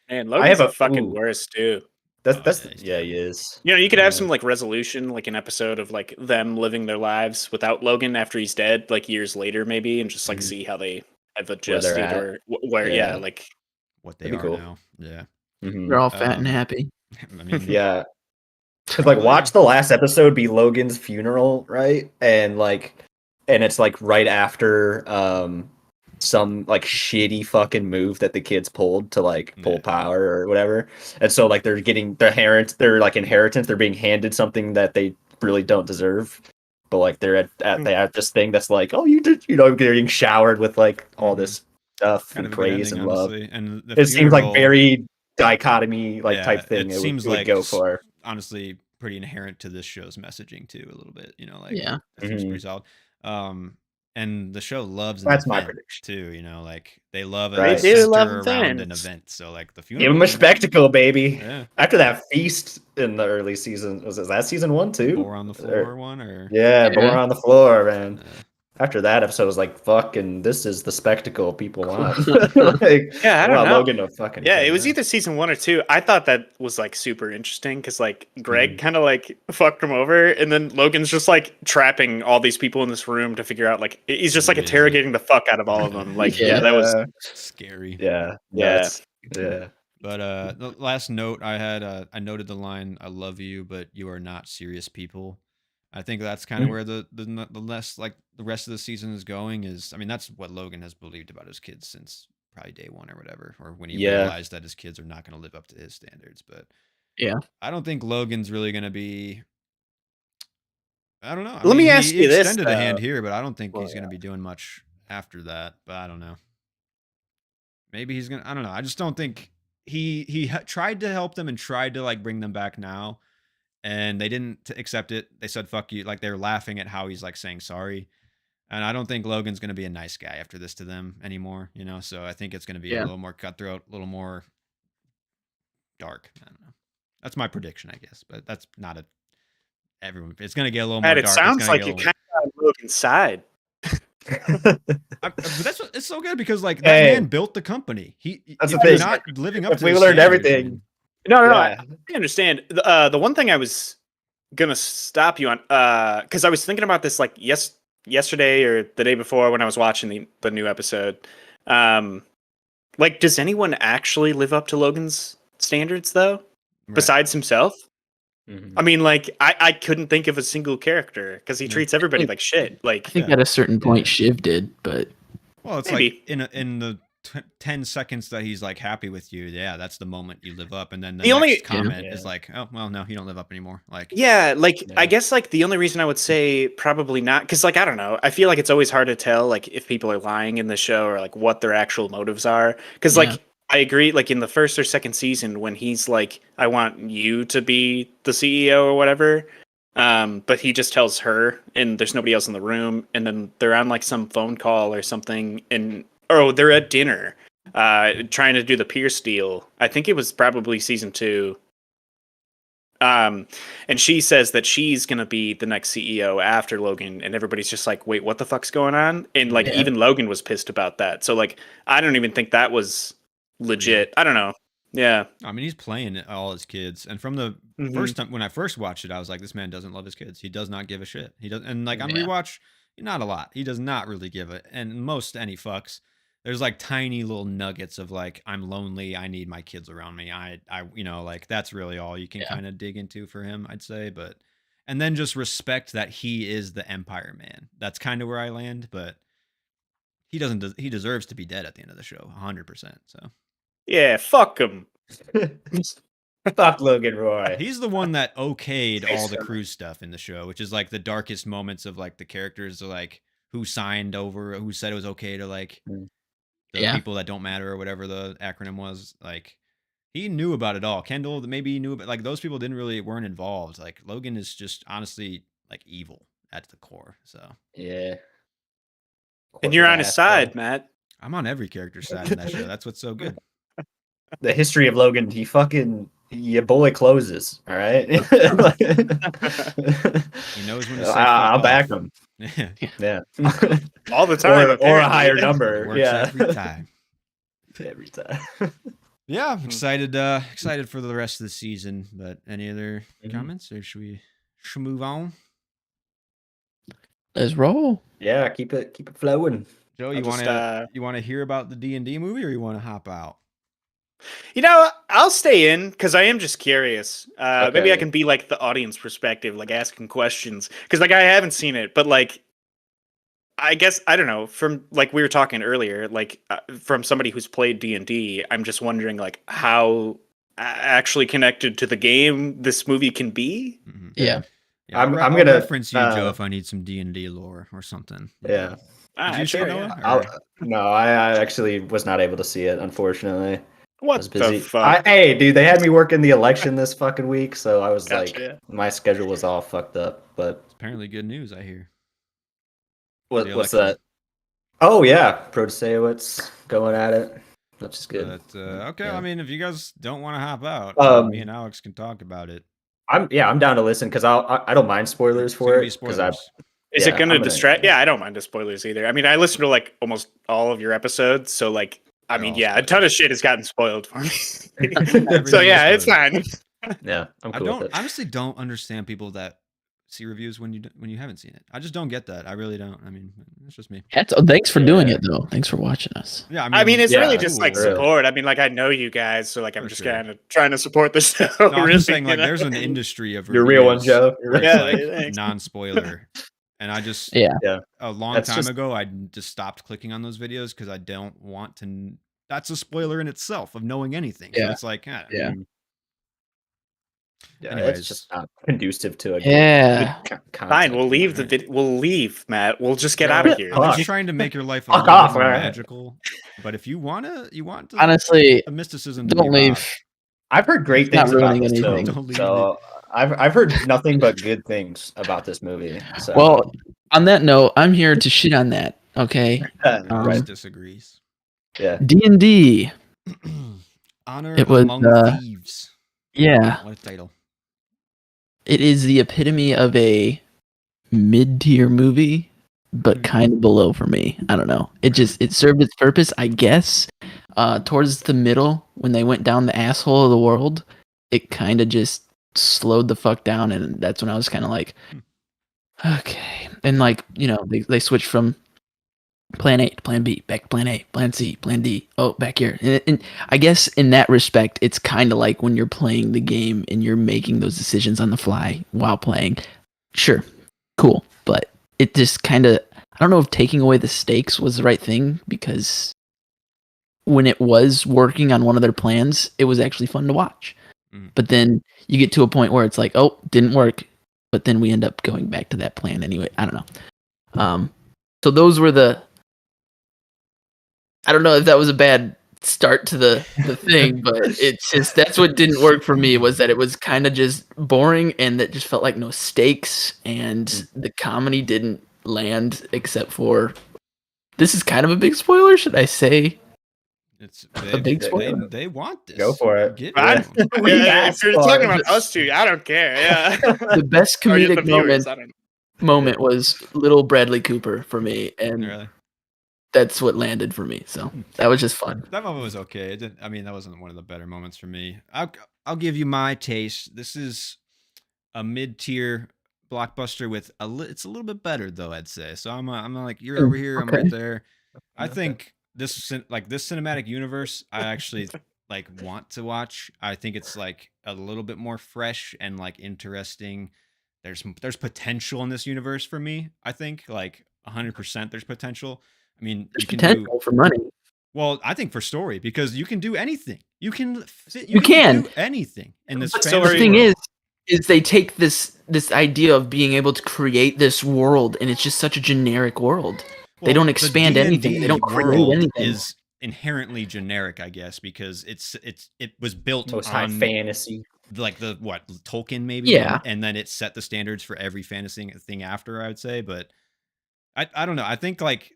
Man, I Logan's have the fucking ooh, worst too. that's yeah, he's yeah, he terrible. is. You know, you could have Yeah. some like resolution, like an episode of like them living their lives without Logan after he's dead, like years later maybe, and just like Mhm. see how they have Where they're adjusted at. or where, yeah, Yeah. like What they That'd be are cool. now. Yeah. Mhm. they're all fat and Um, happy. I mean, Yeah. Cause like probably. watch the last episode be Logan's funeral, right? And it's like right after some like shitty fucking move that the kids pulled to like pull Yeah. power or whatever. And so like they're getting their like inheritance, they're being handed something that they really don't deserve. But like they're at this thing that's like, oh, you did, getting showered with like all Mhm. this stuff Kind and of a good praise ending, and love. honestly. And the It seems like funeral, very dichotomy like type yeah, thing it it seems would like go for. honestly pretty inherent to this show's messaging too, a little bit. You know, like Yeah. that seems Mhm. pretty solid. And the show loves an That's my event prediction. too. Like they love they a Right. do love center around an events. event. So like the Give funeral, him a spectacle, baby. yeah, After that feast in the early season, was that season 1 too? bore on the floor one, or Yeah, Yeah. Boar on the floor, man. uh, After that episode, I was like, "Fucking, this is the spectacle people want." Like, Yeah, I don't know. Logan to fucking Yeah, kill. it was Yeah. either season 1 or 2. I thought that was like super interesting because like Greg Mhm. kind of like fucked him over, and then Logan's just like trapping all these people in this room to figure out like he's just like Yeah. interrogating the fuck out of all of them. Like, yeah, that was scary. yeah, Yeah. nuts. Yeah, But the last note I had, I noted the line, "I love you, but you are not serious people." I think that's kind of Mhm. where the less like the rest of the season is going. I mean, that's what Logan has believed about his kids since probably day one or whatever, or when he Yeah. realized that his kids are not going to live up to his standards. But Yeah. I don't think Logan's really going to be. I don't know. I Let mean, me he ask you this, extended a hand though. here, but I don't think Well, he's going to be doing much after that. But I don't know. Maybe he's gonna. I don't know. I just don't think he tried to help them and tried to like bring them back now, and they didn't accept it. They said "fuck you," like they're laughing at how he's like saying sorry. And I don't think Logan's gonna be a nice guy after this to them anymore. So I think it's gonna be a Yeah. little more cutthroat, a little more dark. I don't know. That's my prediction, I guess, but that's not everyone. It's gonna get a little more Matt, it dark. sounds It's gonna like get a you're little. kind of on Logan's side. But it's so good because like that Hey, man built the company. that's If the you're thing. not living up If to we his learned standards, I everything, mean, No, yeah, I understand. The one thing I was gonna stop you on, because I was thinking about this like yesterday or the day before when I was watching the new episode. Like, does anyone actually live up to Logan's standards though, right. besides himself? Mhm. I mean, like, I couldn't think of a single character because he Yeah. treats everybody like shit. I Like, think Yeah. at a certain point Yeah. Shiv did, but Well, it's Maybe. like in the 10 seconds that he's like happy with you, yeah, that's the moment you live up, and then the The only- next comment Yeah. is like, oh well, no, you don't live up anymore. Like, yeah, like Yeah. I guess like the only reason I would say probably not, because like I don't know, I feel like it's always hard to tell like if people are lying in the show or like what their actual motives are. Because Yeah. like I agree, like in the first or second season when he's like, I want you to be the CEO or whatever, but he just tells her and there's nobody else in the room, and then they're on like some phone call or something, and they're at dinner. trying to do the Pierce deal. I think it was probably season 2. And she says that she's gonna be the next CEO after Logan, and everybody's just like, "Wait, what the fuck's going on?" And like, Yeah. even Logan was pissed about that. So like, I don't even think that was legit. I don't know. Yeah. I mean, he's playing all his kids, and from the first time when I first watched it, I was like, "This man doesn't love his kids. He does not give a shit. He does." And like on Yeah. rewatch, not a lot. He does not really give it. And most any fucks, there's like tiny little nuggets of like, "I'm lonely. I need my kids around me." Like that's really all you can Yeah. kind of dig into for him, I'd say. But and then just respect that he is the Empire man. That's kind of where I land. But he doesn't. He deserves to be dead at the end of the show, 100%. So. Yeah. Fuck him. Fuck Logan Roy. He's the one that okayed Hey, all the sir. cruise stuff in the show, which is like the darkest moments of like the characters, like who signed over, who said it was okay to like the Yeah. people that don't matter or whatever the acronym was. Like he knew about it all. Kendall, maybe he knew about, like those people weren't involved. Like Logan is just honestly like evil at the core. So Yeah. And you're on Corporate his asshole. side, Matt. I'm on every character's side in that show. That's what's so good. The history of Logan, your boy closes. All right. He knows when to say I'll fuck back off. him. Yeah. All the time. or a apparently. higher It number. works Yeah. every time. Every time. Yeah, I'm excited for the rest of the season. But any other comments, or should we move on? Let's roll. Yeah, keep it flowing. Joe, I'll you just, want to hear about the D&D movie, or you want to hop out? You know, I'll stay in because I am just curious. Maybe I Okay. can be like the audience perspective, like asking questions. Because like I haven't seen it, but like I guess I don't know. From like we were talking earlier, like from somebody who's played D&D, I'm just wondering like how actually connected to the game this movie can be. Mm-hmm. Yeah. Yeah, I'm I'll gonna reference you, Joe, if I need some D&D lore or something. Yeah. Did you see sure, Noah? yeah. Or- No, I actually was not able to see it, unfortunately. I What was the busy. fuck? Hey, dude, they had me working the election this fucking week, so I was Gotcha. like, my schedule was all fucked up. But It's apparently good news, I hear. what's election. that? Oh yeah, Protasiewicz going at it, which is good. But okay, Yeah. I mean, if you guys don't want to hop out, me and Alex can talk about it. I'm down to listen because I don't mind spoilers It's for gonna be it. 'Cause spoilers. Is Yeah, it going to I'm gonna- distract? Yeah, I don't mind the spoilers either. I mean, I listen to like almost all of your episodes, so like, I They're mean, all yeah, a ton spoilers. of shit has gotten spoiled for me. so Everything yeah, is it's fine. Yeah, I'm I cool with it. honestly don't understand people that see reviews when you haven't seen it. I just don't get that. I really don't. I mean, it's just me. Thanks for doing Yeah. it though. Thanks for watching us. Yeah, I mean, it's really yeah, just like cool. really. support. I mean, like I know you guys, so like I'm For just sure. kind of trying to support the show. No, I'm really, just saying, you like, know? there's an industry of You're a real one, reviews Joe. that's, Yeah, like, thanks. non-spoiler. And I just, Yeah. a long That's time just- ago, I just stopped clicking on those videos because I don't want to. That's a spoiler in itself of knowing anything. So Yeah. it's like, Yeah. Yeah, Anyways. it's just not conducive to a Yeah. good Fine, content. we'll leave the Alright. video. We'll leave, Matt. We'll just get Joe, out of here. I'm Fuck. just trying to make your life a Fuck little off, more alright. magical. But if you want the, Honestly, the mysticism to don't be leave. robbed, I've heard great It's not things about ruining this anything. film. Don't leave So I've heard nothing but good things about this movie. So Well, on that note, I'm here to shit on that. Okay. Alex Um, disagrees. yeah. D&D. Honor It was, Among Thieves. Yeah. What a title. It is the epitome of a mid-tier movie, but kind of below for me. I don't know. It served its purpose, I guess. Towards the middle, when they went down the asshole of the world, it kind of just slowed the fuck down, and that's when I was kind of like, okay. And like, they switched from plan A to plan B, back to plan A, plan C, plan D. Oh, back here. And I guess in that respect, it's kind of like when you're playing the game and you're making those decisions on the fly while playing. Sure, cool. But it just kind of, I don't know if taking away the stakes was the right thing, because when it was working on one of their plans, it was actually fun to watch. Mhm. But then you get to a point where it's like, oh, didn't work. But then we end up going back to that plan anyway. I don't know. So those were I don't know if that was a bad start to the thing, but it's just, that's what didn't work for me, was that it was kind of just boring, and that just felt like no stakes, and the comedy didn't land, except for, this is kind of a big spoiler, should I say? It's A big spoiler. they want this. Go for it. Get I- it to 'em. We Yeah, if asked you're for talking it. about us two, I don't care. Yeah. The best Or just the comedic viewers, I don't know. moment was little Bradley Cooper for me, and Really? that's what landed for me. So that was just fun. That moment was okay. It didn't, I mean, that wasn't one of the better moments for me. I'll give you my taste. This is a mid-tier blockbuster with it's a little bit better though, I'd say. So I'm like, you're over here, I'm right Okay. there. I Okay. think this cinematic universe I actually like want to watch. I think it's like a little bit more fresh and like interesting. There's potential in this universe for me. I think like 100% there's potential. I mean, There's you can do potential for money. well, I think for story because you can do anything. You can You can. do anything in this But the fantasy thing world. is they take this idea of being able to create this world, and it's just such a generic world. They don't the expand anything. They D&D don't create world anything. is inherently generic, I guess, because it was built Most high on fantasy. like the what Tolkien maybe, Yeah. and then it set the standards for every fantasy thing after. I would say, but I don't know. I think like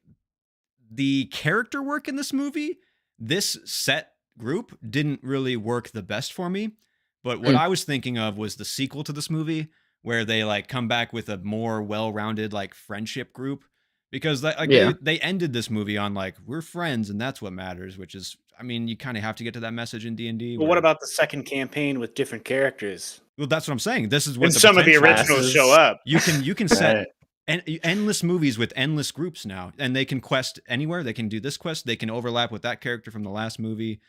the character work in this movie, this set group didn't really work the best for me. But what I was thinking of was the sequel to this movie where they like come back with a more well-rounded like friendship group because like Yeah. they ended this movie on like we're friends and that's what matters, which is I mean, you kind of have to get to that message in D&D. But what about the second campaign with different characters? Well, that's what I'm saying. This is what And the some of the potential is. originals show up. You can set Right. endless movies with endless groups now, and they can quest anywhere. They can do this quest. They can overlap with that character from the last movie.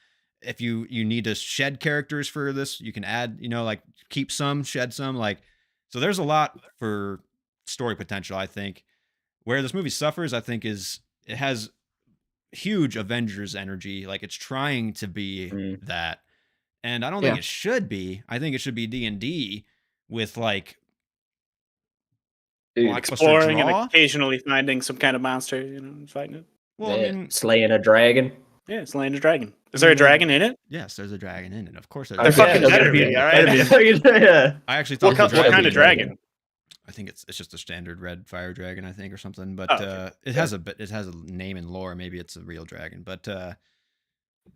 If you need to shed characters for this, you can add, like keep some, shed some, like so. There's a lot for story potential. I think where this movie suffers, I think, is it has huge Avengers energy. Like it's trying to be that, and I don't think Yeah. it should be. I think it should be D&D with like Dude, blockbuster Exploring and draw. occasionally finding some kind of monster, and fighting it. Well, I yeah, mean, slaying a dragon. Yeah, it's Land of Dragon. Is there a dragon in it? yes, there's a dragon in it. Of course, They're there's. fucking Yeah, better there's be, a all right? Yeah. I actually thought What, it was a what dragon. kind of dragon? I think it's just a standard red fire dragon, I think, or something. But Oh, okay. it has a name and lore. Maybe it's a real dragon. But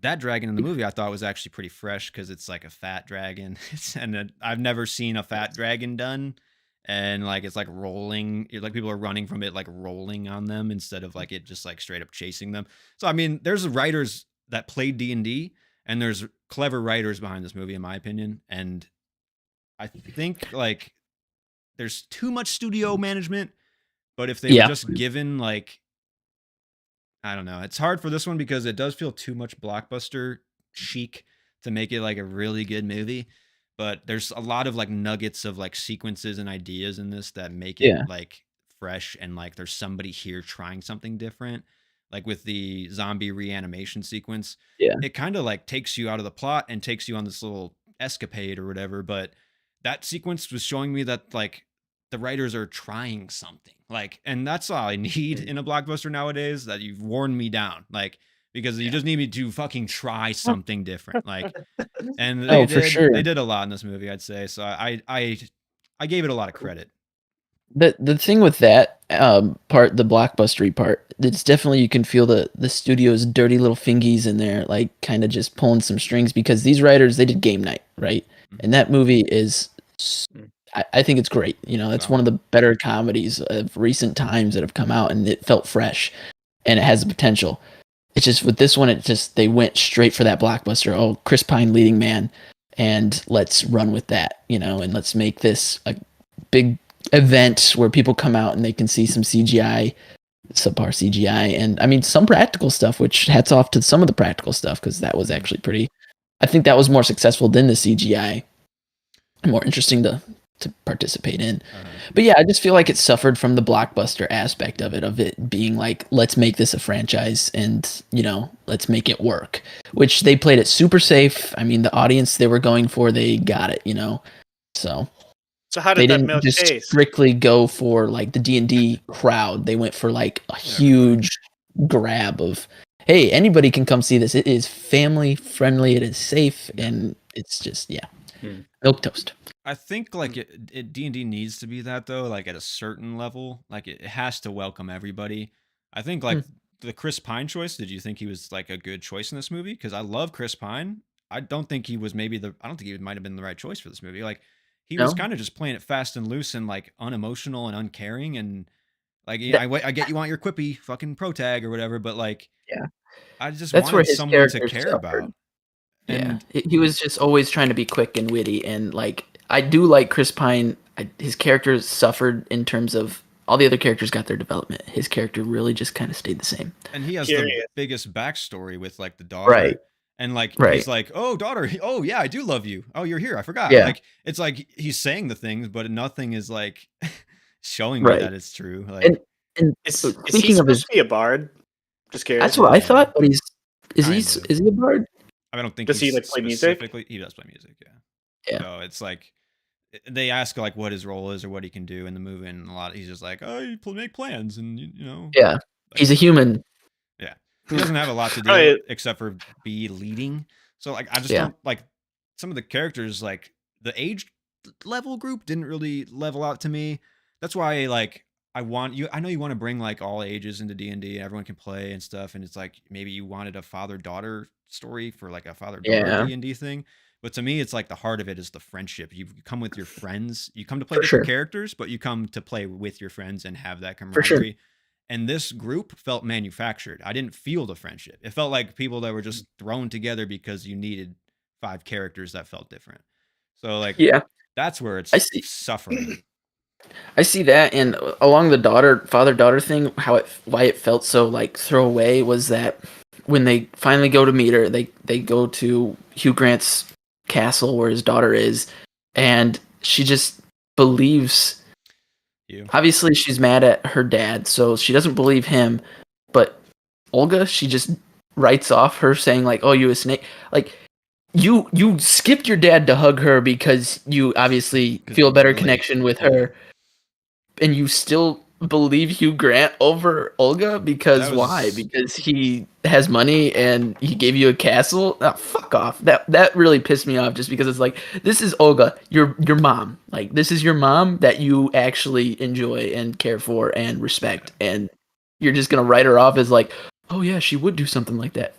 that dragon in the movie I thought was actually pretty fresh because it's like a fat dragon, I've never seen a fat dragon done, and like it's like rolling, like people are running from it, like rolling on them instead of like it just like straight up chasing them. So I mean, there's writers that played D&D, and there's clever writers behind this movie, in my opinion, and I think like there's too much studio management, but if they were just given like I don't know, it's hard for this one because it does feel too much blockbuster chic to make it like a really good movie. But there's a lot of like nuggets of like sequences and ideas in this that make it Yeah. like fresh and like there's somebody here trying something different. Like with the zombie reanimation sequence, Yeah. it kind of like takes you out of the plot and takes you on this little escapade or whatever. But that sequence was showing me that like the writers are trying something, like, and that's all I need in a blockbuster nowadays. That you've worn me down, like, because you just need me to fucking try something different, like, and they for did. sure. They did a lot in this movie, I'd say. So I gave it a lot of credit. The thing with that part, the blockbustery part, it's definitely you can feel the studio's dirty little fingies in there, like kind of just pulling some strings because these writers they did Game Night, right? And that movie is, I think it's great. It's one of the better comedies of recent times that have come out, and it felt fresh, and it has the potential. It's just with this one, they went straight for that blockbuster. Oh, Chris Pine leading man, and let's run with that, and let's make this a big event where people come out and they can see some CGI, subpar CGI, and I mean some practical stuff, which hats off to some of the practical stuff because that was actually pretty. I think that was more successful than the CGI, and more interesting to participate in. But yeah, I just feel like it suffered from the blockbuster aspect of it being like, let's make this a franchise and, let's make it work, which they played it super safe. I mean, the audience they were going for, they got it, so how they did that didn't milk just taste? strictly go for like the D&D crowd. They went for like a huge grab of, hey, anybody can come see this. It is family friendly. It is safe. And it's just, milk toast. I think like D&D needs to be that though, like at a certain level, like it has to welcome everybody. I think like the Chris Pine choice, did you think he was like a good choice in this movie? Because I love Chris Pine. I don't think he was I don't think he might have been the right choice for this movie. Like he was No, kind of just playing it fast and loose and like unemotional and uncaring and like that, I get you want your quippy fucking pro tag or whatever, but like yeah, I just that's where wanted his someone to character care suffered. about. Yeah, And he was just always trying to be quick and witty, and like I do like Chris Pine. His character suffered in terms of all the other characters got their development. His character really just kind of stayed the same. he has the Curious. biggest backstory with like the Right, daughter. And like right, he's like, "Oh, daughter, oh yeah, I do love you. Oh, you're here. I forgot." yeah, Like it's like he's saying the things, but nothing is like showing me right. that it's true. And Like and Is he speaking of supposed his, to be a bard? Just that's curious. what I yeah, thought. But kind of. is he a bard? I don't think Does he he's like play music? specifically. He does play music, yeah. Yeah, So it's like they ask like what his role is or what he can do in the movie, and a lot he's just like, "Oh, you make plans, and you know, yeah. like He's a human. yeah." He doesn't have a lot to do Right. except for be leading. So like I just Yeah, don't like some of the characters like the age level group didn't really level out to me. That's why like I want you I know you want to bring like all ages into D&D, everyone can play and stuff and it's like maybe you wanted a father-daughter story for like a father-daughter yeah, D&D thing. But to me it's like the heart of it is the friendship. You come with your friends. You come to play for different sure, characters, but you come to play with your friends and have that for sure. camaraderie. And this group felt manufactured. I didn't feel the friendship. It felt like people that were just thrown together because you needed 5 characters that felt different. So like Yeah, that's where I it's see. suffering. I see that, and along the father daughter thing, why it felt so like throwaway was that when they finally go to meet her, they go to Hugh Grant's castle where his daughter is, and she just believes. You. Obviously, she's mad at her dad, so she doesn't believe him. But Olga, she just writes off her saying like, "Oh, you a snake." Like you skipped your dad to hug her because you obviously 'Cause feel a you better relate. connection with Yeah. her, and you still believe Hugh Grant over Olga because That why? was Because he has money and he gave you a castle? Oh, fuck off. That really pissed me off just because it's like this is Olga, your mom. Like this is your mom that you actually enjoy and care for and respect, and you're just gonna write her off as like, oh yeah, she would do something like that.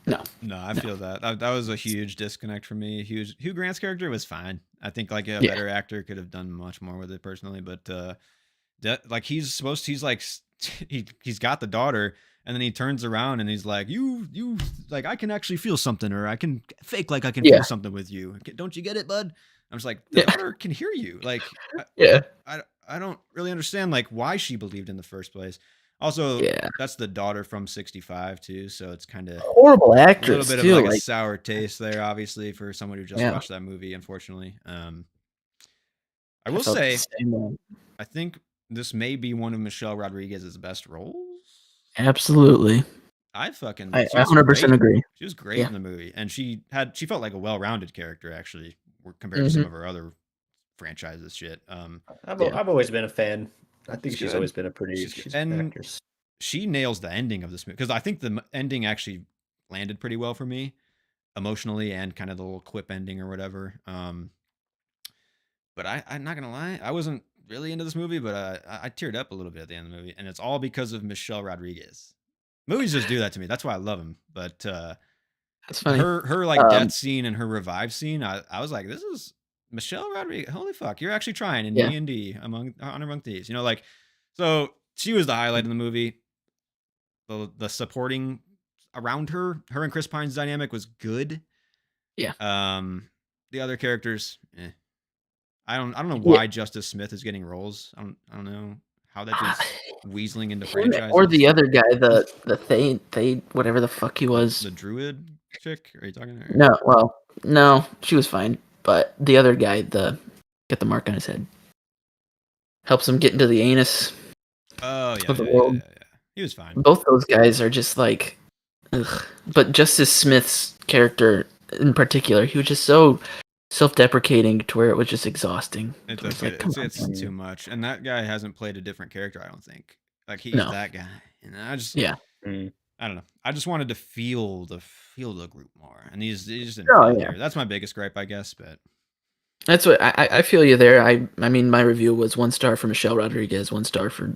No, no, I no. feel that. That was a huge disconnect for me. Huge Hugh Grant's character was fine. I think like a Yeah. better actor could have done much more with it personally, but that like he's like he's got the daughter and then he turns around and he's like you like I can actually feel something or I can fake like I can feel Yeah. something with you. Don't you get it, bud? I'm just like the Yeah. daughter can hear you. Like Yeah. I don't really understand like why she believed in the first place. Also, Yeah. that's the daughter from 65 too, so it's kind of Horrible a little actress bit of too. like a Like sour taste there, obviously, for someone who just yeah, watched that movie. Unfortunately, I I will felt the say same way. I think this may be one of Michelle Rodriguez's best roles. Absolutely. I fucking I she was 100% great. agree. She was great Yeah. in the movie, and she felt like a well-rounded character actually, compared to some Hmm. of her other franchises. Shit, Yeah. I've always been a fan. I think she's she's good. always been a pretty She's good. she's a good And actress. she nails the ending of this movie because I think the ending actually landed pretty well for me emotionally and kind of the little quip ending or whatever. But I'm not gonna lie, I wasn't really into this movie, but I teared up a little bit at the end of the movie, and it's all because of Michelle Rodriguez. Movies just do that to me. That's why I love them. But That's funny. her like Um, death scene and her revive scene, I was like, this is Michelle Rodriguez. Holy fuck, you're actually trying in yeah. D&D among Honor Among Thieves. You know, like so she was the highlight in the movie. The supporting around her and Chris Pine's dynamic was good. Yeah. The other characters, I don't know Yeah. why Justice Smith is getting roles. I don't know how that dude's weaseling into Him or franchises. the other guy, the Thane, whatever the fuck he was. The druid chick? Are you talking to her? No, well, no, she was fine. But the other guy, got the mark on his head, helps him get into the anus Oh yeah, of the yeah, yeah, world. yeah, yeah. He was fine. Both those guys are just like, ugh. But Justice Smith's character in particular, he was just so self-deprecating to where it was just exhausting. It To where does it's like, get come on, it's man. too much, and that guy hasn't played a different character. I don't think. Like he's No. that guy, and Yeah. I don't know. I just wanted to feel the group more, and he just didn't Oh feel it yeah. here. That's my biggest gripe, I guess. But That's what I feel you there. I mean, my review was 1 star for Michelle Rodriguez, 1 star for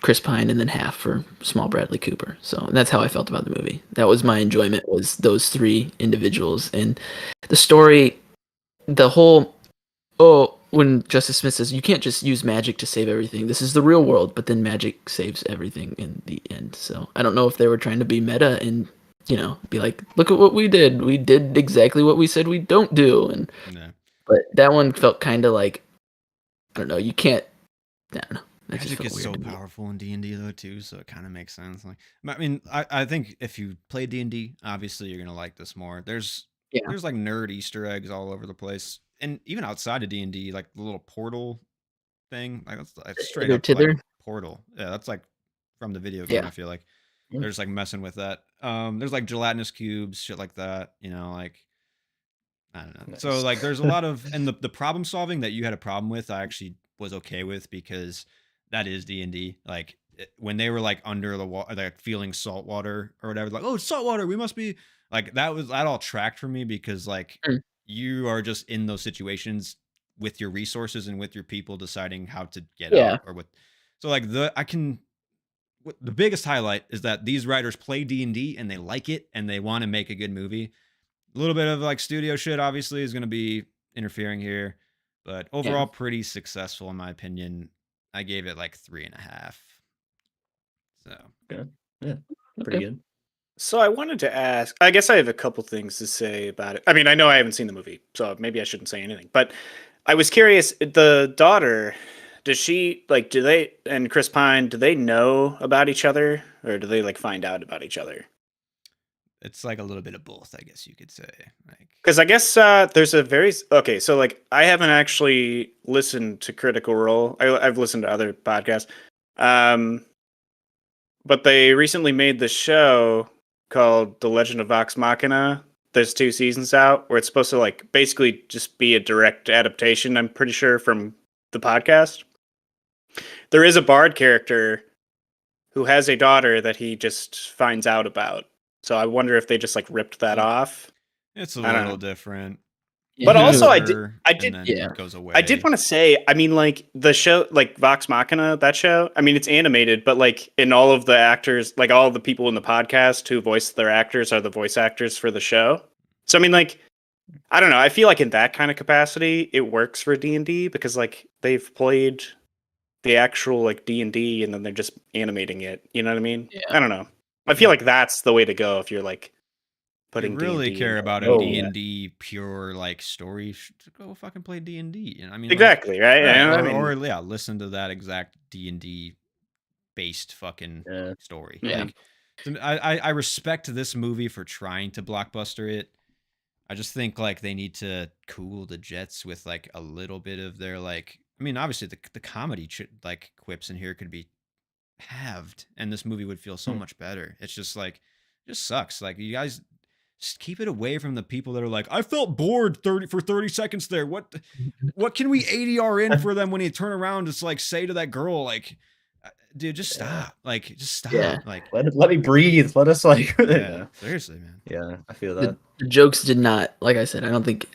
Chris Pine and then half for small Bradley Cooper. So that's how I felt about the movie. That was my enjoyment, was those three individuals. And the story, the whole, when Justice Smith says, you can't just use magic to save everything. This is the real world, but then magic saves everything in the end. So I don't know if they were trying to be meta and, be like, look at what we did. We did exactly what we said we don't do. And No. But that one felt kind of like, I don't know, you can't, I don't know. That just Magic felt is weird so to me. powerful in D&D though too, so it kind of makes sense. Like, I mean, I think if you play D&D, obviously you're gonna like this more. There's Yeah. like nerd Easter eggs all over the place, and even outside of D&D, like the little portal thing, like that's straight up like Tither. Portal. Yeah, that's like from the video game. Yeah. I feel like Mm. they're just like messing with that. There's like gelatinous cubes, shit like that. Like I don't know. So Nice. like there's a lot of, and the problem solving that you had a problem with, I actually was okay with, because that is D&D. Like when they were like under the water, like feeling salt water or whatever, like, oh, it's salt water, we must be like, that all tracked for me, because like Mm. you are just in those situations with your resources and with your people deciding how to get Yeah. out or what. So like the biggest highlight is that these writers play D&D and they like it and they want to make a good movie. A little bit of like studio shit obviously is going to be interfering here, but overall pretty successful in my opinion. I gave it like 3.5. So Yeah, pretty Okay. good. So I wanted to ask, I guess I have a couple things to say about it. I mean, I know I haven't seen the movie, so maybe I shouldn't say anything, but I was curious, the daughter, does she like, do they, and Chris Pine, do they know about each other, or do they like find out about each other? it's like a little bit of both, I guess you could say. Like, Because I guess there's a very okay. So like, I haven't actually listened to Critical Role. I've listened to other podcasts, um, but they recently made the show called The Legend of Vox Machina. There's 2 seasons out where it's supposed to like basically just be a direct adaptation. I'm pretty sure from the podcast. There is a bard character who has a daughter that he just finds out about. So I wonder if they just like ripped that off. it's a I don't little know. different. But He has also, her I and did, then Yeah. goes away. I did want to say, I mean, like the show, like Vox Machina, that show. I mean, it's animated, but like in all of the actors, like all of the people in the podcast who voice their actors are the voice actors for the show. So I mean, like, I don't know. I feel like in that kind of capacity, it works for D&D because like they've played the actual like D&D and then they're just animating it. You know what I mean? Yeah. I don't know. I feel like that's the way to go if you're like If you putting really D&D care in about the a media. D&D pure like story, go fucking play D&D. I mean, like, Exactly, right? right, I mean, or yeah, listen to that exact D&D based fucking Yeah. story. Yeah. Like, so I respect this movie for trying to blockbuster it. I just think like they need to cool the jets with like a little bit of their like. I mean, obviously the comedy like quips in here could be halved, and this movie would feel so Hmm. much better. It's just like, it just sucks. Like you guys just keep it away from the people that are like, I felt bored 30 seconds there. What can we ADR in for them when you turn around? Just like say to that girl, like, dude, just Yeah. stop. Like, just stop. Yeah. Like, Let me breathe. Let us like. yeah, seriously, man. Yeah, I feel The, that. the jokes did not, like I said, I don't think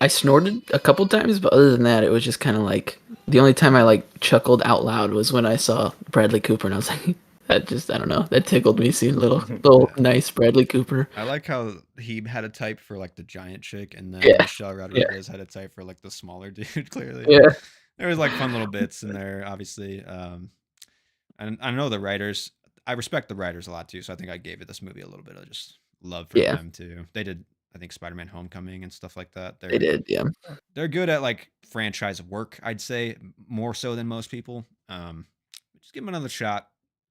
I snorted a couple times, but other than that, it was just kind of like the only time I like chuckled out loud was when I saw Bradley Cooper, and I was like, that just, I don't know, that tickled me seeing little Yeah. nice Bradley Cooper. I like how he had a type for like the giant chick, and then Yeah. Michelle Rodriguez had a type for like the smaller dude. Clearly, Yeah. there was like fun little bits in there, obviously. And I know the writers. I respect the writers a lot too, so I think I gave it this movie a little bit of just love for Yeah. them too. They did, I think, Spider-Man: Homecoming and stuff like that. They did, yeah. They're good at like franchise work, I'd say, more so than most people. Just give them another shot.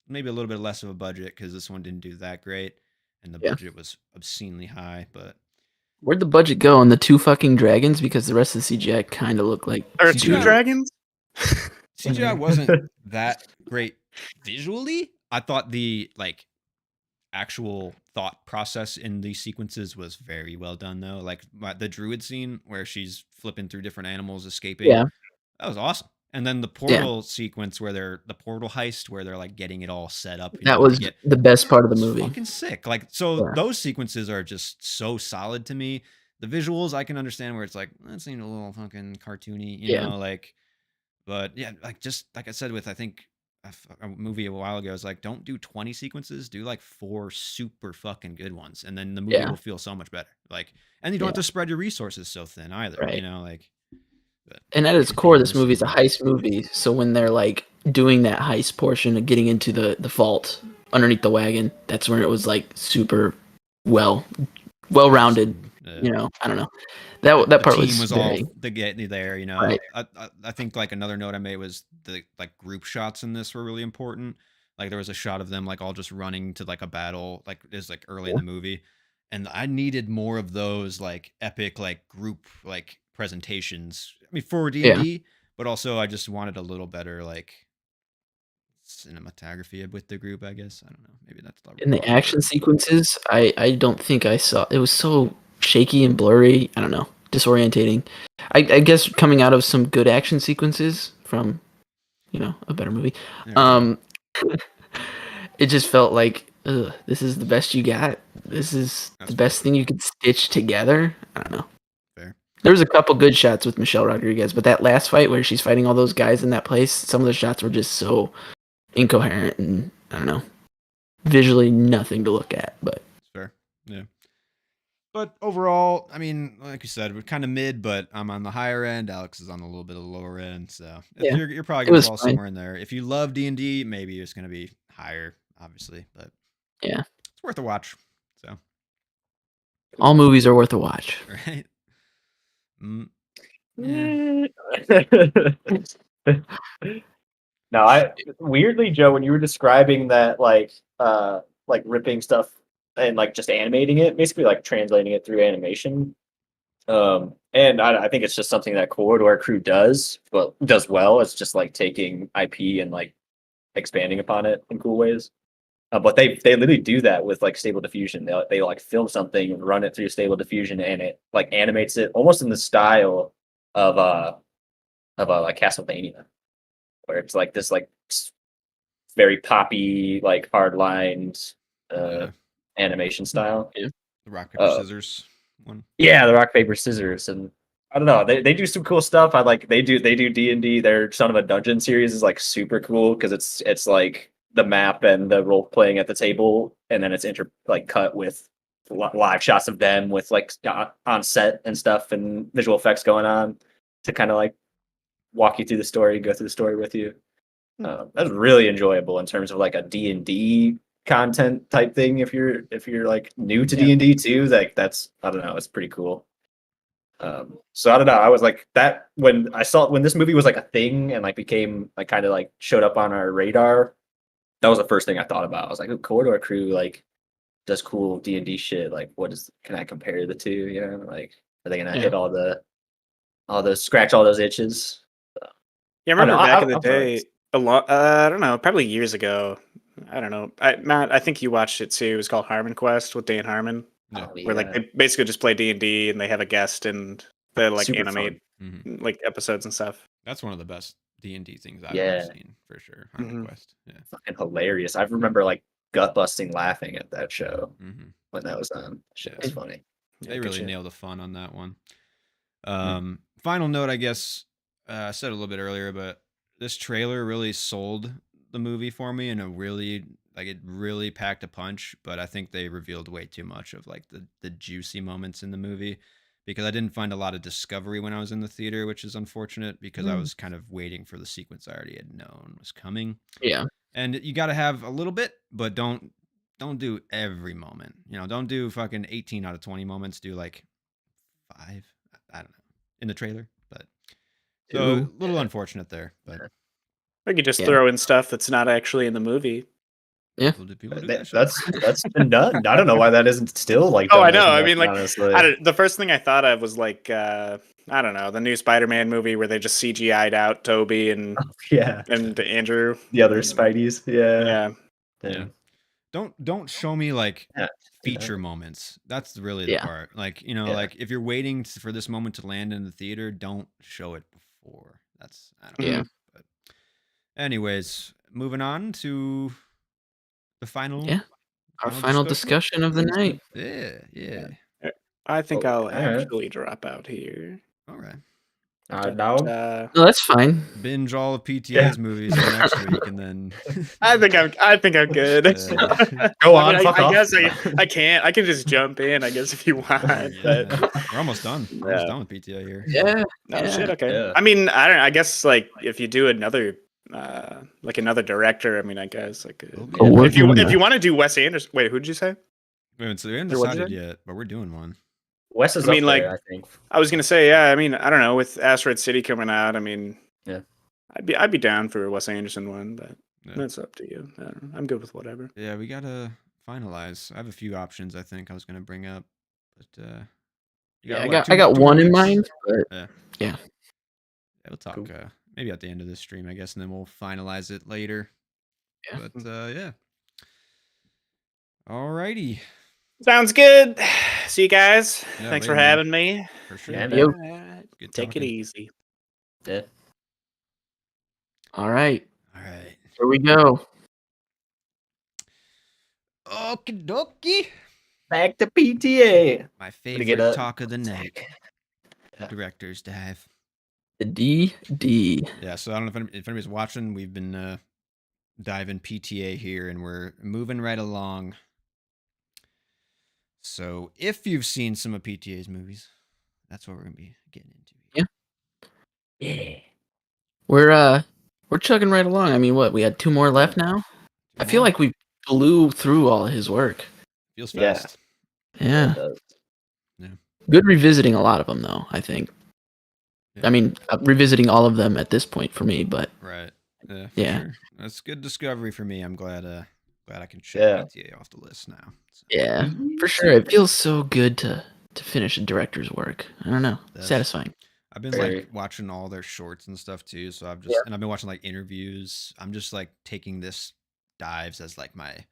Maybe a little bit less of a budget because this one didn't do that great, and the Yeah. budget was obscenely high. But Where'd the budget go on the 2 fucking dragons? Because the rest of the CGI kind of looked like There are CGI 2 dragons? CGI wasn't that great visually. I thought the like actual thought process in these sequences was very well done though. Like the druid scene where she's flipping through different animals escaping. Yeah. That was awesome. And then the portal sequence where the portal heist where they're like getting it all set up. That was the best part of the it's movie. fucking sick. Like, so Yeah. those sequences are just so solid to me. The visuals I can understand where it's like, that seemed a little fucking cartoony, you Yeah. know, like, but yeah, like just like I said with I think a movie a while ago. It's like, don't do 20 sequences, do like 4 super fucking good ones, and then the movie Yeah. will feel so much better. Like, and you don't have to spread your resources so thin either. Right. You know, like. But And at its some core, people this just movie's a need- heist movie. So when they're like doing that heist portion of getting into the vault underneath the wagon, that's when it was like super well rounded. Yeah. You know, I don't know. That The part team was all very to get you there. You know, right. I think like another note I made was the like group shots in this were really important. Like there was a shot of them like all just running to like a battle, like is like early in the movie, and I needed more of those like epic like group like presentations. I mean for D and Yeah. D, but also I just wanted a little better like cinematography with the group. I guess I don't know. Maybe that's the In the wrong action word. sequences, I don't think I saw. It was so shaky and blurry. I don't know, disorientating. I guess coming out of some good action sequences from a better movie, There you go. it just felt like, ugh, this is the best you got. This is That's the fair. best thing you could stitch together. I don't know. Fair. There was a couple good shots with Michelle Rodriguez, but that last fight where she's fighting all those guys in that place, some of the shots were just so incoherent and I don't know, visually nothing to look at. But It's fair. Yeah. But overall, I mean, like you said, we're kind of mid, but I'm on the higher end. Alex is on a little bit of the lower end, so yeah, you're probably it gonna was fall fine. somewhere in there. If you love D&D, maybe it's gonna be higher, obviously, but Yeah, it's worth a watch. So, all movies are worth a watch. right? Yeah. No, I weirdly, Joe, when you were describing that, like ripping stuff and like just animating it, basically like translating it through animation. And I think it's just something that Corridor Crew does, but does well. It's just like taking IP and like expanding upon it in cool ways. But they literally do that with like Stable Diffusion. They like film something, run it through Stable Diffusion, and it like animates it almost in the style of like Castlevania, where it's like this like very poppy, like hard lined Yeah. animation style. Yeah. The rock paper Uh, scissors one. Yeah, the rock paper scissors, and I don't know. They do some cool stuff. I like they do D&D. Their Son of a Dungeon series is like super cool because it's like the map and the role playing at the table, and then it's like cut with live shots of them with like on set and stuff and visual effects going on to kind of like walk you through the story, go through the story with you. That's really enjoyable in terms of like a D&D content type thing. If you're like new to Yeah. D&D too, like that's I don't know, it's pretty cool. So I don't know. I was like that when I saw when this movie was like a thing and like became like kind of like showed up on our radar. That was the first thing I thought about. I was like, "Oh, Corridor Crew like does cool D&D shit. Like, can I compare the two? You know, like are they gonna hit all the scratch all those itches?" Yeah, I I don't know. remember back in the I'm sorry. day, a lot. I don't know, probably years ago. I don't know. Matt, I think you watched it too. It was called Harmon Quest with Dan Harmon, Yeah. Oh where like yeah, they basically just play D&D and they have a guest and they like super fun. animate Hmm. like episodes and stuff. That's one of the best D&D things I've ever Yeah, seen for sure. Harmon Mhm. Quest. Yeah. fucking hilarious. I remember like gut busting laughing at that show Hmm. when that was on. Shit Yeah. was funny. Yeah, They good really shit. nailed the fun on that one. Mm. Final note, I guess I said a little bit earlier, but this trailer really sold the movie for me, and it really packed a punch. But I think they revealed way too much of like the juicy moments in the movie because I didn't find a lot of discovery when I was in the theater, which is unfortunate because I was kind of waiting for the sequence I already had known was coming. Yeah. And you got to have a little bit, but don't do every moment. You know, don't do fucking 18 out of 20 moments. Do like 5. I don't know in the trailer, but so a Ooh. little unfortunate there. But We could just Yeah. throw in stuff that's not actually in the movie. Yeah. people do that shit. That's been done. I don't know why that isn't still like Oh, done I as know. I much, mean, like, honestly. the first thing I thought of was like, I don't know, the new Spider-Man movie where they just CGI'd out Toby and Yeah, Andrew. the other Spideys. Yeah, Yeah. Yeah. yeah, Don't show me like yeah. feature moments. That's really the Yeah. part. Like, you know, Yeah. like if you're waiting for this moment to land in the theater, don't show it before. That's I don't know. Yeah. But anyways, moving on to the Yeah. Our final discussion. discussion of the night. Yeah, yeah. I think Oh, I'll all right. actually drop out here. All right. No. No, that's fine. binge all of PTA's Yeah. movies for next week, and then I think I'm good. Go I on, mean, fuck I off. guess I can't. I can just jump in, I guess, if you want. Yeah, But we're almost done. We're almost Yeah. done with PTA here. Yeah. no Yeah. shit. Okay. Yeah. I mean, I don't. I guess like if you do another, like another director. I mean, I guess like Oh, we're if you doing want to do Wes Anderson. Wait, who did you say? We haven't Or what'd you decided say? yet, but we're doing one. Wes is I mean, up there, like, I think. I was gonna say, yeah. I mean, I don't know. With Asteroid City coming out, I mean, Yeah. I'd be down for a Wes Anderson one, but Yeah. that's up to you. I don't know. I'm good with whatever. Yeah, we gotta finalize. I have a few options I think I was gonna bring up, but you Yeah, what, I got two one more in weeks? mind, but Yeah. yeah. We'll talk Cool. maybe at the end of this stream, I guess, and then we'll finalize it later. Yeah. But yeah. Alrighty. Sounds good. See you guys. Yeah, Thanks later, for man. having me. For sure. Yeah, Yo. Alright, Good take it talking. easy. Yeah. All right. Alright. Here we go. Okie dokie. Back to PTA. My get favorite a- talk of the night. Yeah. Director's dive. The DD. Yeah, so I don't know if anybody's watching. We've been diving PTA here, and we're moving right along. So if you've seen some of PTA's movies, that's what we're gonna be getting into. Yeah. We're chugging right along. I mean, what? We had 2 more left now. I feel like we blew through all his work. Feels Yeah. fast. Yeah. It does. Good revisiting a lot of them, though, I think. Yeah. I mean, revisiting all of them at this point for me, but Right. Yeah. For Yeah. Sure. That's good discovery for me. I'm glad I can check Yeah. PTA off the list now. So, yeah, for sure. It feels so good to finish a director's work. I don't know. Does. Satisfying. I've been Very. like watching all their shorts and stuff too. So and I've been watching like interviews. I'm just like taking this dives as like my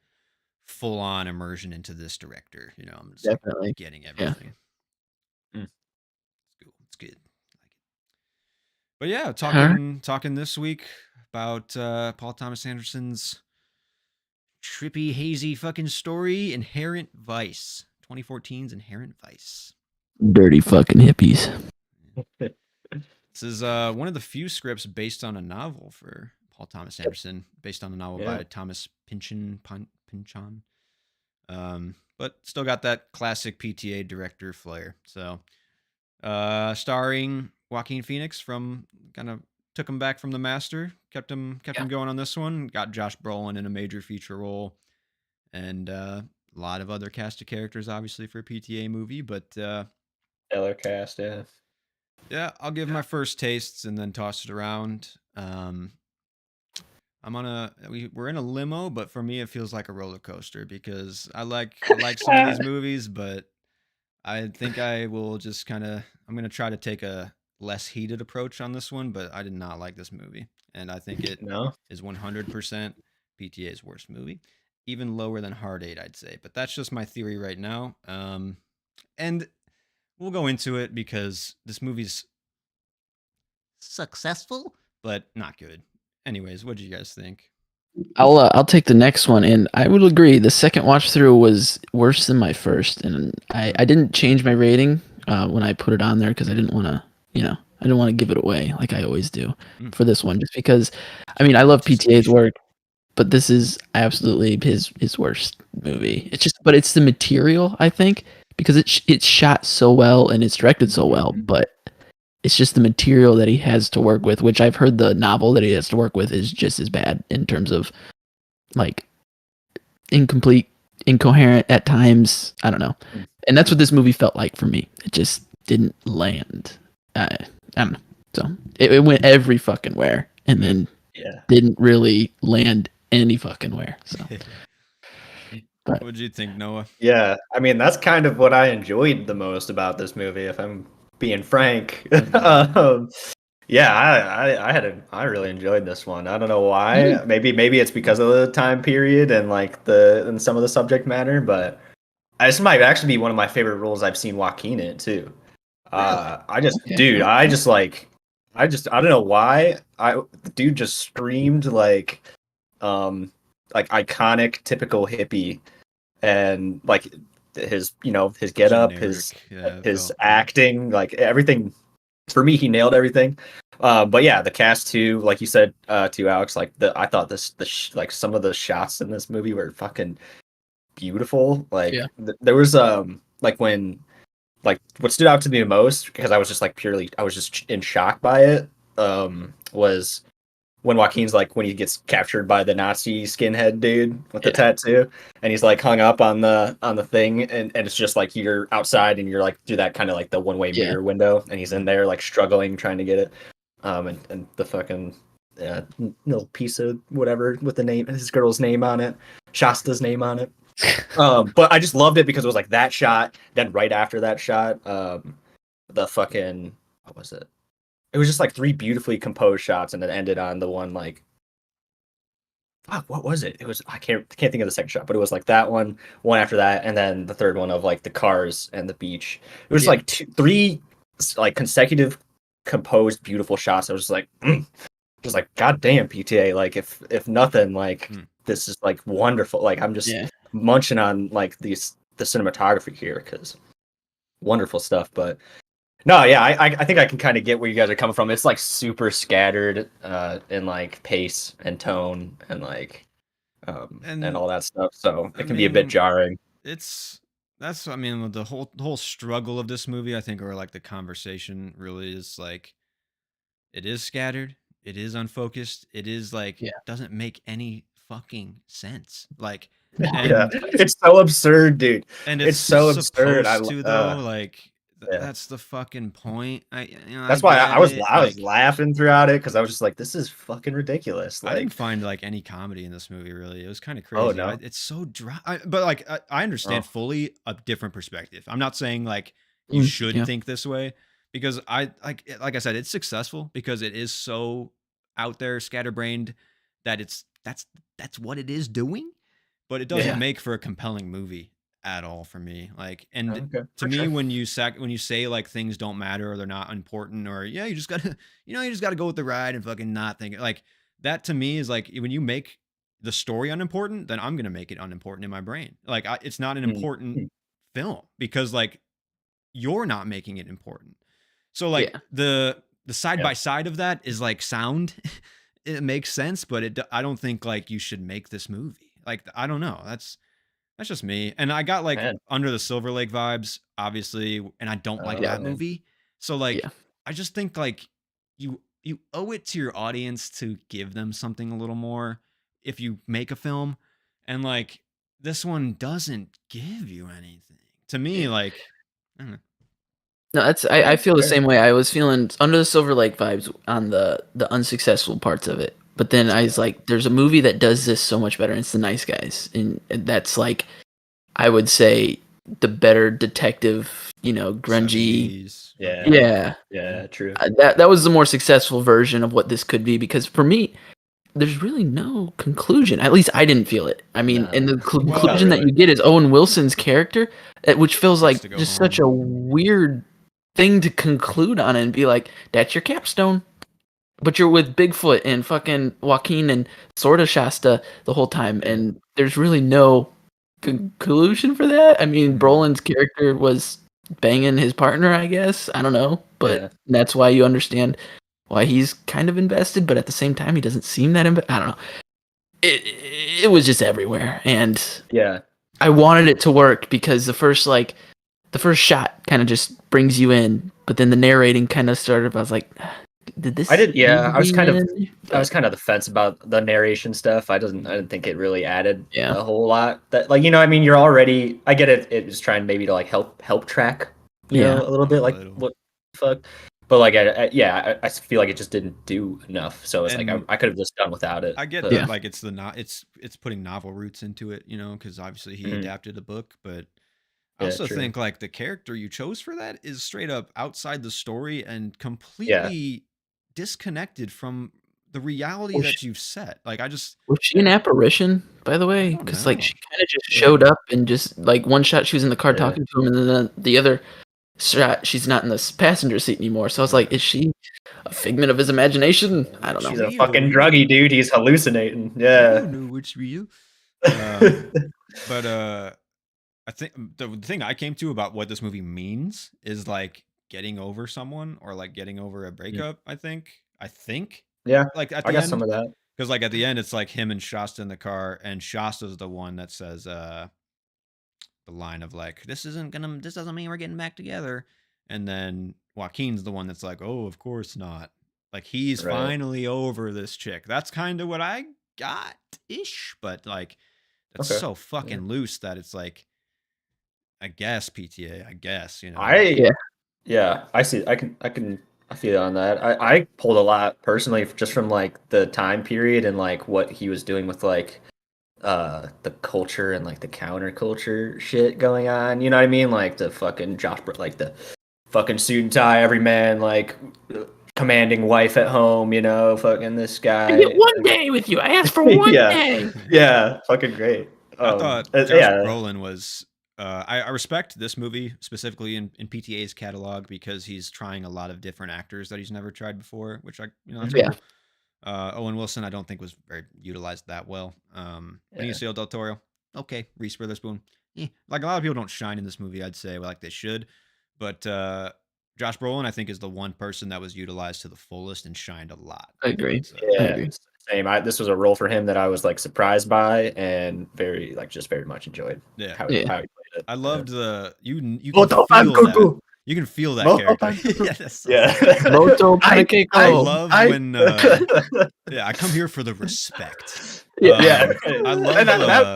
full on immersion into this director. You know, I'm just like, Definitely. getting everything. Mm. It's cool. It's good. I like it. But yeah, Alright. talking this week about Paul Thomas Anderson's trippy, hazy fucking story, Inherent Vice. 2014's Inherent Vice. Dirty fucking hippies. This is one of the few scripts based on a novel for Paul Thomas Anderson, based on a novel by Thomas Pynchon. But still got that classic PTA director flair. So, starring Joaquin Phoenix from kind of took him back from the master, kept him going on this one. Got Josh Brolin in a major feature role, and a lot of other cast of characters, obviously for a PTA movie. But Stellar cast, yeah. yeah, I'll give my first tastes and then toss it around. We're in a limo, but for me it feels like a roller coaster because I like some of these movies, but I think I will just I'm gonna try to take a less heated approach on this one, but I did not like this movie, and I think it No. is 100% PTA's worst movie, even lower than Hard Eight, I'd say. But that's just my theory right now, and we'll go into it because this movie's successful, but not good. Anyways, what do you guys think? I'll take the next one, and I would agree. The second watch through was worse than my first, and I didn't change my rating when I put it on there because I didn't want to, I didn't want to give it away like I always do for this one, just because. I mean, I love PTA's work, but this is absolutely his worst movie. But it's the material, I think, because it's shot so well and it's directed so well, but it's just the material that he has to work with, which I've heard the novel that he has to work with is just as bad in terms of like incomplete, incoherent at times. I don't know. And that's what this movie felt like for me. It just didn't land. I don't know. So it went every fucking where and then didn't really land any fucking where. So what did you think, Noah? Yeah, I mean that's kind of what I enjoyed the most about this movie, if I'm being frank. Yeah, I really enjoyed this one. I don't know why. Maybe it's because of the time period and like and some of the subject matter, but this might actually be one of my favorite roles I've seen Joaquin in too. I don't know why. The dude just screamed like iconic typical hippie, and like his get up, his acting, like everything For me, he nailed everything. But yeah, the cast too, like you said, to Alex, like I thought like some of the shots in this movie were fucking beautiful. Like Yeah. there was like when like what stood out to me the most, because I was just like I was just in shock by it, was when Joaquin's like when he gets captured by the Nazi skinhead dude with the Yeah. tattoo, and he's like hung up on the thing, and it's just like you're outside and you're like through that kind of like the one-way Yeah. mirror window, and he's in there like struggling trying to get it, and the fucking little piece of whatever with the name, his girl's name on it, Shasta's name on it. But I just loved it because it was like that shot, then right after that shot, the fucking what was it? It was just like three beautifully composed shots, and it ended on the one like, fuck, what was it? It was I can't think of the second shot, but it was like that one after that, and then the third one of like the cars and the beach. It was Yeah. like three like consecutive composed beautiful shots. I was just like, just like goddamn PTA. Like if nothing, like this is like wonderful. Like I'm just munching on like the cinematography here because wonderful stuff, but. No, yeah, I think I can kind of get where you guys are coming from. It's like super scattered in like pace and tone and like and all that stuff. So it can be a bit jarring. That's I mean the whole struggle of this movie, I think, or like the conversation really is like it is scattered, it is unfocused, it is like doesn't make any fucking sense. Like Yeah, and it's so absurd, dude. and It's it's so absurd. supposed to though, like yeah. that's the fucking point. I That's why get I was it, like, laughing throughout it because I was just like, this is fucking ridiculous. Like, I didn't find like any comedy in this movie really. It was kind of oh crazy. no, It's so dry, but like I understand fully a different perspective. I'm not saying like you should Yeah. think this way because I like I said, it's successful because it is so out there, scatterbrained that that's what it is doing, but it doesn't make for a compelling movie at all for me. Like, and okay, to for me, sure. when you say like things don't matter or they're not important or you just gotta you just gotta go with the ride and fucking not think like that. To me is like when you make the story unimportant, then I'm gonna make it unimportant in my brain. Like it's not an important film because like you're not making it important. So like the side by side of that is like sound. It makes sense, but I don't think like you should make this movie. Like I don't know. That's just me. And I got like Man. Under the Silver Lake vibes, obviously, and I don't like that man. movie. So like I just think like you owe it to your audience to give them something a little more if you make a film. And like this one doesn't give you anything. To me, like I don't know. No, that's I feel the same way. I was feeling Under the Silver Lake vibes on the unsuccessful parts of it. But then I was like, there's a movie that does this so much better, and it's The Nice Guys. And that's like I would say the better detective, grungy. 70s. Yeah, true. That was the more successful version of what this could be because for me, there's really no conclusion. At least I didn't feel it. I mean, and the conclusion that you get is Owen Wilson's character, which feels like just such a weird thing to conclude on and be like, that's your capstone. But you're with Bigfoot and fucking Joaquin and sort of Shasta the whole time, and there's really no conclusion for that. I mean, Brolin's character was banging his partner, I guess. I don't know, but that's why you understand why he's kind of invested, but at the same time, he doesn't seem that I don't know. It was just everywhere, and I wanted it to work because the first shot kind of just brings you in, but then the narrating kind of started. I was like, did this? I was kind of the fence about the narration stuff. I didn't think it really added a whole lot. That like I mean, you're already. I get it. It was trying maybe to like help track, know, a little bit. Like what the fuck. But like, I feel like it just didn't do enough. So it's like I could have just done without it. I get that, like it's it's putting novel roots into it, because obviously he adapted the book. But I also think like the character you chose for that is straight up outside the story and completely disconnected from the reality that you've set. Like was she an apparition, by the way? Because like she kind of just showed up and just like one shot she was in the car talking to him, and then the other shot she's not in the passenger seat anymore. So I was like, is she a figment of his imagination? I don't know. She's a fucking druggie, dude. He's hallucinating. Yeah. I don't know what's real. But I think the thing I came to about what this movie means is like getting over someone or like getting over a breakup. I think Yeah, like at I the got some end, of that. because like at the end it's like him and Shasta in the car, and Shasta's the one that says the line of like, this doesn't mean we're getting back together. And then Joaquin's the one that's like, oh, of course not. Like he's Right. finally over this chick. That's kind of what I got ish, but like that's Okay. so fucking loose that it's like, I guess PTA, I guess, you know. I yeah, I see. I feel on that. I pulled a lot personally just from like the time period and like what he was doing with like the culture and like the counterculture shit going on. You know what I mean? Like the fucking like the fucking suit and tie, every man like commanding wife at home. You know, fucking this guy. I get 1 day with you. I asked for 1 day. Yeah, fucking great. I thought Josh Yeah, Brolin was. I respect this movie specifically in PTA's catalog because he's trying a lot of different actors that he's never tried before, which that's Yeah. cool. Owen Wilson, I don't think was very utilized that well. Benicio del Toro, okay. Reese Witherspoon, like a lot of people don't shine in this movie. I'd say like they should, but Josh Brolin, I think, is the one person that was utilized to the fullest and shined a lot. I agree. So, I agree. same. This was a role for him that I was like surprised by and very just very much enjoyed. Yeah. How he played it. I loved the you can Moto feel that. Pankuku. You can feel that Moto character. Pankuku. Yeah, that's so Yeah. funny. Moto Pancake. I love when yeah, I come here for the respect. Yeah. I love and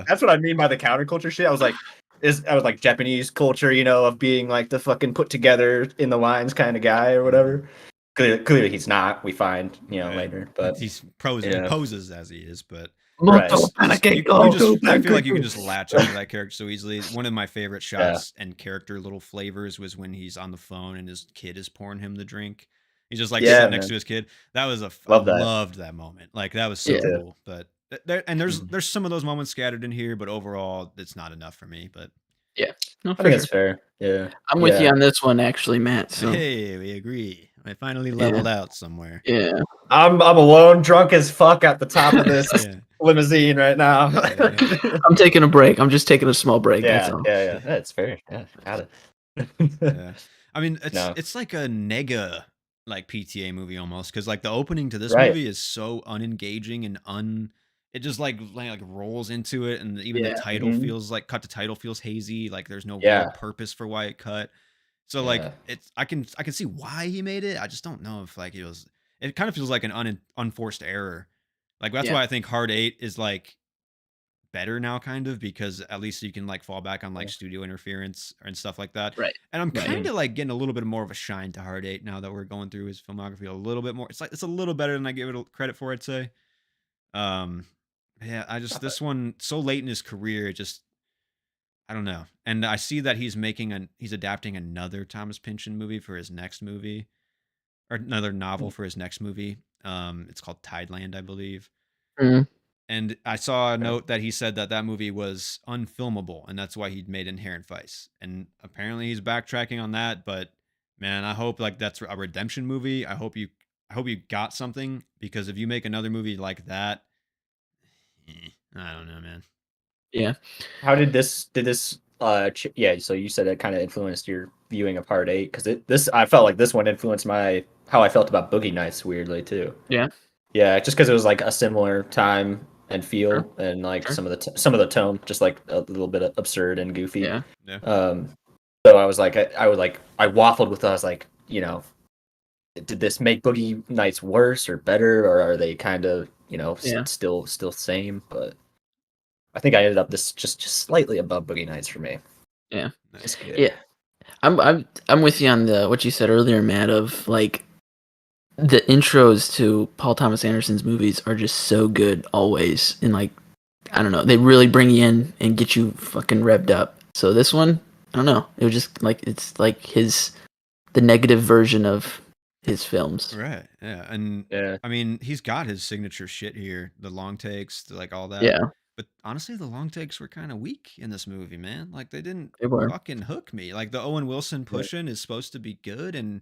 that's what I mean by the counterculture shit. I was like Japanese culture, you know, of being like the fucking put together in the lines kind of guy or whatever. Clearly he's not. We find, you know, later, but he poses as he is, but Moto Pancake. I feel like you can just latch onto that character so easily. One of my favorite shots and character little flavors was when he's on the phone and his kid is pouring him the drink. He's just like sitting next to his kid. That was loved that moment. Like that was so cool. But there's some of those moments scattered in here, but overall it's not enough for me. But yeah, no, I think it's fair. Yeah, I'm with you on this one, actually, Matt. So hey, we agree. I finally leveled out somewhere. Yeah, I'm alone, drunk as fuck at the top of this limousine right now. I'm taking a break. I'm just taking a small break. Yeah, that's all. yeah, that's fair. Yeah, got it. Yeah. I mean, it's like a nega like PTA movie almost, because like the opening to this movie is so unengaging and it just like rolls into it, and even the title feels like cut to title feels hazy, like there's no real purpose for why it cut. So like I can see why he made it. I just don't know if like it kind of feels like an unforced error. Like that's why I think Hard 8 is like better now, kind of, because at least you can like fall back on like studio interference and stuff like that. Right. And I'm kind of like getting a little bit more of a shine to Hard 8 now that we're going through his filmography a little bit more. It's a little better than I give it credit for, I'd say. Yeah, this one so late in his career, I don't know. And I see that he's adapting another Thomas Pynchon movie for his next movie, or another novel for his next movie. It's called Tideland, I believe. Mhm. And I saw a note that he said that movie was unfilmable, and that's why he'd made Inherent Vice. And apparently he's backtracking on that. But man, I hope like that's a redemption movie. I hope you got something, because if you make another movie like that, I don't know, man. Yeah. How did this so you said it kind of influenced your viewing of Hard 8, because I felt like this one influenced how I felt about Boogie Nights weirdly too. Yeah. Yeah, just because it was like a similar time and feel, and like some of the tone, just like a little bit absurd and goofy. Yeah. So I was like, I waffled with. I was like, you know, did this make Boogie Nights worse or better, or are they kind of, you know, still same? But I think I ended up just slightly above Boogie Nights for me. Yeah. It's good. Yeah. I'm with you on what you said earlier, Matt, of like the intros to Paul Thomas Anderson's movies are just so good always, and like I don't know, they really bring you in and get you fucking revved up. So this one, I don't know, it was just like it's like the negative version of his films. Right. Yeah. And I mean, he's got his signature shit here, the long takes, like all that. Yeah. But honestly, the long takes were kind of weak in this movie, man. Like they didn't fucking hook me. Like the Owen Wilson pushing is supposed to be good, and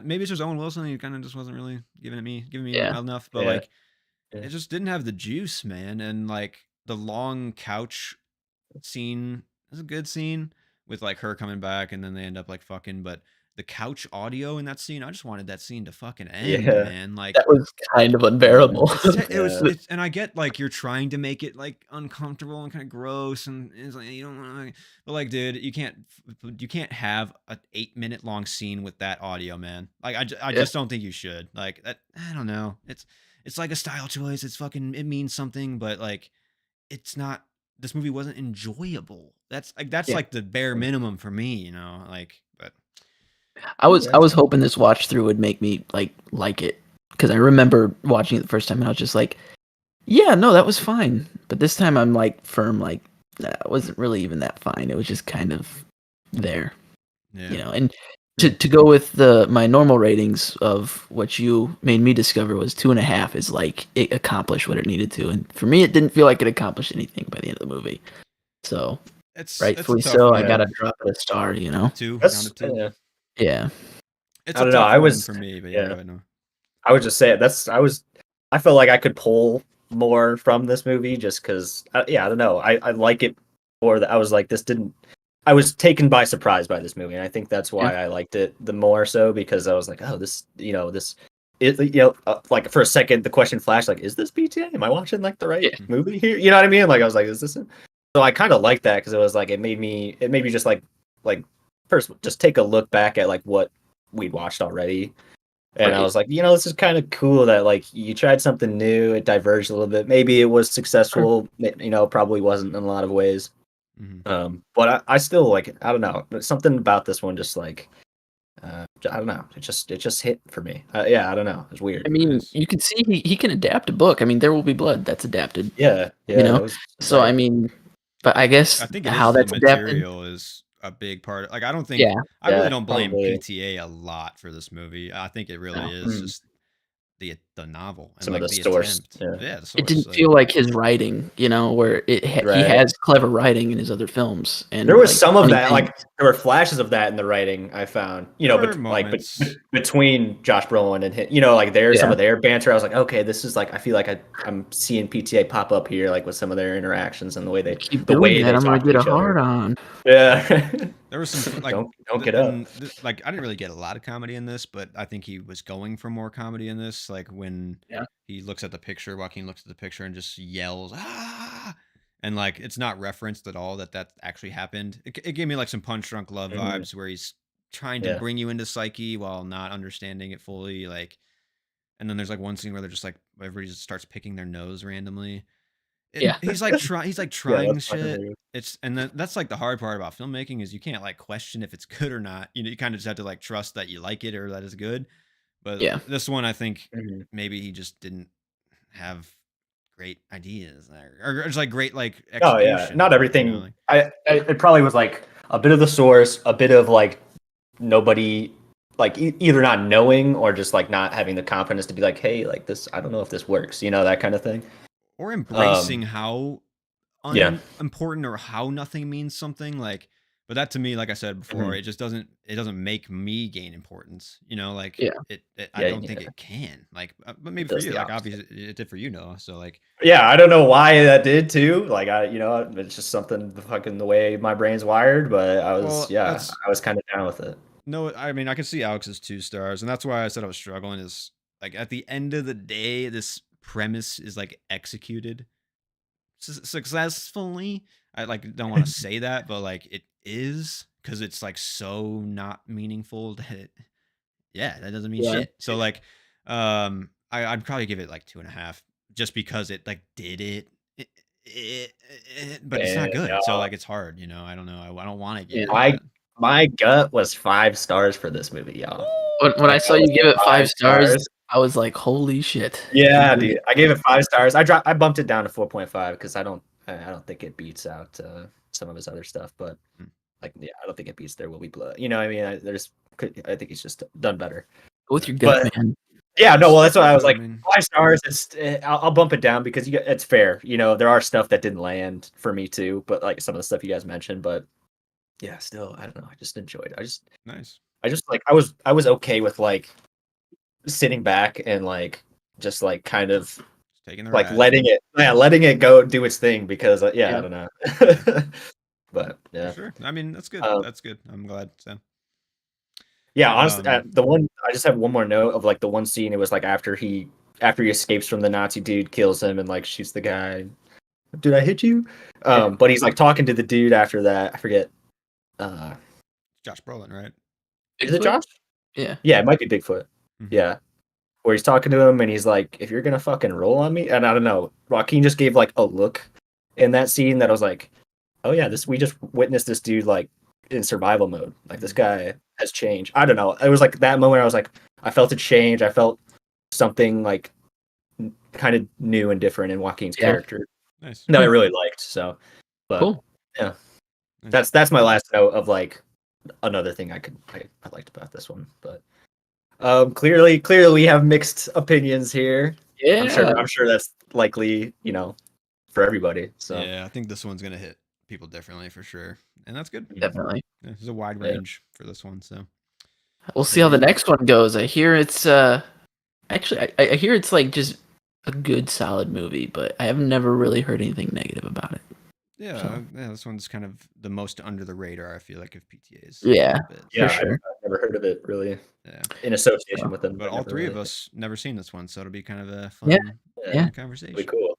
maybe it's just Owen Wilson, and he kind of just wasn't really giving me enough. But like, it just didn't have the juice, man. And like the long couch scene is a good scene with like her coming back, and then they end up like fucking. But the couch audio in that scene. I just wanted that scene to fucking end, Yeah. man. Like That was kind of unbearable. it's and I get like you're trying to make it like uncomfortable and kind of gross, and it's like you don't want to, but like, dude, you can't have a 8 minute long scene with that audio, man. Like I Yeah. just don't think you should. Like that, I don't know. It's like a style choice. It's fucking, it means something, but like it's not. This movie wasn't enjoyable. That's Yeah. like the bare minimum for me, like, but I was hoping this watch through would make me like it, because I remember watching it the first time and I was just like, yeah, no, that was fine. But this time I'm like firm, like, nah, it wasn't really even that fine. It was just kind of there, yeah. And to go with my normal ratings of what you made me discover was 2.5 is like it accomplished what it needed to, and for me it didn't feel like it accomplished anything by the end of the movie. So It's a rightfully tough so, I one. gotta drop it a star. Two, down That's to two. Yeah. It's I a don't know. tough I one was for me, but yeah. go ahead. No. I would just say it. I felt like I could pull more from this movie just because. Yeah, I don't know. I like it more. That I was like, this didn't. I was taken by surprise by this movie, and I think that's why I liked it the more so, because I was like, oh, this, like for a second the question flashed, like, is this PTA? Am I watching like the right movie here? You know what I mean? Like I was like, is this it? So I kind of liked that because it was like it made me just like first just take a look back at like what we'd watched already. And I was like, this is kind of cool that like you tried something new, it diverged a little bit. Maybe it was successful, probably wasn't in a lot of ways. But I still like it. I don't know. But something about this one just like I don't know. It just hit for me. Yeah, I don't know. It's weird. I mean, you can see he can adapt a book. I mean, There Will Be Blood, that's adapted. Yeah. That was so right. I mean, but I guess I think how that's the adapted material is a big part. Like I don't think I really don't blame probably. PTA a lot for this movie. I think it really is just the novel and some like of the the source. attempt. Yeah. The source. It didn't feel like his writing, where he has clever writing in his other films, and there was some of that, like there were flashes of that in the writing. I found, between Josh Brolin and him, like there's some of their banter. I was like, okay, this is like I feel like I'm seeing PTA pop up here, like with some of their interactions and the way they I'm gonna get a hard on. Yeah. There was some like don't get up. Like I didn't really get a lot of comedy in this, but I think he was going for more comedy in this. Like when he looks at the picture, Joaquin looks at the picture and just yells, "Ah!" And like it's not referenced at all that actually happened. It gave me like some Punch Drunk Love vibes where he's trying to bring you into Psyche while not understanding it fully. Like, and then there's like one scene where they're just like everybody just starts picking their nose randomly. He's like trying shit. That's like the hard part about filmmaking is you can't like question if it's good or not. You kind of just have to like trust that you like it or that it's good. But this one, I think maybe he just didn't have great ideas or just like great like execution. Oh yeah, not everything. It probably was like a bit of the source, a bit of like nobody like either not knowing or just like not having the confidence to be like, hey, like this, I don't know if this works, that kind of thing. Or embracing how unimportant or how nothing means something, like, but that to me, like I said before, it just doesn't make me gain importance, like I don't think it can, like, but maybe for you, like obviously it did for you, Noah, so like I don't know why that did too, like it's just something fucking the way my brain's wired, but I was I was kind of down with it. No, I mean I can see Alex's 2 stars, and that's why I said I was struggling, is like at the end of the day this premise is like executed successfully. I like don't want to say that, but like it is, because it's like so not meaningful that that doesn't mean shit. So like I'd probably give it like 2.5 just because it like did it, but it's not good. So like it's hard, I don't know. I don't want to get my gut was 5 stars for this movie, y'all. When I saw you give it 5 stars, I was like, holy shit. Yeah, dude. I gave it 5 stars. I bumped it down to 4.5 because I don't think it beats out some of his other stuff, but I don't think it beats There Will Be Blood. You know what I mean? I think he's just done better. Go with your gut, man. Yeah, no, well, that's why I was like 5 stars. I'll bump it down because it's fair. There are stuff that didn't land for me too, but like some of the stuff you guys mentioned, but yeah, still, I don't know. I just enjoyed it. Nice. I just like I was okay with like sitting back and like just like kind of taking like letting it go do its thing because I don't know. But yeah, for sure. I mean, that's good. That's good. I'm glad. So Yeah, honestly, Um, the one I just have one more note of like the one scene. It was like after he escapes from the Nazi dude, kills him, and like shoots the guy. Did I hit you? But he's like talking to the dude after that. I forget. Uh, Josh Brolin, right? is it Bigfoot? Josh? Yeah. Yeah, it might be Bigfoot. Mhm. Yeah, where he's talking to him and he's like, "If you're gonna fucking roll on me," and I don't know, Joaquin just gave like a look in that scene that I was like, "Oh yeah, this we just witnessed this dude like in survival mode. Like this guy has changed." I don't know. It was like that moment. I was like, I felt a change. I felt something like kind of new and different in Joaquin's Yeah. character Nice. that I really liked. So, but Cool. yeah, Nice. that's my last note of like another thing I liked about this one. But clearly we have mixed opinions here. Yeah. I'm sure that's likely, for everybody. So Yeah, I think this one's gonna hit people differently for sure, and that's good. Definitely. Yeah, there's a wide Yeah. range for this one, so We'll see how the next one goes. I hear it's actually I hear it's like just a good solid movie, but I have never really heard anything negative about it. yeah, So. yeah, this one's kind of the most under the radar. I feel like of PTA's. Yeah. But, yeah, For sure. I've never heard of it really yeah. in association with them. But all never three of really- us never seen this one, so it'll be kind of a fun, Yeah. fun conversation. That'd be cool.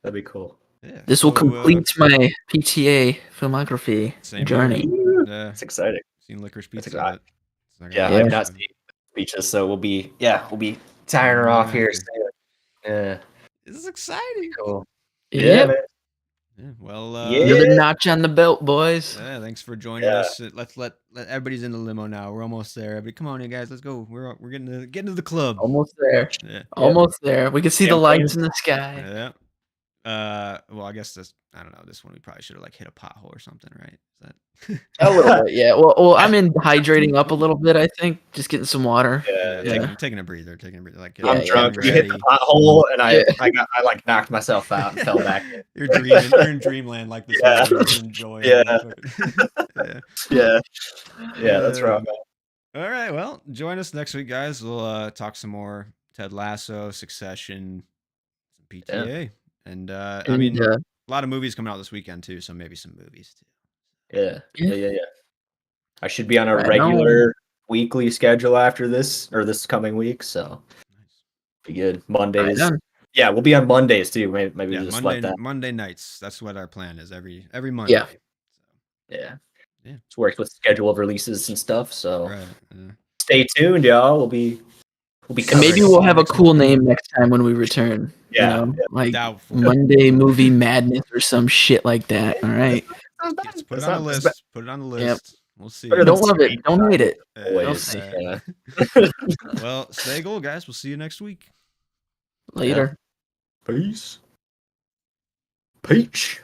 That'd be cool. Yeah. This will so, complete my PTA filmography same journey. Yeah, It's exciting. seen Licorice That's Pizza, exciting. but it's not Yeah, gonna I've happen. not seen Speeches, so we'll be tying her off here After. soon. Yeah, This is exciting. cool. Yeah, Yep. man. Yeah. Well, Yeah. Another notch on the belt, boys. yeah, thanks for joining Yeah. us. Let's let everybody's in the limo now. We're almost there. Everybody, come on, you guys, let's go. We're getting to the club. Almost there. Yeah. Almost there. We can see the Champagne. lights in the sky. Yeah. Well, I guess this. I don't know. This one we probably should have like hit a pothole or something, right? Is that? A little bit, yeah. Well, I'm in hydrating up a little bit. I think just getting some water. Yeah, Yeah. Taking a breather. Like Yeah, I'm yeah, drunk. getting You hit the ready. pothole, and I Yeah. like knocked myself out and fell back. You're dreaming. You're in dreamland like this. Yeah. Movie. Just enjoying. Yeah. Yeah. Yeah, that's right. All right. Well, join us next week, guys. We'll talk some more Ted Lasso, Succession, some PTA, and I And, mean, a lot of movies coming out this weekend too. So maybe some movies too. Yeah. I should be on a Right regular weekly schedule after this or this coming week, so Nice. be good. right Mondays. on. Yeah, we'll be on Mondays too. Maybe Yeah, just let that. Monday nights. That's what our plan is every Monday. Yeah. Yeah. Yeah. It's worked with schedule of releases and stuff. So Right. stay tuned, y'all. We'll be And covering maybe we'll have a next cool name next time when we return. Yeah, Like Doubtful. Monday Movie Madness or some shit like that. All right. Yes, put it on the list. Put it on the list. We'll see. Better than Don't love it. Don't hate it. Always. Yeah. Yeah. Well, stay gold, guys. We'll see you next week. Later. Peace. Peach.